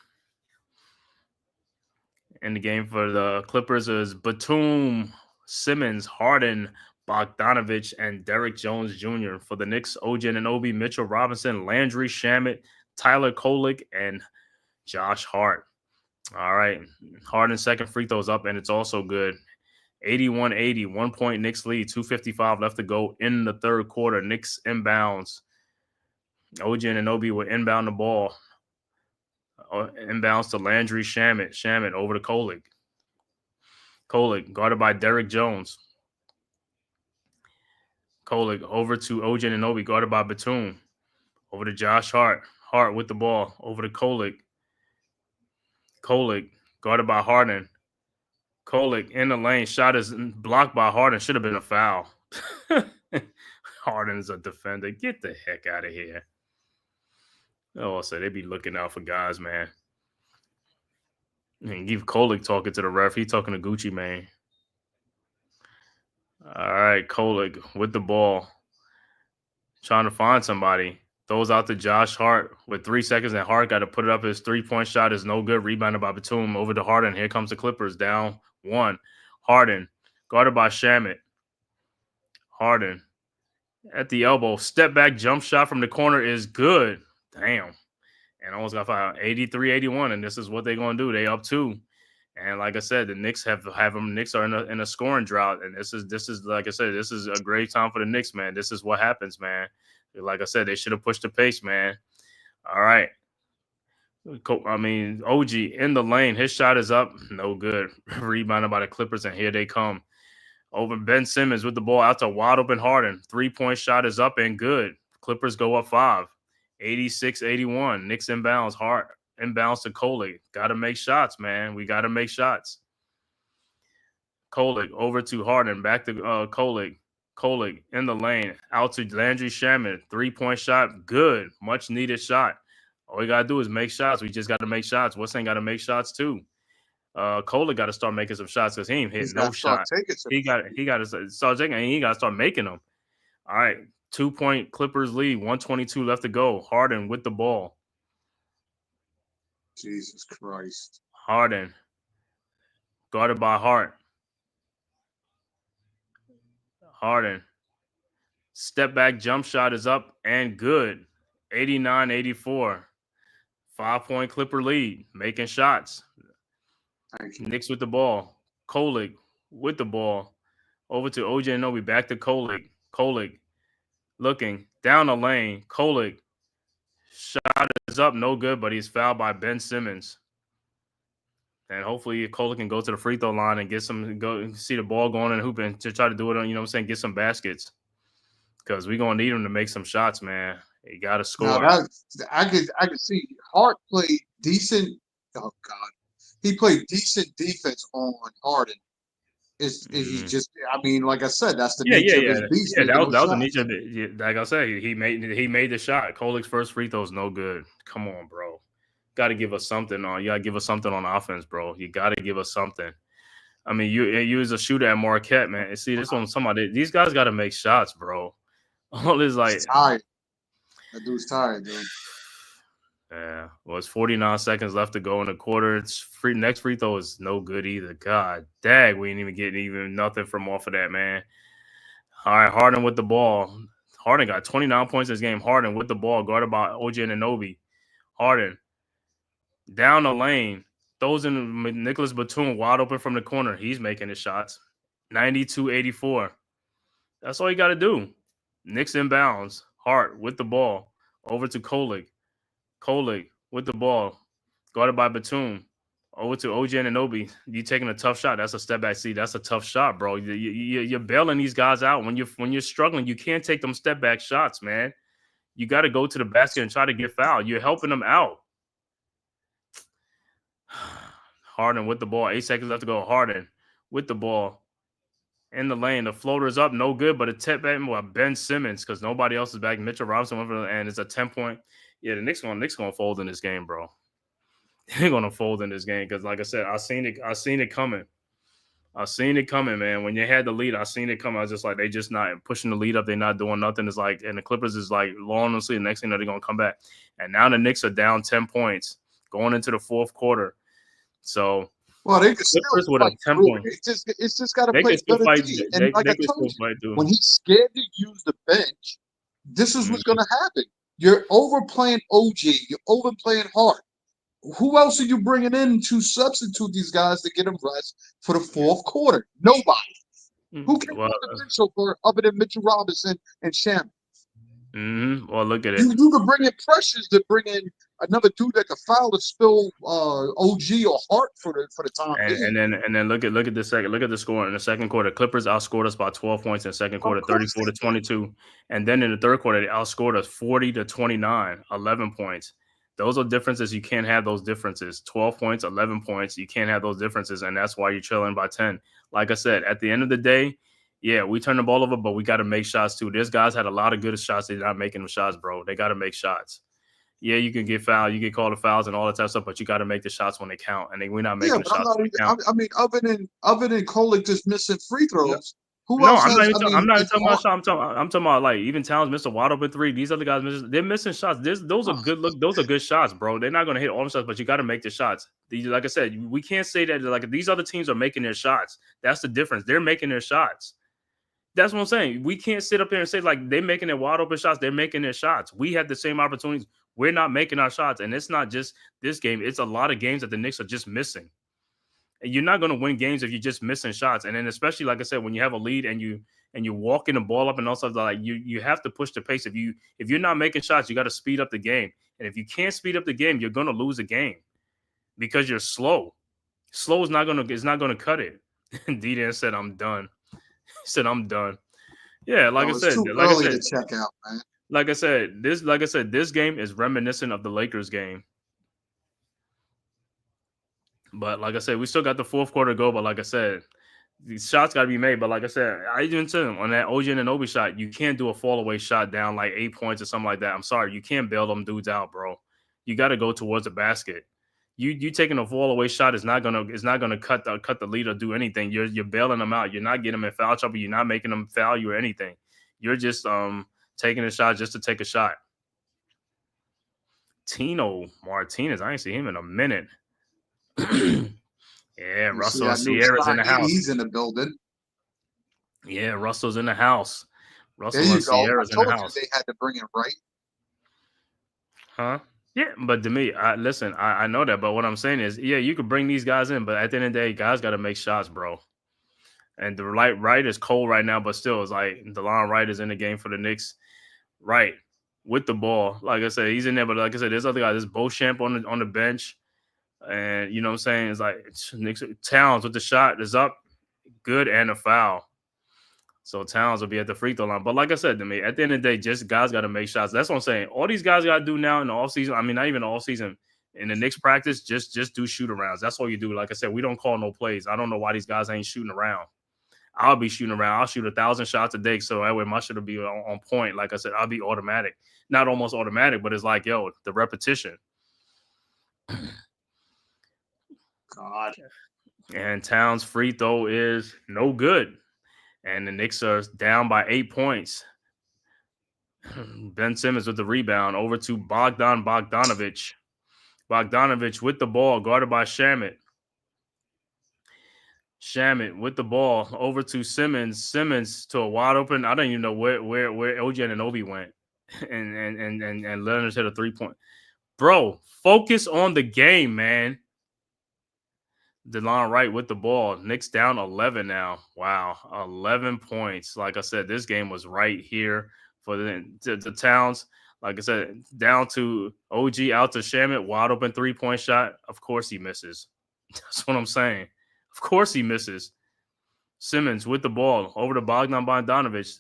And the game for the Clippers is Batum, Simmons, Harden, Bogdanovich, and Derrick Jones Jr. For the Knicks, OG Anunoby, Mitchell Robinson, Landry Shamet, Tyler Kolek, and Josh Hart. All right. Harden's second free throw's up, and it's also good. 81-80, 1 point Knicks lead, 2:55 left to go in the third quarter. Knicks inbounds. OG Anunoby will inbound the ball. Inbounds to Landry Shamet. Shamet over to Kolek. Kolek guarded by Derrick Jones. Kolek over to OG Anunoby guarded by Batum. Over to Josh Hart. Hart with the ball. Over to Kolek. Kolek guarded by Harden. Kolek in the lane. Shot is blocked by Harden. Should have been a foul. Harden's a defender. Get the heck out of here. Oh, so they be looking out for guys, man. And give Kolek talking to the ref. He talking to Gucci Mane. All right, Kolek with the ball. Trying to find somebody. Throws out to Josh Hart with 3 seconds, and Hart got to put it up. His 3-point shot is no good. Rebounded by Batum over to Harden. Here comes the Clippers down 1. Harden guarded by Shamet. Harden at the elbow. Step back jump shot from the corner is good. Damn. And almost got fouled. 83-81, and this is what they're going to do. They up 2. And like I said, the Knicks have them. Knicks are in a scoring drought, and this is like I said, this is a great time for the Knicks, man. This is what happens, man. Like I said, they should have pushed the pace, man. All right. I mean, OG in the lane. His shot is up. No good. Rebounded by the Clippers, and here they come. Over Ben Simmons with the ball out to wide open Harden. 3-point shot is up and good. Clippers go up 5. 86-81. Knicks inbounds. Hart inbounds to Kolek. Got to make shots, man. We got to make shots. Kolek over to Harden. Back to Kolek. Kolek in the lane. Out to Landry Shamet. 3-point shot. Good. Much needed shot. All we got to do is make shots. We just got to make shots. What's ain't got to make shots too? Kohler got to start making some shots because he ain't hitting no shot. He got to start taking, and he got to start making them. All right, 2-point Clippers lead, 1:22 left to go. Harden with the ball. Jesus Christ. Harden guarded by Hart. Harden step back jump shot is up and good. 89-84. 5-point Clipper lead, making shots. Knicks with the ball. Kolek with the ball. Over to OJ Anunoby. Back to Kolek. Kolek looking down the lane. Kolek shot is up. No good, but he's fouled by Ben Simmons. And hopefully Kolek can go to the free throw line and get go see the ball going and hooping to try to do it on, get some baskets. Because we're going to need him to make some shots, man. He got to score. Now I could see Hart played decent. Oh, God. He played decent defense on Harden. He just, I mean, like I said, that's the nature of his beast. Yeah, that was the nature of it. Like I said, he made the shot. Kolek's first free throw is no good. Come on, bro. Got to give us something on. You got to give us something on offense, bro. You got to give us something. I mean, you as a shooter at Marquette, man. See, this one, somebody. These guys got to make shots, bro. All this like tired. That dude's tired, dude. Yeah, well, it's 49 seconds left to go in the quarter. It's next free throw is no good either. God dang, we ain't even getting nothing from off of that, man. All right, Harden with the ball. Harden got 29 points this game. Harden with the ball, guarded by OG Anunoby. Harden down the lane, throws in Nicholas Batum wide open from the corner. He's making his shots. 92-84. That's all you got to do. Knicks inbounds. Hart with the ball over to Kolek. Kolek with the ball, guarded by Batum. Over to OG Anunoby. You taking a tough shot. That's a step back. See, that's a tough shot, bro. You're bailing these guys out. When you're struggling, you can't take them step back shots, man. You got to go to the basket and try to get fouled. You're helping them out. Harden with the ball. 8 seconds left to go. Harden with the ball. In the lane. The floater is up. No good, but a tip back by Ben Simmons because nobody else is back. Mitchell Robinson went for and it's a 10-point. Yeah, the Knicks gonna fold in this game, bro. They're gonna fold in this game because, like I said, I seen it coming. I seen it coming, man. When you had the lead, I seen it coming. I was just like, they just not pushing the lead up. They're not doing nothing. It's like, and the Clippers is like long to see. The next thing that they're gonna come back, and now the Knicks are down 10 points going into the fourth quarter. So, well, they can still with a 10 point. It's just got to play better. And like I told you, when he's scared to use the bench, this is what's gonna happen. You're overplaying OG. You're overplaying Hart. Who else are you bringing in to substitute these guys to get them rest for the fourth quarter? Nobody. Who can put the bench over other than Mitchell Robinson and Shamet? Well, look at it. You could bring in Precious to bring in another dude that could foul to spill OG or Hart for the time. And then look at the second. Look at the score in the second quarter. Clippers outscored us by 12 points in the second quarter, 34-22. And then in the third quarter, they outscored us 40-29, 11 points. Those are differences. You can't have those differences. 12 points, 11 points. You can't have those differences, and that's why you're trailing by 10. Like I said, at the end of the day, yeah, we turn the ball over, but we got to make shots too. These guys had a lot of good shots. They're not making them shots, bro. They got to make shots. Yeah, you can get fouled, you get called to fouls and all that type of stuff, but you got to make the shots when they count. And we're not making the shots when they count. I mean, other than Kolek just missing free throws, who no, else? I'm not talking about shots. I'm talking about like even Towns missed a wide open three. These other guys they're missing shots. Those are good look. Those are good shots, bro. They're not going to hit all the shots, but you got to make the shots. Like I said, we can't say that like these other teams are making their shots. That's the difference. They're making their shots. That's what I'm saying. We can't sit up there and say like they're making their wide open shots. They're making their shots. We have the same opportunities. We're not making our shots, and it's not just this game. It's a lot of games that the Knicks are just missing. You're not going to win games if you're just missing shots. And then especially like I said, when you have a lead and you're walking the ball up and also like you have to push the pace. If you're not making shots, you got to speed up the game. And if you can't speed up the game, you're going to lose a game because you're slow. Slow is not gonna cut it. D-Dan said, "I'm done." He said, "I'm done." Yeah, like I Yo, it's said, too early to check out, man. like I said, this game is reminiscent of the Lakers game. But like I said, we still got the fourth quarter to go. But like I said, these shots got to be made. But like I said, I even said on that OG Anunoby shot, you can't do a fall away shot down like 8 points or something like that. I'm sorry, you can't bail them dudes out, bro. You got to go towards the basket. You taking a fall away shot is not gonna cut the lead or do anything. You're bailing them out. You're not getting them in foul trouble. You're not making them foul you or anything. You're just taking a shot just to take a shot. Tino Martinez, I ain't seen him in a minute. Yeah, You Russell and see that new Sierra's in the signing? house. He's in the building. Yeah, Russell's in the house. Russell There you and go. I Sierra's in told the you house. they had to bring it right. Huh? Yeah, but to me, I know that. But what I'm saying is, yeah, you could bring these guys in, but at the end of the day, guys got to make shots, bro. And the right is cold right now, but still, it's like DeLon Wright is in the game for the Knicks. Right, with the ball. Like I said, he's in there, but like I said, there's other guys. There's Beauchamp on the bench. And you know what I'm saying? It's like Knicks Towns with the shot is up, good, and a foul. So Towns will be at the free throw line. But like I said to me, at the end of the day, just guys got to make shots. That's what I'm saying. All these guys got to do now in the offseason. I mean, not even the offseason. In the Knicks practice, just do shoot arounds. That's all you do. Like I said, we don't call no plays. I don't know why these guys ain't shooting around. I'll be shooting around. I'll shoot 1,000 shots a day. So that way my shit will be on point. Like I said, I'll be automatic. Not almost automatic, but it's like, yo, the repetition. God. And Towns' free throw is no good. And the Knicks are down by 8 points. Ben Simmons with the rebound over to Bogdanovich. Bogdanovich with the ball, guarded by Shamet. Shamet with the ball over to Simmons. Simmons to a wide open. I don't even know where OG Anunoby went. And Leonard hit a 3-point. Bro, focus on the game, man. DeLon Wright with the ball. Knicks down 11 now. Wow, 11 points. Like I said, this game was right here for the Towns. Like I said, down to OG out to Shamet. Wide open 3-point shot. Of course he misses. That's what I'm saying. Of course he misses. Simmons with the ball over to Bogdanovich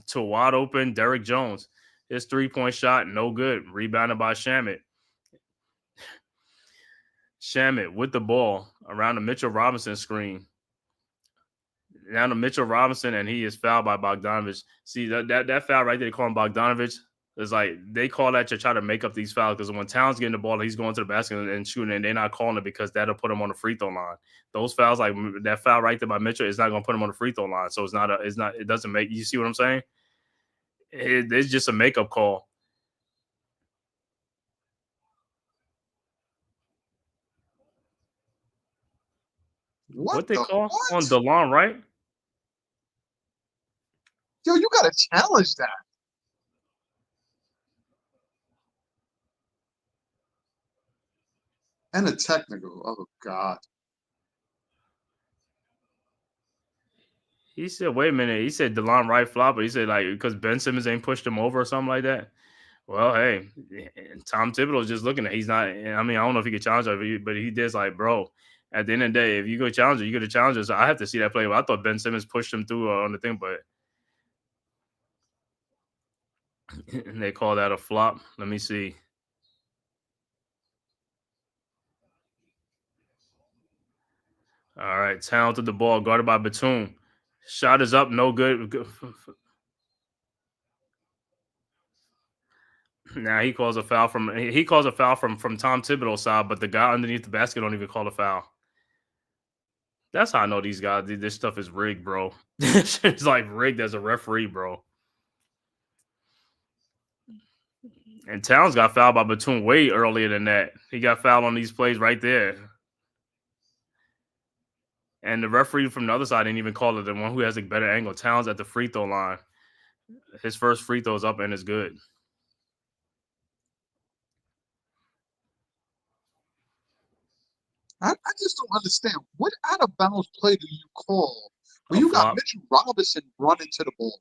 to a wide open Derek Jones. His 3-point shot, no good. Rebounded by Shamet. Shamet with the ball around the Mitchell Robinson screen. Down to Mitchell Robinson, and he is fouled by Bogdanovich. See, that foul right there, they call him Bogdanovich. It's like they call that to try to make up these fouls because when Towns getting the ball, he's going to the basket and shooting, and they're not calling it because that'll put him on the free throw line. Those fouls, like that foul right there by Mitchell, is not going to put him on the free throw line. So it doesn't make. You see what I'm saying? It's just a makeup call. What they call on DeLon, right? Yo, you got to challenge that. And a technical. Oh, God. He said, wait a minute. He said DeLon Wright flop, but he said, like, because Ben Simmons ain't pushed him over or something like that. Well, hey, Tom Thibodeau is just looking at he's not. I mean, I don't know if he could challenge her, but he did like, bro, at the end of the day, if you go challenge her, you go to challenge her. So I have to see that play. But I thought Ben Simmons pushed him through on the thing, but they call that a flop. Let me see. All right, Towns with the ball, guarded by Batum. Shot is up, no good. Now he calls a foul from Tom Thibodeau's side, but the guy underneath the basket don't even call a foul. That's how I know these guys. This stuff is rigged, bro. It's like rigged as a referee, bro. And Towns got fouled by Batum way earlier than that. He got fouled on these plays right there. And the referee from the other side didn't even call it. The one who has a better angle. Towns at the free throw line. His first free throw is up and is good. I just don't understand. What out of bounds play do you call when A you got flop. Mitchell Robinson running to the ball?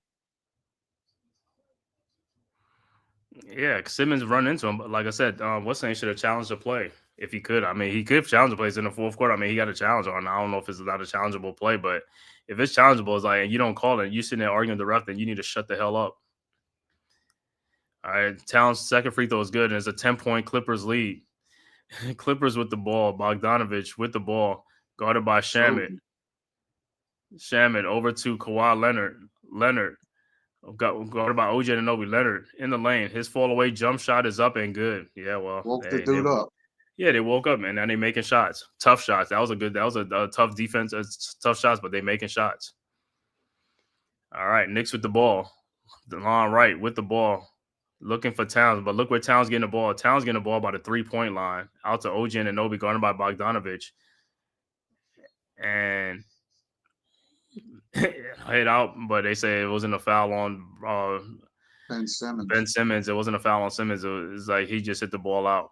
Yeah, Simmons run into him. But like I said, what's saying should have challenged the play if he could. I mean, he could challenge the plays in the fourth quarter. I mean, he got a challenge on. I don't know if it's not a challengeable play, but if it's challengeable, it's like, and you don't call it, you sitting there arguing with the ref, then you need to shut the hell up. All right, Towns' second free throw is good, and it's a 10-point Clippers lead. Clippers with the ball. Bogdanovich with the ball, guarded by Shamit. So, Shamit over to Kawhi Leonard. Leonard guarded by OJ Anunoby. Leonard in the lane. His fall away jump shot is up and good. Yeah, well, woke the dude up. yeah, they woke up, man. Now they making shots, tough shots. That was a tough defense, tough shots, but they making shots. All right, Knicks with the ball. DeLon Wright with the ball, looking for Towns, but look where Towns getting the ball. Towns getting the ball by the 3-point line, out to OJ Anunoby, guarded by Bogdanovich, and hit out. But they say it wasn't a foul on Ben Simmons. Ben Simmons. It wasn't a foul on Simmons. It was like he just hit the ball out.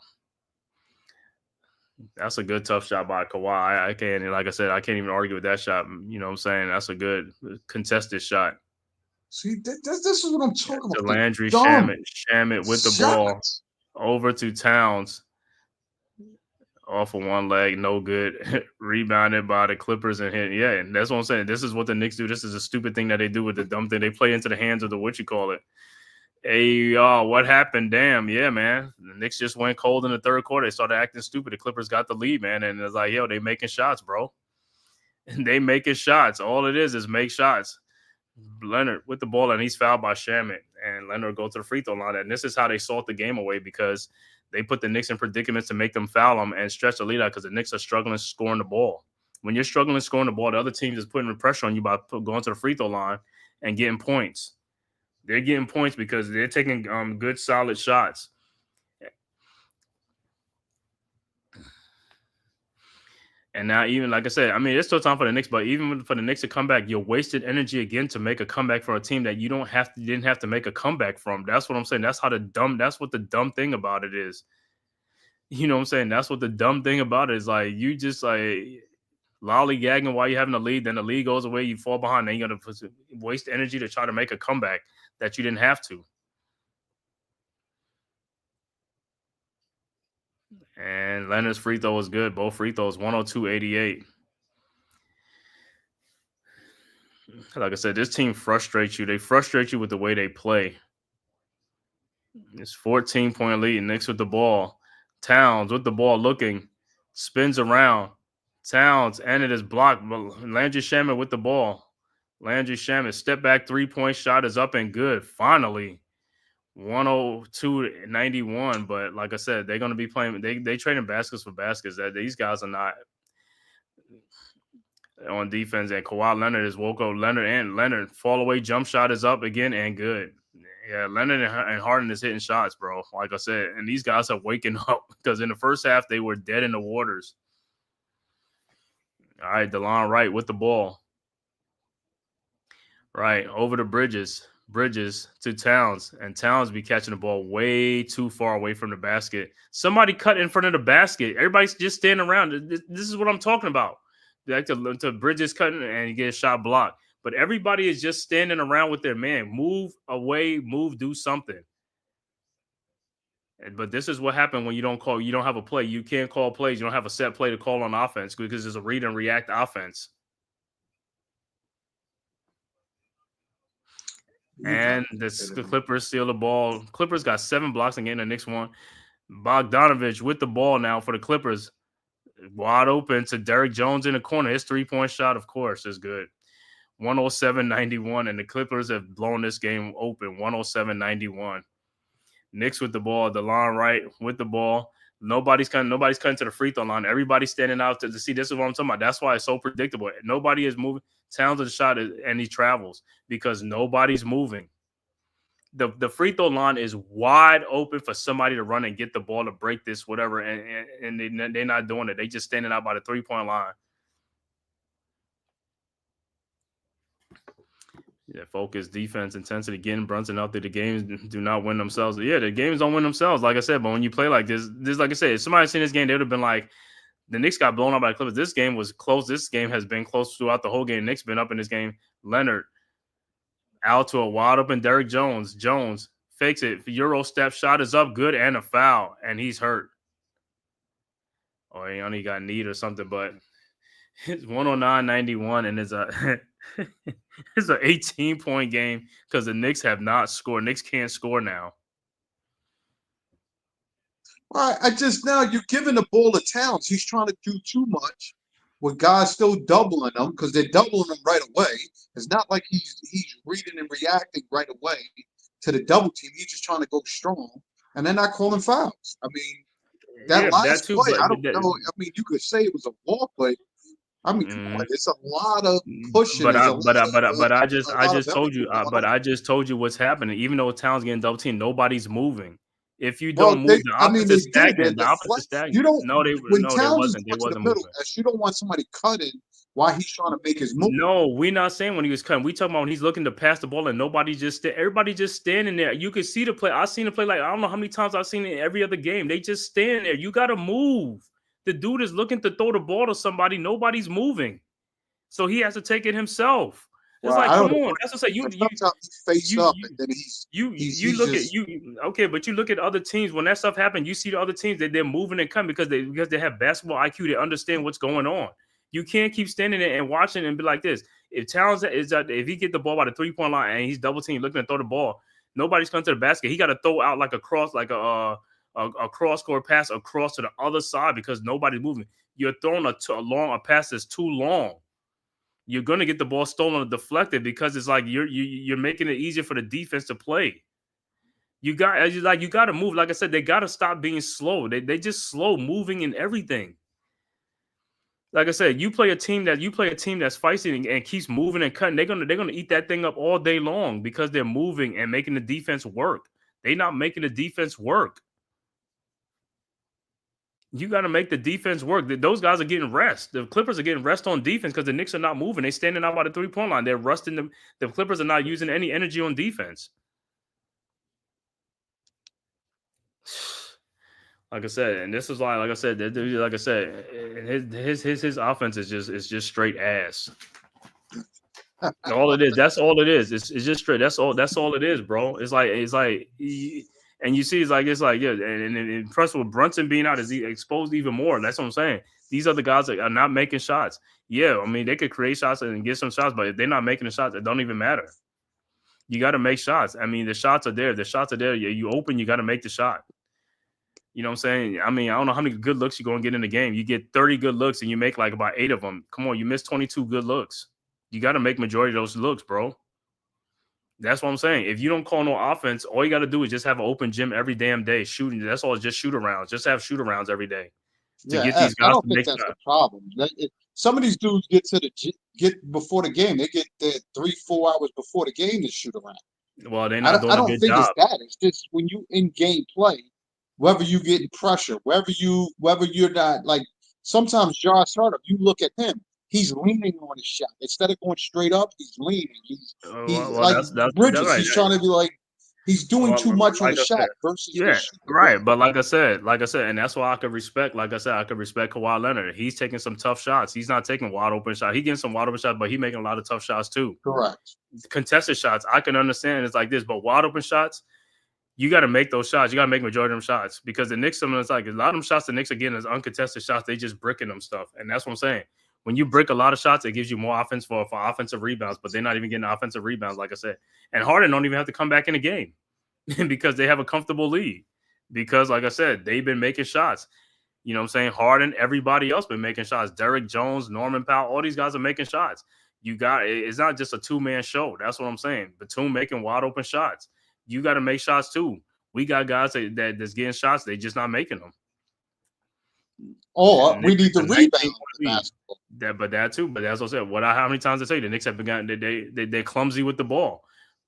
That's a good tough shot by Kawhi. I can't, like I said, I can't even argue with that shot. You know what I'm saying? That's a good contested shot. See, this is what I'm talking To about. Landry Shamit with the ball over to Towns. Off of one leg, no good. Rebounded by the Clippers and hit. Yeah, and that's what I'm saying. This is what the Knicks do. This is a stupid thing that they do with the dumb thing. They play into the hands of the Hey, what happened? Damn, yeah, man. The Knicks just went cold in the third quarter. They started acting stupid. The Clippers got the lead, man. And it's like, yo, they making shots, bro. And they making shots. All it is make shots. Leonard with the ball, and he's fouled by Shamit. And Leonard go to the free throw line. And this is how they salt the game away, because they put the Knicks in predicaments to make them foul them and stretch the lead out, because the Knicks are struggling scoring the ball. When you're struggling scoring the ball, the other team is putting pressure on you by going to the free throw line and getting points. They're getting points because they're taking good, solid shots. And now, even like I said, I mean, it's still time for the Knicks, but even for the Knicks to come back, you're wasted energy again to make a comeback for a team that you didn't have to make a comeback from. That's what I'm saying. That's what the dumb thing about it is. You know what I'm saying? That's what the dumb thing about it is. Like, you just like lollygagging while you're having a lead, then the lead goes away, you fall behind, then you're going to waste energy to try to make a comeback that you didn't have to. And Leonard's free throw was good. Both free throws, 102-88. Like I said, this team frustrates you. They frustrate you with the way they play. It's 14-point lead. Knicks with the ball. Towns with the ball looking. Spins around. Towns, and it is blocked. Landry Shamet with the ball. Landry Shamet, step back 3-point shot is up and good. Finally. 102-91. But like I said, they're going to be playing. They trading baskets for baskets. That these guys are not on defense. And Kawhi Leonard is woke up. Leonard fall away jump shot is up again and good. Yeah, Leonard and Harden is hitting shots, bro. Like I said, and these guys are waking up, because in the first half they were dead in the waters. All right, DeLon Wright with the ball. Right, over to Bridges to Towns, and Towns be catching the ball way too far away from the basket. Somebody cut in front of the basket. Everybody's just standing around. This is what I'm talking about. Like to Bridges cutting and you get a shot blocked. But everybody is just standing around with their man. Move away, do something. But this is what happened when you don't have a play. You can't call plays. You don't have a set play to call on offense, because it's a read and react offense. And the Clippers steal the ball. Clippers got 7 blocks and getting the Knicks one. Bogdanovich with the ball now for the Clippers. Wide open to Derrick Jones in the corner. His 3-point shot, of course, is good. 107-91, and the Clippers have blown this game open. 107-91. Knicks with the ball. DeLon Wright with the ball. Nobody's cutting to the free throw line. Everybody's standing out to see. This is what I'm talking about. That's why it's so predictable. Nobody is moving. Towns of the shot, and he travels because nobody's moving. The free throw line is wide open for somebody to run and get the ball to break this, whatever, and they're not doing it. They just standing out by the 3-point line. Yeah, focus, defense, intensity, getting Brunson out there. The games do not win themselves. Yeah, the games don't win themselves, like I said. But when you play like this like I said, if somebody seen this game, they would have been like, The Knicks got blown out by the Clippers. This game was close. This game has been close throughout the whole game. Knicks been up in this game. Leonard out to a wide open Derrick Jones. Jones fakes it. Euro step shot is up good and a foul, and he's hurt. Or he only got knee or something, but it's 109-91, and it's it's an 18-point game because the Knicks have not scored. Knicks can't score now. I just now you're giving the ball to Towns. He's trying to do too much with guys still doubling him because they're doubling him right away. It's not like he's reading and reacting right away to the double team. He's just trying to go strong, and they're not calling fouls. I mean, that last play, I don't know. I mean, you could say it was a walk, but I mean, come on, it's a lot of pushing. But I just told you what's happening. Even though Towns getting double team, nobody's moving. If you don't move, the opposite is stagnant. The opposite is stagnant. You don't. No, they wasn't. They wasn't moving. You don't want somebody cutting while he's trying to make his move. No, we're not saying when he was cutting. We talking about when he's looking to pass the ball and nobody just everybody just standing there. You could see the play. I've seen the play like I don't know how many times I've seen it in every other game. They just stand there. You got to move. The dude is looking to throw the ball to somebody. Nobody's moving, so he has to take it himself. It's like, come on. That's what I say. You okay, but you look at other teams when that stuff happens. You see the other teams that they're moving and coming because they have basketball IQ. They understand what's going on. You can't keep standing there and watching and be like this. If Towns if he get the ball by the 3-point line and he's double team looking to throw the ball, nobody's coming to the basket. He got to throw out like a cross, like a cross-court pass across to the other side because nobody's moving. You're throwing a pass that's too long. You're gonna get the ball stolen or deflected because it's like you're making it easier for the defense to play. You got to move. Like I said, they got to stop being slow. They just slow moving in everything. Like I said, you play a team that's fighting and keeps moving and cutting. They're gonna eat that thing up all day long because they're moving and making the defense work. They're not making the defense work. You got to make the defense work. Those guys are getting rest. The Clippers are getting rest on defense because the Knicks are not moving. They're standing out by the 3-point line. They're rusting them. The Clippers are not using any energy on defense. Like I said, and this is why, like I said, his offense is just straight ass. All it is. That's all it is. It's just straight. That's all it is, bro. It's like. And you see, it's like yeah, and impressed with Brunson being out is exposed even more. That's what I'm saying. These are the guys that are not making shots. Yeah, I mean they could create shots and get some shots, but if they're not making the shots, it don't even matter. You got to make shots. I mean, the shots are there. The shots are there. You open, you got to make the shot. You know what I'm saying? I mean, I don't know how many good looks you're going to get in the game. You get 30 good looks and you make like about 8 of them. Come on, you missed 22 good looks. You got to make majority of those looks, bro. That's what I'm saying. If you don't call no offense, all you got to do is just have an open gym every damn day shooting. That's all. Just shoot arounds. Just have shoot arounds every day to get these guys. I don't think that's the problem. Some of these dudes get before the game. They get there 3-4 hours before the game to shoot around. Well, they're not doing a good job. I don't think it's that. It's just when you in game play, whether you getting pressure, whether you're not like sometimes Josh Hart, you look at him. He's leaning on his shot. Instead of going straight up, he's leaning. He's like Bridges. Right. He's trying to be like he's doing too much on the shot versus right. But like I said, and that's why I could respect. Like I said, I could respect Kawhi Leonard. He's taking some tough shots. He's not taking wide open shots. He's getting some wide open shots, but he's making a lot of tough shots too. Correct. Contested shots, I can understand it's like this, but wide open shots, you got to make those shots. You got to make majority of them shots because the Knicks, it's like a lot of them shots the Knicks are getting is uncontested shots. They just bricking them stuff, and that's what I'm saying. When you brick a lot of shots, it gives you more offense for offensive rebounds, but they're not even getting offensive rebounds, like I said. And Harden don't even have to come back in the game because they have a comfortable lead. Because, like I said, they've been making shots. You know what I'm saying? Harden, everybody else been making shots. Derrick Jones, Norman Powell, all these guys are making shots. It's not just a two-man show. That's what I'm saying. Batum making wide open shots. You got to make shots too. We got guys that's getting shots. They just not making them. Oh, we need to rebound. But that's what I said. How many times I say the Knicks have begun? They're clumsy with the ball.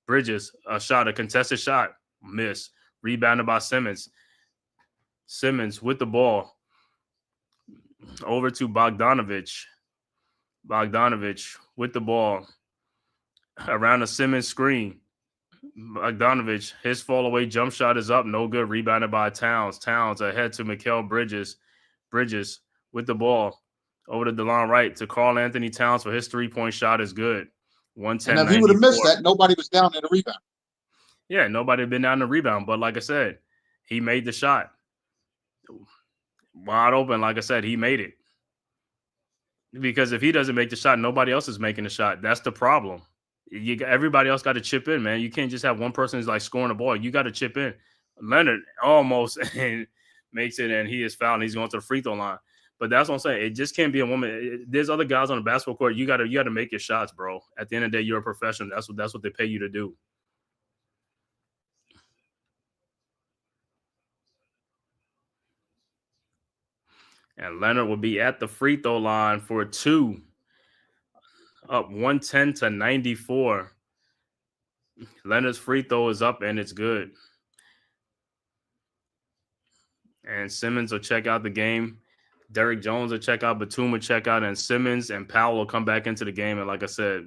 Bridges, a contested shot, miss. Rebounded by Simmons. Simmons with the ball. Over to Bogdanovich. Bogdanovich with the ball. Around the Simmons screen. Bogdanovich, his fall away jump shot is up. No good. Rebounded by Towns. Towns ahead to Mikal Bridges. Bridges with the ball over to DeLon Wright to Karl Anthony Towns for his 3-point shot is good. And if he would have missed 110-94. that, nobody was down in the rebound. Yeah, nobody had been down the rebound. But like I said, he made the shot. Wide open, like I said, he made it. Because if he doesn't make the shot, nobody else is making the shot. That's the problem. Everybody else got to chip in, man. You can't just have one person who's like scoring the ball. You got to chip in. Leonard almost makes it, and he is fouled. And he's going to the free throw line. But that's what I'm saying. It just can't be a woman. There's other guys on the basketball court. You got to make your shots, bro. At the end of the day, you're a professional. That's what they pay you to do. And Leonard will be at the free throw line for 2. Up 110-94. Leonard's free throw is up, and it's good. And Simmons will check out the game. Derrick Jones will check out. Batum will check out. And Simmons and Powell will come back into the game. And like I said,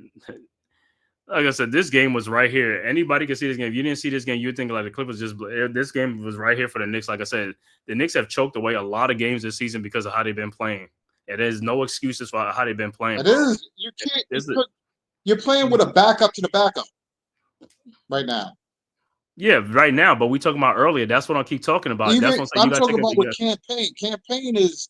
this game was right here. Anybody can see this game. If you didn't see this game, you'd think like the Clippers just – this game was right here for the Knicks. Like I said, the Knicks have choked away a lot of games this season because of how they've been playing. And there's no excuses for how they've been playing. It is. You can't – you're playing with a backup to the backup right now. Yeah, right now. But we talking about earlier. That's what I keep talking about. Even, that's what I'm talking about with Campaign. Campaign is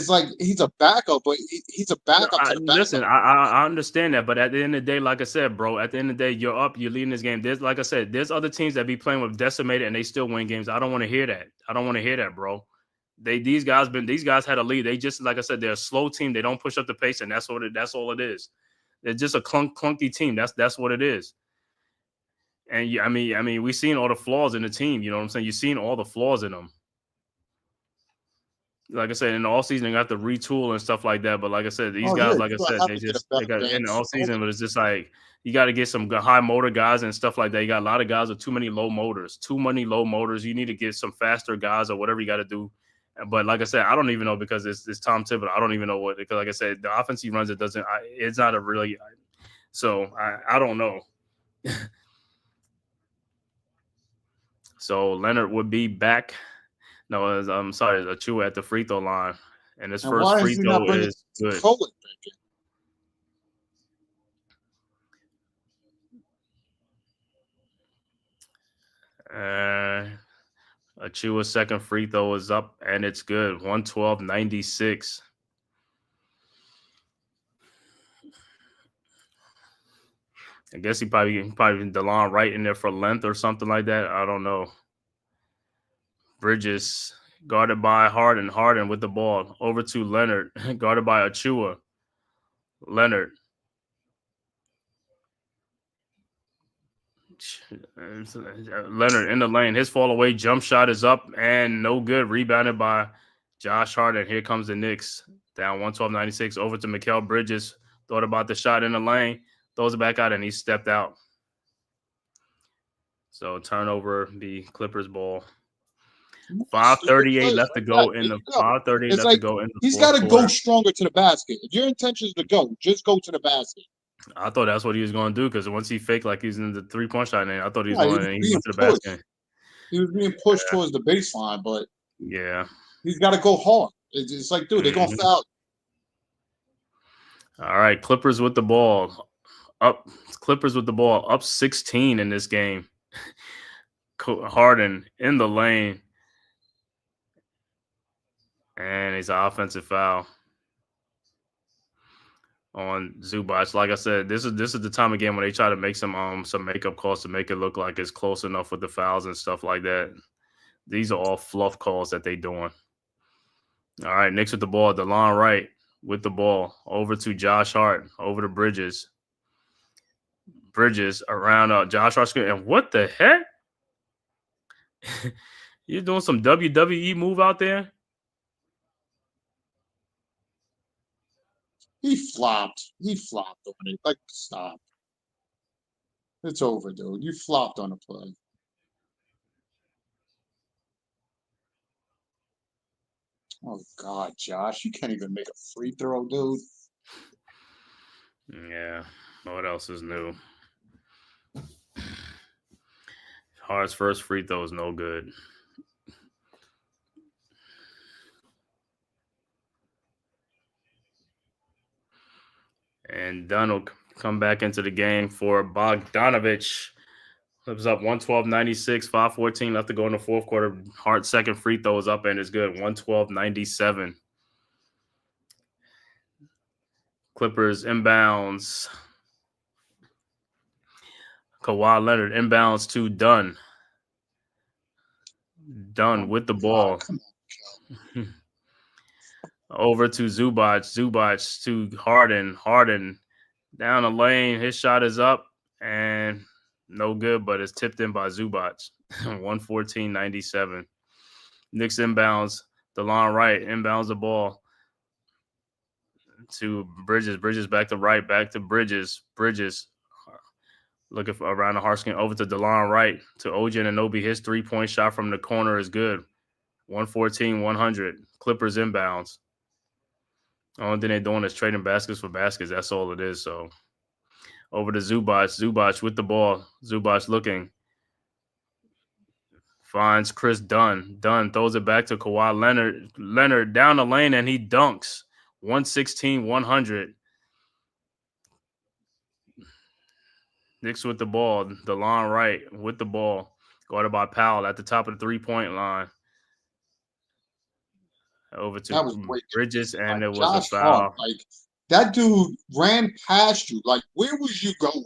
like he's a backup, but he's a backup to the backup. Listen, I understand that, but at the end of the day, like I said, bro, at the end of the day, you're up, you're leading this game. There's, like I said, there's other teams that be playing with decimated and they still win games. I don't want to hear that. I don't want to hear that, bro. These guys had a lead. They just, like I said, they're a slow team. They don't push up the pace, and that's all it is. They're just a clunky team. That's what it is. And I mean, we've seen all the flaws in the team. You know what I'm saying? You've seen all the flaws in them. Like I said, in the all season, they got to retool and stuff like that. But like I said, these guys, like I said, they got in the all season. But it's just like you got to get some high motor guys and stuff like that. You got a lot of guys with too many low motors. You need to get some faster guys or whatever you got to do. But like I said, I don't even know because it's Tom Thibodeau. I don't even know what, because like I said, the offense he runs, it's not a really. So I don't know. So Leonard would be back. No, I'm sorry, Achua at the free throw line. And his first free throw is good. Achua's second free throw is up, and it's good. 112-96. I guess he probably DeLon Wright in there for length or something like that. I don't know. Bridges guarded by Harden. Harden with the ball over to Leonard, guarded by Achua. Leonard. Leonard in the lane. His fall away jump shot is up and no good. Rebounded by Josh Harden. Here comes the Knicks. Down 112-96. Over to Mikal Bridges. Thought about the shot in the lane. Throws it back out, and he stepped out. So turnover, the Clippers ball. 5:38 left to go in the 5:38 left to go in the. He's got to go stronger to the basket. If your intention is to go, just go to the basket. I thought that's what he was going to do because once he faked like he's in the 3-point shot, I thought he was going to the basket. He was being pushed towards the baseline, but yeah, he's got to go hard. It's like, dude, they're going to foul. All right, Clippers with the ball. Up 16 in this game. Harden in the lane. And it's an offensive foul on Zubac. Like I said, this is the time of game when they try to make some makeup calls to make it look like it's close enough with the fouls and stuff like that. These are all fluff calls that they doing. All right, Knicks with the ball. DeLon Wright with the ball. Over to Josh Hart. Over to Bridges. Bridges around Josh Hart screen. And what the heck? You're doing some WWE move out there? He flopped. He flopped on it. Like, stop. It's over, dude. You flopped on a play. Oh, God, Josh. You can't even make a free throw, dude. Yeah. What else is new? Hart's first free throw is no good. And Dunn will come back into the game for Bogdanovich. Flips up 112.96, 5:14 left to go in the fourth quarter. Hart's second free throw is up and is good. 112.97. Clippers inbounds. Kawhi Leonard inbounds to Dunn. Dunn with the ball. Over to Zubac. Zubac to Harden. Harden down the lane. His shot is up and no good, but it's tipped in by Zubac. 114.97. Knicks inbounds. DeLon Wright inbounds the ball to Bridges. Bridges back to Wright. Back to Bridges. Bridges looking for around the hard screen. Over to DeLon Wright to OG Anunoby. His 3-point shot from the corner is good. 114-100. Clippers inbounds. Only thing they're doing is trading baskets for baskets. That's all it is. So over to Zubac. Zubac with the ball. Zubac looking. Finds Chris Dunn. Dunn throws it back to Kawhi Leonard. Leonard down the lane and he dunks. 116-100. Knicks with the ball. DeLon Wright with the ball. Guarded by Powell at the top of the 3-point line. Over to Bridges, and it was a foul. Hart, like that dude ran past you. Like, where was you going?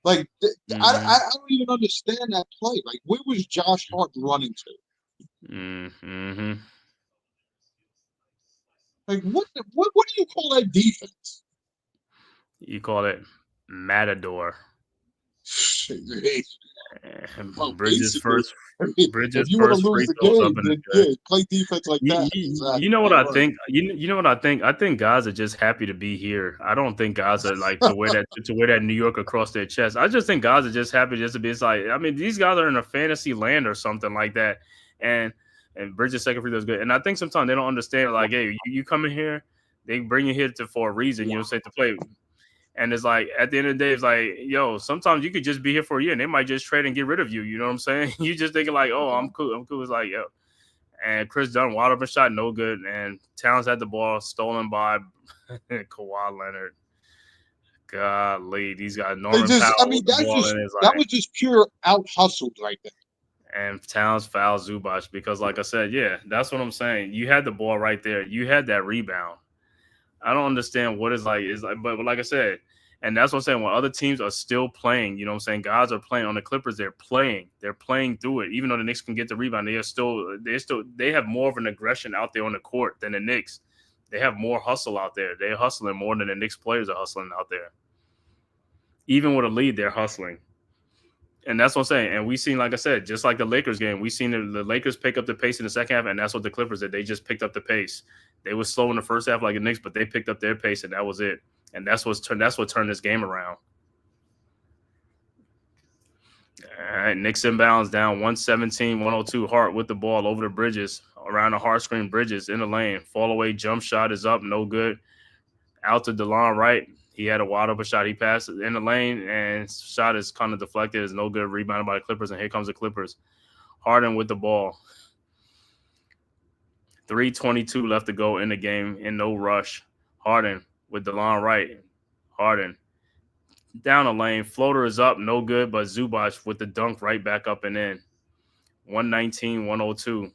Like, I don't even understand that play. Like, where was Josh Hart running to? Mm-hmm. Like, what do you call that defense? You call it Matador. Well, Bridges first. Bridges if you first want to free lose the throws game, up in the then play defense like that. You know what I think? You know what I think? I think guys are just happy to be here. I don't think guys are like to wear that New York across their chest. I just think guys are just happy just to be. It's like, I mean, these guys are in a fantasy land or something like that. And Bridges' second free throw is good. And I think sometimes they don't understand. Like, hey, you come in here, they bring you here for a reason. You know, say to play. And it's like, at the end of the day, it's like, yo, sometimes you could just be here for a year and they might just trade and get rid of you. You know what I'm saying? You just thinking like, oh, I'm cool. It's like, yo. And Chris Dunn, wide open shot, no good. And Towns had the ball stolen by Kawhi Leonard. Golly, these guys, Norman Powell. I mean, that was just pure out hustled right there. And Towns fouled Zubac because, like I said, yeah, that's what I'm saying. You had the ball right there. You had that rebound. I don't understand what it's like. But like I said, and that's what I'm saying. When other teams are still playing, you know what I'm saying? Guys are playing on the Clippers. They're playing through it. Even though the Knicks can get the rebound, they have more of an aggression out there on the court than the Knicks. They have more hustle out there. They're hustling more than the Knicks players are hustling out there. Even with a lead, they're hustling. And that's what I'm saying. And we seen, like I said, just like the Lakers game, we seen the Lakers pick up the pace in the second half, and that's what the Clippers did. They just picked up the pace. They were slow in the first half like the Knicks, but they picked up their pace, and that was it. And that's what turned this game around. All right, Knicks inbounds down 117-102. Hart with the ball over the Bridges, around the hard screen. Bridges in the lane. Fall away jump shot is up, no good. Out to DeLon Wright. He had a wide open shot. He passed in the lane, and shot is kind of deflected. It's no good. Rebounded by the Clippers, and here comes the Clippers. Harden with the ball. 3:22 left to go in the game, in no rush. Harden with DeLon Wright. Harden down the lane. Floater is up, no good, but Zubac with the dunk right back up and in. 119-102.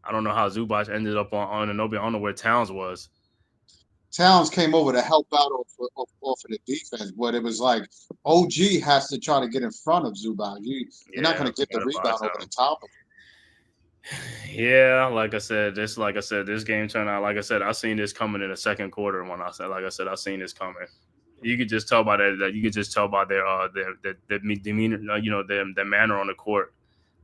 I don't know how Zubac ended up on Anunoby. I don't know where Towns was. Towns came over to help out off of the defense, but it was like OG has to try to get in front of Zubac. You're not going to get the rebound over the top of him. Yeah, like I said, this game turned out. Like I said, I seen this coming in the second quarter. When I seen this coming. You could just tell by that. You could just tell by their demeanor. You know, their manner on the court.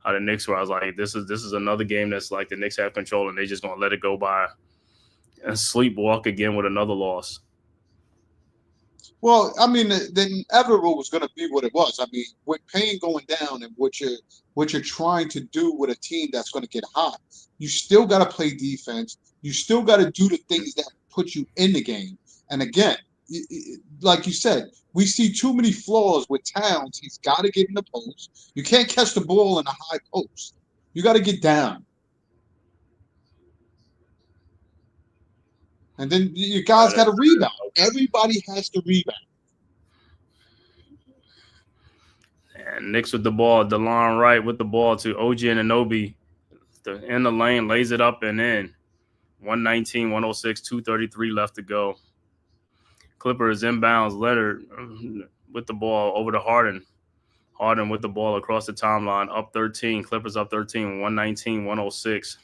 How the Knicks were. I was like, this is another game that's like the Knicks have control, and they just gonna let it go by and sleepwalk again with another loss. Well, I mean, the inevitable was going to be what it was. I mean, with Payne going down and what you're trying to do with a team that's going to get hot, you still got to play defense. You still got to do the things that put you in the game. And again, like you said, we see too many flaws with Towns. He's got to get in the post. You can't catch the ball in a high post. You got to get down. And then you guys got to rebound. Everybody has to rebound. And Knicks with the ball. DeLon Wright with the ball to OG Anunoby. In the lane, lays it up and in. 119, 106, 2:33 left to go. Clippers inbounds. Leonard with the ball over to Harden. Harden with the ball across the timeline. Up 13. Clippers up 13. 119, 106.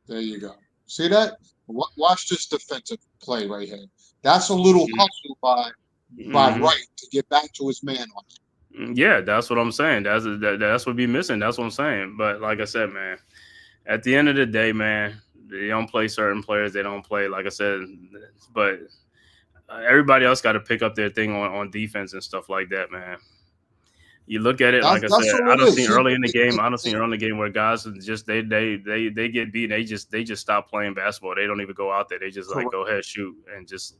There you go. See that? Watch this defensive play right here. That's a little hustle by Wright to get back to his man on it. Yeah, that's what I'm saying. That's what be missing. That's what I'm saying. But like I said, man, at the end of the day, man, they don't play certain players. They don't play, like I said, but everybody else got to pick up their thing on defense and stuff like that, man. You look at it, like I said, I don't see early in the game where guys just they get beat. They just stop playing basketball. They don't even go out there. They just like go ahead, shoot, and just.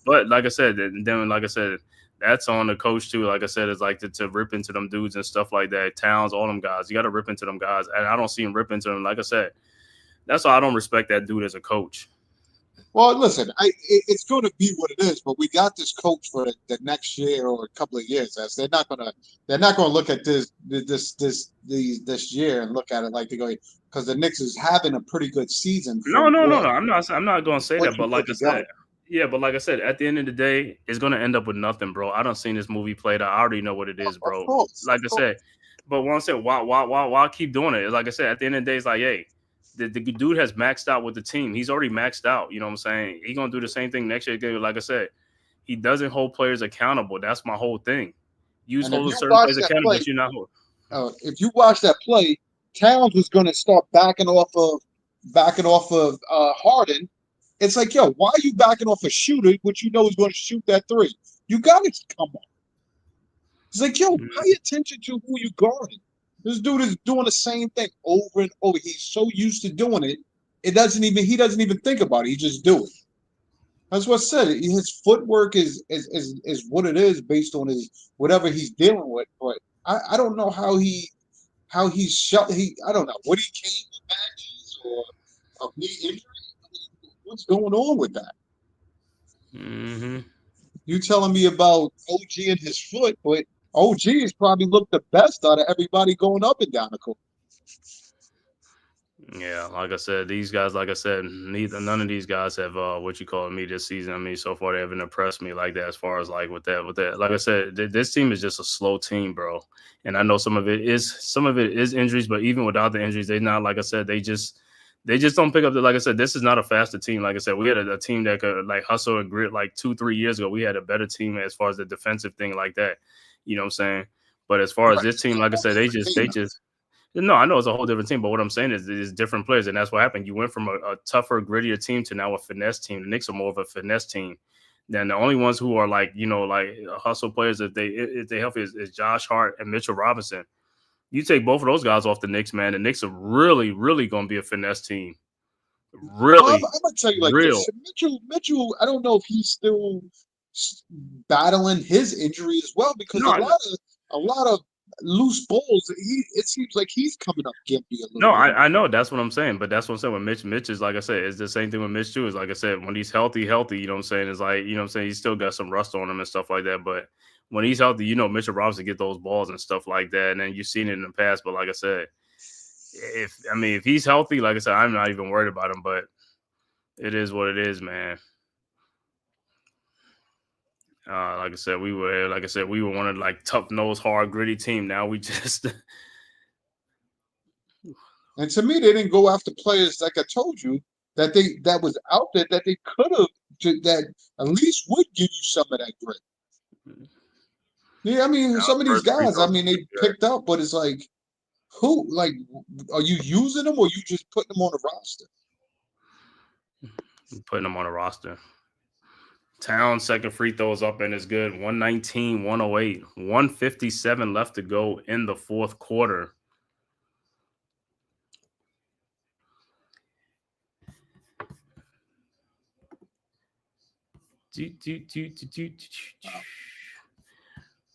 But like I said, then like I said, that's on the coach too. Like I said, it's like to rip into them dudes and stuff like that. Towns, all them guys, you got to rip into them guys, and I don't see him rip into them. Like I said, that's why I don't respect that dude as a coach. Well, listen, it's going to be what it is, but we got this coach for the next year or a couple of years. As they're not going to look at this year and look at it like they're going, because the Knicks is having a pretty good season. No. I'm not going to say that, but like I said, but like I said, at the end of the day, it's going to end up with nothing, bro. I don't seen this movie played out. I already know what it is, bro. Like I said, but once I said, why keep doing it? Like I said, at the end of the day, it's like, hey. The dude has maxed out with the team. He's already maxed out. You know what I'm saying? He's going to do the same thing next year. Like I said, he doesn't hold players accountable. That's my whole thing. Hold certain players accountable, but you're not holding. If you watch that play, Towns was going to start backing off of Harden. It's like, yo, why are you backing off a shooter which you know is going to shoot that three? You got to come on. It's like, yo, pay attention to who you guarding. This dude is doing the same thing over and over. He's so used to doing it, he doesn't even think about it. He just do it. That's what I said. His footwork is what it is based on his whatever he's dealing with. But I don't know how he's shut. I don't know what he came with matches or a knee injury. What's going on with that? You telling me about OG and his foot, but OG has probably looked the best out of everybody going up and down the court. Yeah, like I said, these guys, like I said, none of these guys have me this season. I mean, so far they haven't impressed me like that. As far as like with that. Like I said, this team is just a slow team, bro. And I know some of it is injuries, but even without the injuries, they not, like I said, they just don't pick up. Like I said, this is not a faster team. Like I said, we had a team that could like hustle and grit like 2-3 years ago. We had a better team as far as the defensive thing like that. You know what I'm saying? But as far as this team, like I said, they just no, I know it's a whole different team, but what I'm saying is different players, and that's what happened. You went from a tougher, grittier team to now a finesse team. The Knicks are more of a finesse team. Then the only ones who are like hustle players if they healthy is Josh Hart and Mitchell Robinson. You take both of those guys off the Knicks, man. The Knicks are really, really going to be a finesse team. Really, I'm gonna tell you like this. Mitchell, I don't know if he's still battling his injury as well because a lot of loose balls. It seems like he's coming up gimpy a little. No, I know that's what I'm saying, but that's what I'm saying with Mitch is like I said, it's the same thing with Mitch too. Is like I said, when he's healthy, you know what I'm saying? It's like, you know what I'm saying, he's still got some rust on him and stuff like that. But when he's healthy, Mitchell Robinson get those balls and stuff like that, and then you've seen it in the past. But like I said, if he's healthy, like I said, I'm not even worried about him. But it is what it is, man. Like I said, we were one of like tough nosed, hard, gritty team. Now we just. And to me, they didn't go after players like I told you that was out there that they could have that at least would give you some of that grit. Yeah, I mean, some of these guys, I mean, they picked up, but it's like, who? Like, are you using them or you just putting them on the roster? Putting them on the roster. Towns second free throws up and is good. 119, 108, 157 left to go in the fourth quarter.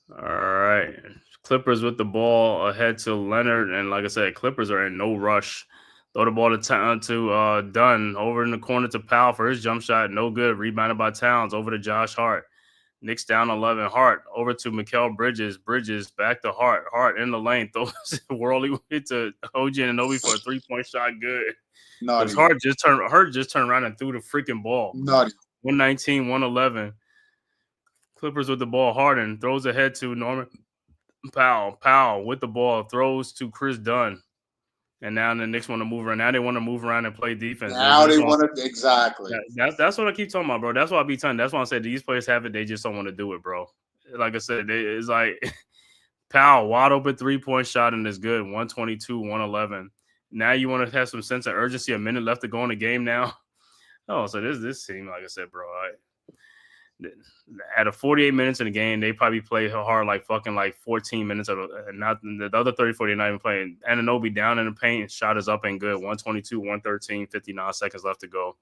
All right. Clippers with the ball ahead to Leonard. And like I said, Clippers are in no rush. Throw the ball to Dunn over in the corner to Powell for his jump shot. No good. Rebounded by Towns over to Josh Hart. Knicks down 11. Hart over to Mikal Bridges. Bridges back to Hart. Hart in the lane. Throws a whirly hit to OG Anunoby for a 3-point shot. Good. Because Hart just turned around and threw the freaking ball. 119, 111. Clippers with the ball. Harden throws ahead to Norman Powell. Powell with the ball. Throws to Chris Dunn. And now the Knicks want to move around. Now they want to move around and play defense. Now they want to exactly. That's what I keep talking about, bro. That's why I be telling. That's why I said these players have it. They just don't want to do it, bro. Like I said, it's like Powell wide open 3-point shot and it's good. 122, 111. Now you want to have some sense of urgency. A minute left to go in the game now. Oh, so this team, like I said, bro. At 48 minutes in the game, they probably play hard like 14 minutes of not the other 34 they're not even playing. Anunoby down in the paint, shot is up and good. 122, 113, 59 seconds left to go.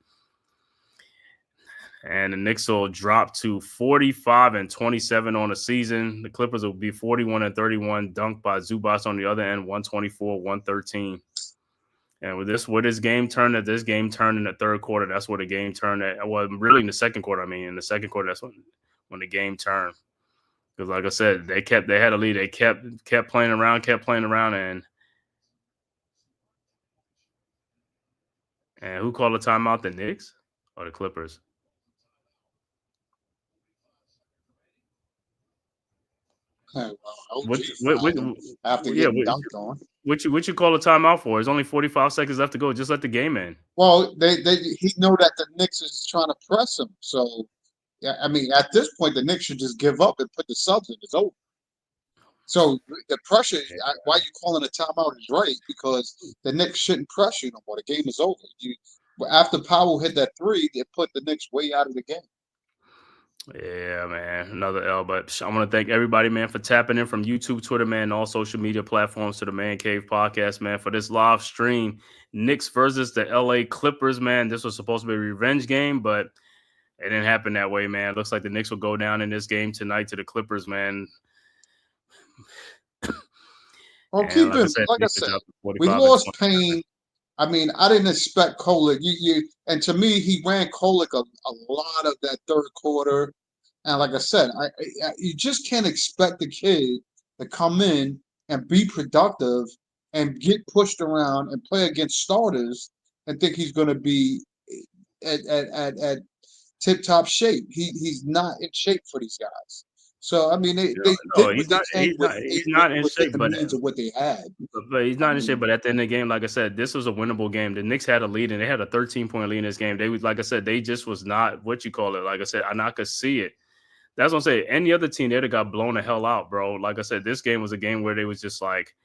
And the Knicks will drop to 45-27 on the season. The Clippers will be 41-31, dunked by Zubac on the other end, 124-113. And with this game turned in the third quarter. That's where the game turned at. Well, really in the second quarter. I mean, in the second quarter, that's when the game turned. Because, like I said, they had a lead. They kept playing around, and who called the timeout? The Knicks or the Clippers? What you call a timeout for? There's only 45 seconds left to go. Just let the game in. Well, he know that the Knicks is trying to press him. So, yeah, I mean, at this point, the Knicks should just give up and put the subs in. It's over. So the pressure, why you calling a timeout is right, because the Knicks shouldn't press you no more. The game is over. After Powell hit that 3, it put the Knicks way out of the game. Yeah, man, another L. But I want to thank everybody, man, for tapping in from YouTube, Twitter, man, and all social media platforms to the Man Cave podcast, man, for this live stream. Knicks versus the LA Clippers, man. This was supposed to be a revenge game, but it didn't happen that way, man. It looks like the Knicks will go down in this game tonight to the Clippers, man. Well, like I said, we lost Payne. I mean, I didn't expect Kolek. And to me, he ran Kolek a lot of that third quarter. And like I said, you just can't expect the kid to come in and be productive and get pushed around and play against starters and think he's going to be at tip-top shape. He's not in shape for these guys. So I mean, he's not in shape, but of what they had. But he's not in shape. But at the end of the game, like I said, this was a winnable game. The Knicks had a lead, and they had a 13-point lead in this game. Like I said, they just was not what you call it. Like I said, I could see it. That's what I'm saying. Any other team, they'd have got blown the hell out, bro. Like I said, this game was a game where they was just like,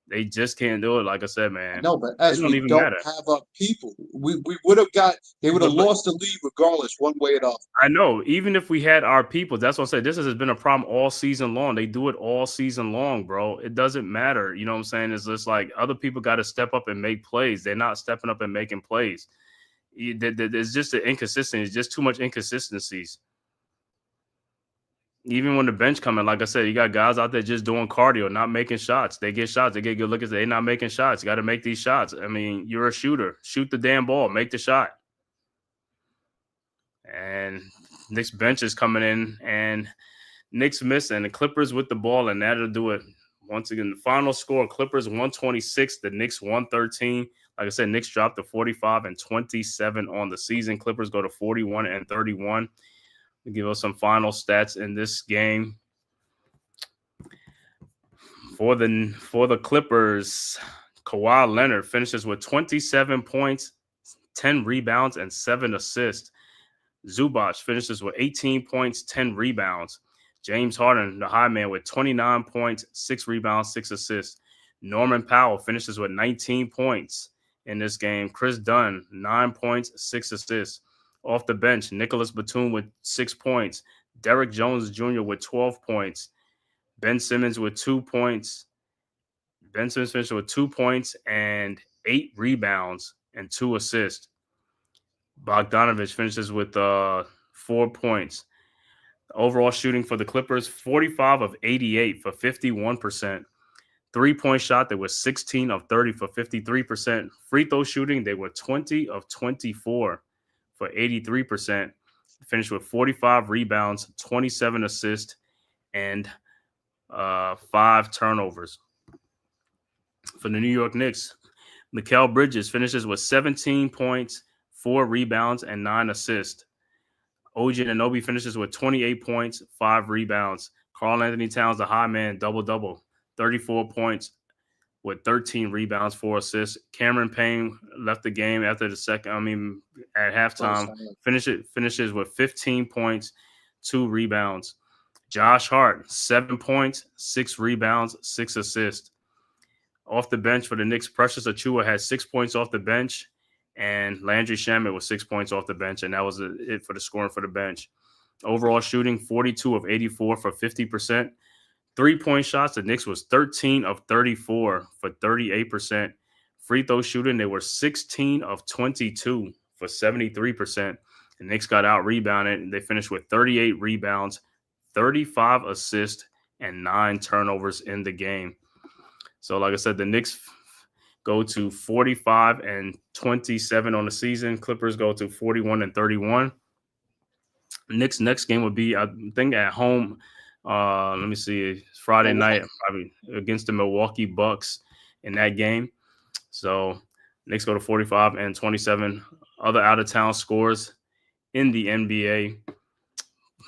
they just can't do it. Like I said, man. No, but as we don't have our people, we would have they would have lost the lead regardless, one way or the other. I know. Even if we had our people, that's what I said. This has been a problem all season long. They do it all season long, bro. It doesn't matter. You know what I'm saying? It's just like other people got to step up and make plays. They're not stepping up and making plays. There's just an inconsistency. It's just too much inconsistencies. Even when the bench coming, like I said, you got guys out there just doing cardio, not making shots. They get shots. They get good looks. They're not making shots. You got to make these shots. I mean, you're a shooter. Shoot the damn ball. Make the shot. And Knicks bench is coming in, and Knicks miss, and the Clippers with the ball, and that'll do it. Once again, the final score, Clippers 126, the Knicks 113. Like I said, Knicks dropped to 45-27 on the season. Clippers go to 41-31. Give us some final stats in this game. For the Clippers, Kawhi Leonard finishes with 27 points, 10 rebounds, and 7 assists. Zubac finishes with 18 points, 10 rebounds. James Harden, the high man, with 29 points, 6 rebounds, 6 assists. Norman Powell finishes with 19 points in this game. Chris Dunn, 9 points, 6 assists. Off the bench, Nicholas Batum with 6 points. Derrick Jones Jr. with 12 points. Ben Simmons with 2 points. Ben Simmons finished with 2 points and 8 rebounds and 2 assists. Bogdanovich finishes with 4 points. Overall shooting for the Clippers, 45 of 88 for 51%. 3-point shot, they were 16 of 30 for 53%. Free throw shooting, they were 20 of 24 for 83%. Finished with 45 rebounds, 27 assists, and 5 turnovers. For the New York Knicks, Mikal Bridges finishes with 17 points, 4 rebounds, and 9 assists. OG Anunoby finishes with 28 points, 5 rebounds. Karl Anthony Towns, the high man, double-double, 34 points with 13 rebounds, 4 assists. Cameron Payne left the game after at halftime. Finishes with 15 points, 2 rebounds. Josh Hart, 7 points, 6 rebounds, 6 assists. Off the bench for the Knicks, Precious Achiuwa had 6 points off the bench, and Landry Shamet was 6 points off the bench, and that was it for the scoring for the bench. Overall shooting, 42 of 84 for 50%. 3-point shots, the Knicks was 13 of 34 for 38%. Free throw shooting, they were 16 of 22 for 73%. The Knicks got out-rebounded, and they finished with 38 rebounds, 35 assists, and 9 turnovers in the game. So, like I said, the Knicks go to 45 and 27 on the season. Clippers go to 41 and 31. Knicks' next game would be, I think, at home. Let me see, Friday night, probably against the Milwaukee Bucks in that game. So, Knicks go to 45 and 27. Other out-of-town scores in the NBA.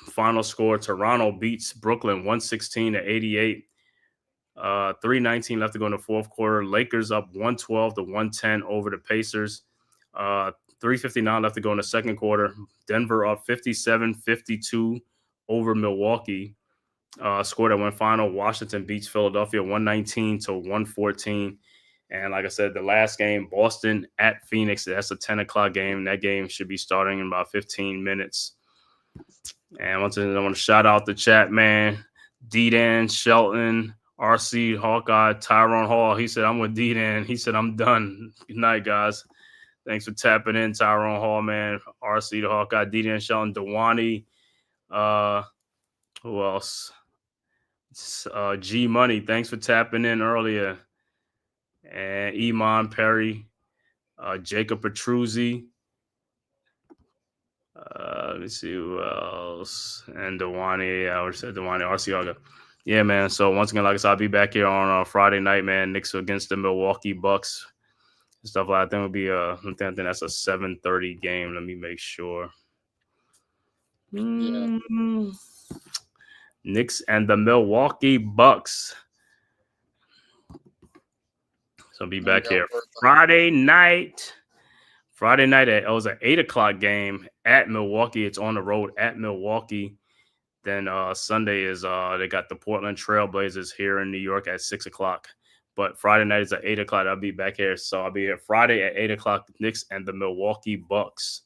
Final score: Toronto beats Brooklyn 116-88. 3:19 left to go in the fourth quarter. Lakers up 112-110 over the Pacers. 3:59 left to go in the second quarter. Denver up 57-52 over Milwaukee. Score that went final. Washington beats Philadelphia 119-114. And like I said, the last game, Boston at Phoenix. That's a 10 o'clock game. That game should be starting in about 15 minutes. And once again, I want to shout out the chat, man. D-Dan, Shelton, RC, Hawkeye, Tyrone Hall. He said, I'm with D-Dan. He said, I'm done. Good night, guys. Thanks for tapping in, Tyrone Hall, man. RC, the Hawkeye, D-Dan, Shelton, Dewani. Who else? G Money. Thanks for tapping in earlier. And Iman Perry, Jacob Petruzzi. Let me see who else. And Dewani. I would say Dewani, RC Hawkeye. Yeah, man. So once again, like I said, I'll be back here on Friday night, man. Knicks against the Milwaukee Bucks. Stuff like that. I think that's a 7:30 game. Let me make sure. Yeah. Knicks and the Milwaukee Bucks. So I'll be back here Friday night. It was an 8 o'clock game at Milwaukee. It's on the road at Milwaukee. Then Sunday is they got the Portland Trailblazers here in New York at 6 o'clock. But Friday night is at 8 o'clock. I'll be back here. So I'll be here Friday at 8 o'clock, the Knicks and the Milwaukee Bucks.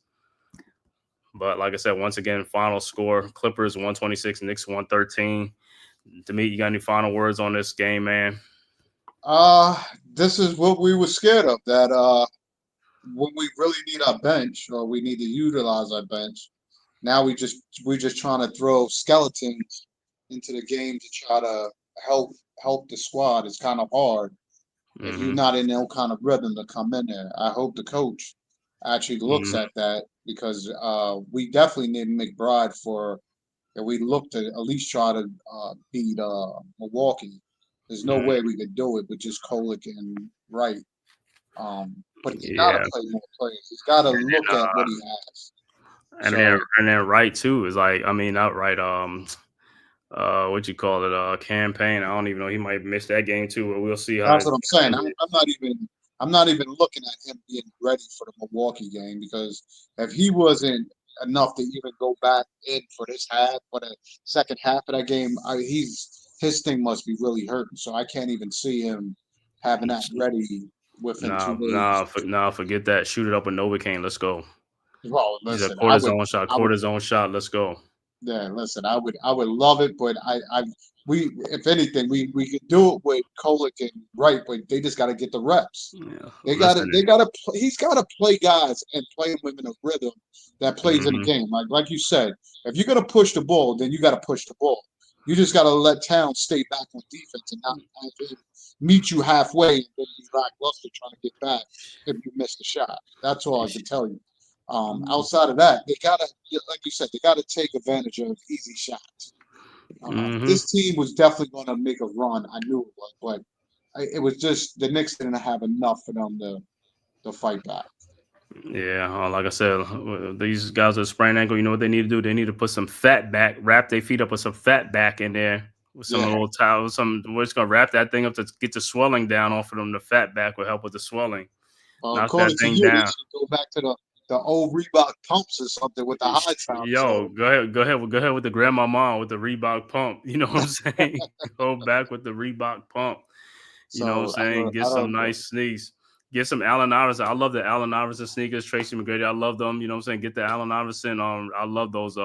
But like I said, once again, final score, Clippers 126, Knicks 113. Demeet, you got any final words on this game, man? This is what we were scared of, that when we really need our bench, or we need to utilize our bench, now we're just trying to throw skeletons into the game to try to help the squad. It's kind of hard if you're not in no kind of rhythm to come in there. I hope the coach actually looks at that, because we definitely need McBride and we look to at least try to beat Milwaukee. There's no way we could do it with just Kolick and Wright. But he's got to play more players. He's got to look at what he has. And then Wright too is like, I mean, not Wright. What you call it? Campaign. I don't even know. He might miss that game too. But we'll see how. That's what I'm saying. I'm not even looking at him being ready for the Milwaukee game, because if he wasn't enough to even go back in for this half, for the second half of that game, his thing must be really hurting. So I can't even see him having that ready within 2 days. Forget that. Shoot it up with Novocaine. Let's go. Well, listen, he's a cortisone shot. Let's go. Yeah, listen, I would love it, but if anything, we could do it with Kolick and Wright, but they just got to get the reps. Yeah, he's got to play guys and play them within a rhythm that plays in the game. Like you said, if you're gonna push the ball, then you got to push the ball. You just got to let Towns stay back on defense and not have him meet you halfway and then be lackluster trying to get back if you missed a shot. That's all I can tell you. Outside of that, they gotta, like you said, they gotta take advantage of easy shots. This team was definitely going to make a run. I knew it was, but it was just the Knicks didn't have enough for them to fight back. Yeah, like I said, these guys with a sprained ankle, you know what they need to do? They need to put some fat back, wrap their feet up with some fat back in there with some little towel. We're just gonna wrap that thing up to get the swelling down off of them. The fat back will help with the swelling. Knock that thing down. They should go back to the old Reebok pumps or something with the high top. Yo, go ahead with the grandmama with the Reebok pump. You know what I'm saying? Go back with the Reebok pump. You know what I'm saying? Get some nice sneaks. Get some Allen Iverson. I love the Allen Iverson sneakers. Tracy McGrady, I love them. You know what I'm saying? Get the Allen Iverson. I love those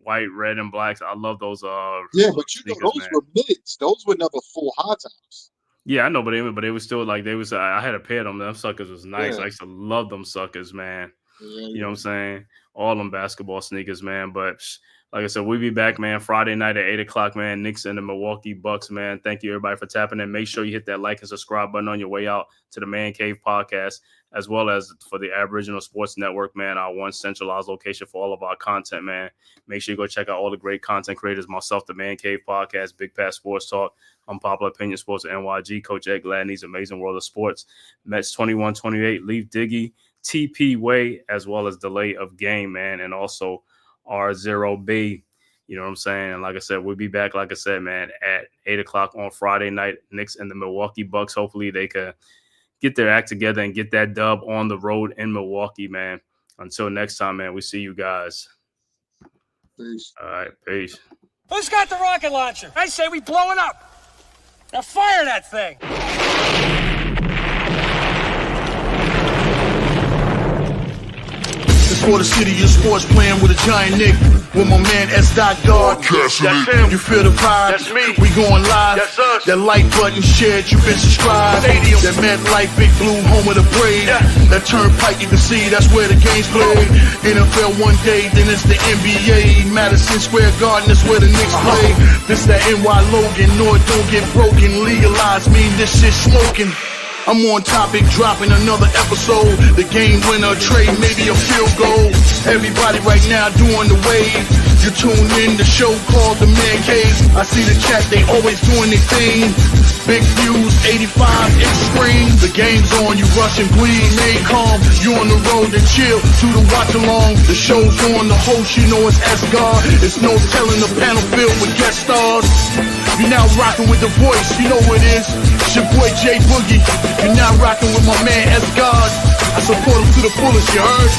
white, red, and blacks. I love those. Yeah, but you know those were mids. Those were never full high tops. Yeah, I know, but they was still like they was. I had a pair of them. Them suckers was nice. Yeah. I used to love them suckers, man. Yeah, you know what I'm saying? All them basketball sneakers, man. But like I said, we'll be back, man, Friday night at 8 o'clock, man. Knicks and the Milwaukee Bucks, man. Thank you, everybody, for tapping in. Make sure you hit that like and subscribe button on your way out to the Man Cave podcast, as well as for the Aboriginal Sports Network, man, our one centralized location for all of our content, man. Make sure you go check out all the great content creators, myself, the Man Cave podcast, Big Pat Sports Talk, Unpopular Opinion Sports, NYG, Coach Ed Gladney's Amazing World of Sports, Mets 21-28, Leaf Diggy, TP Way, as well as Delay of Game, man, and also R0B. You know what I'm saying? And like I said, we'll be back, like I said, man, at 8 o'clock on Friday night. Knicks and the Milwaukee Bucks. Hopefully they could get their act together and get that dub on the road in Milwaukee, man. Until next time, man, we see you guys. Peace. All right, peace. Who's got the rocket launcher? I say we blow it up. Now fire that thing. For the city of sports, playing with a giant Nick. With my man S. God. That's him. You feel the vibe? That's me. We going live. That's us. That like button shared, you been subscribed. Stadium. That MetLife, Big Blue, home of the Braves. Yeah. That turnpike, you can see that's where the game's played. NFL one day, then it's the NBA. Madison Square Garden, that's where the Knicks play. This that NY Logan, no it don't get broken. Legalized mean this shit smoking. I'm on topic, dropping another episode. The game winner, trade, maybe a field goal. Everybody right now doing the wave. You tune in, the show called The-Man-Cave. I see the chat, they always doing their thing. Big views, 85 extreme. The game's on, you rush and bleed. Stay calm, you on the road and chill. Do the watch along, the show's on. The host, you know it's S-God. It's no telling the panel filled with guest stars. You're now rocking with the voice, you know who it is. It's your boy J Boogie. You're now rocking with my man S-God. I support him to the fullest, you heard?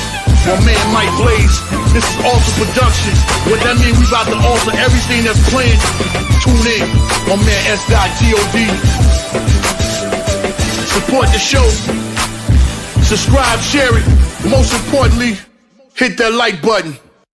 My man Mike Blaze. This is Alter Production. What that mean? We about to alter everything that's playing. Tune in. My man S.God. Support the show. Subscribe, share it. Most importantly, hit that like button.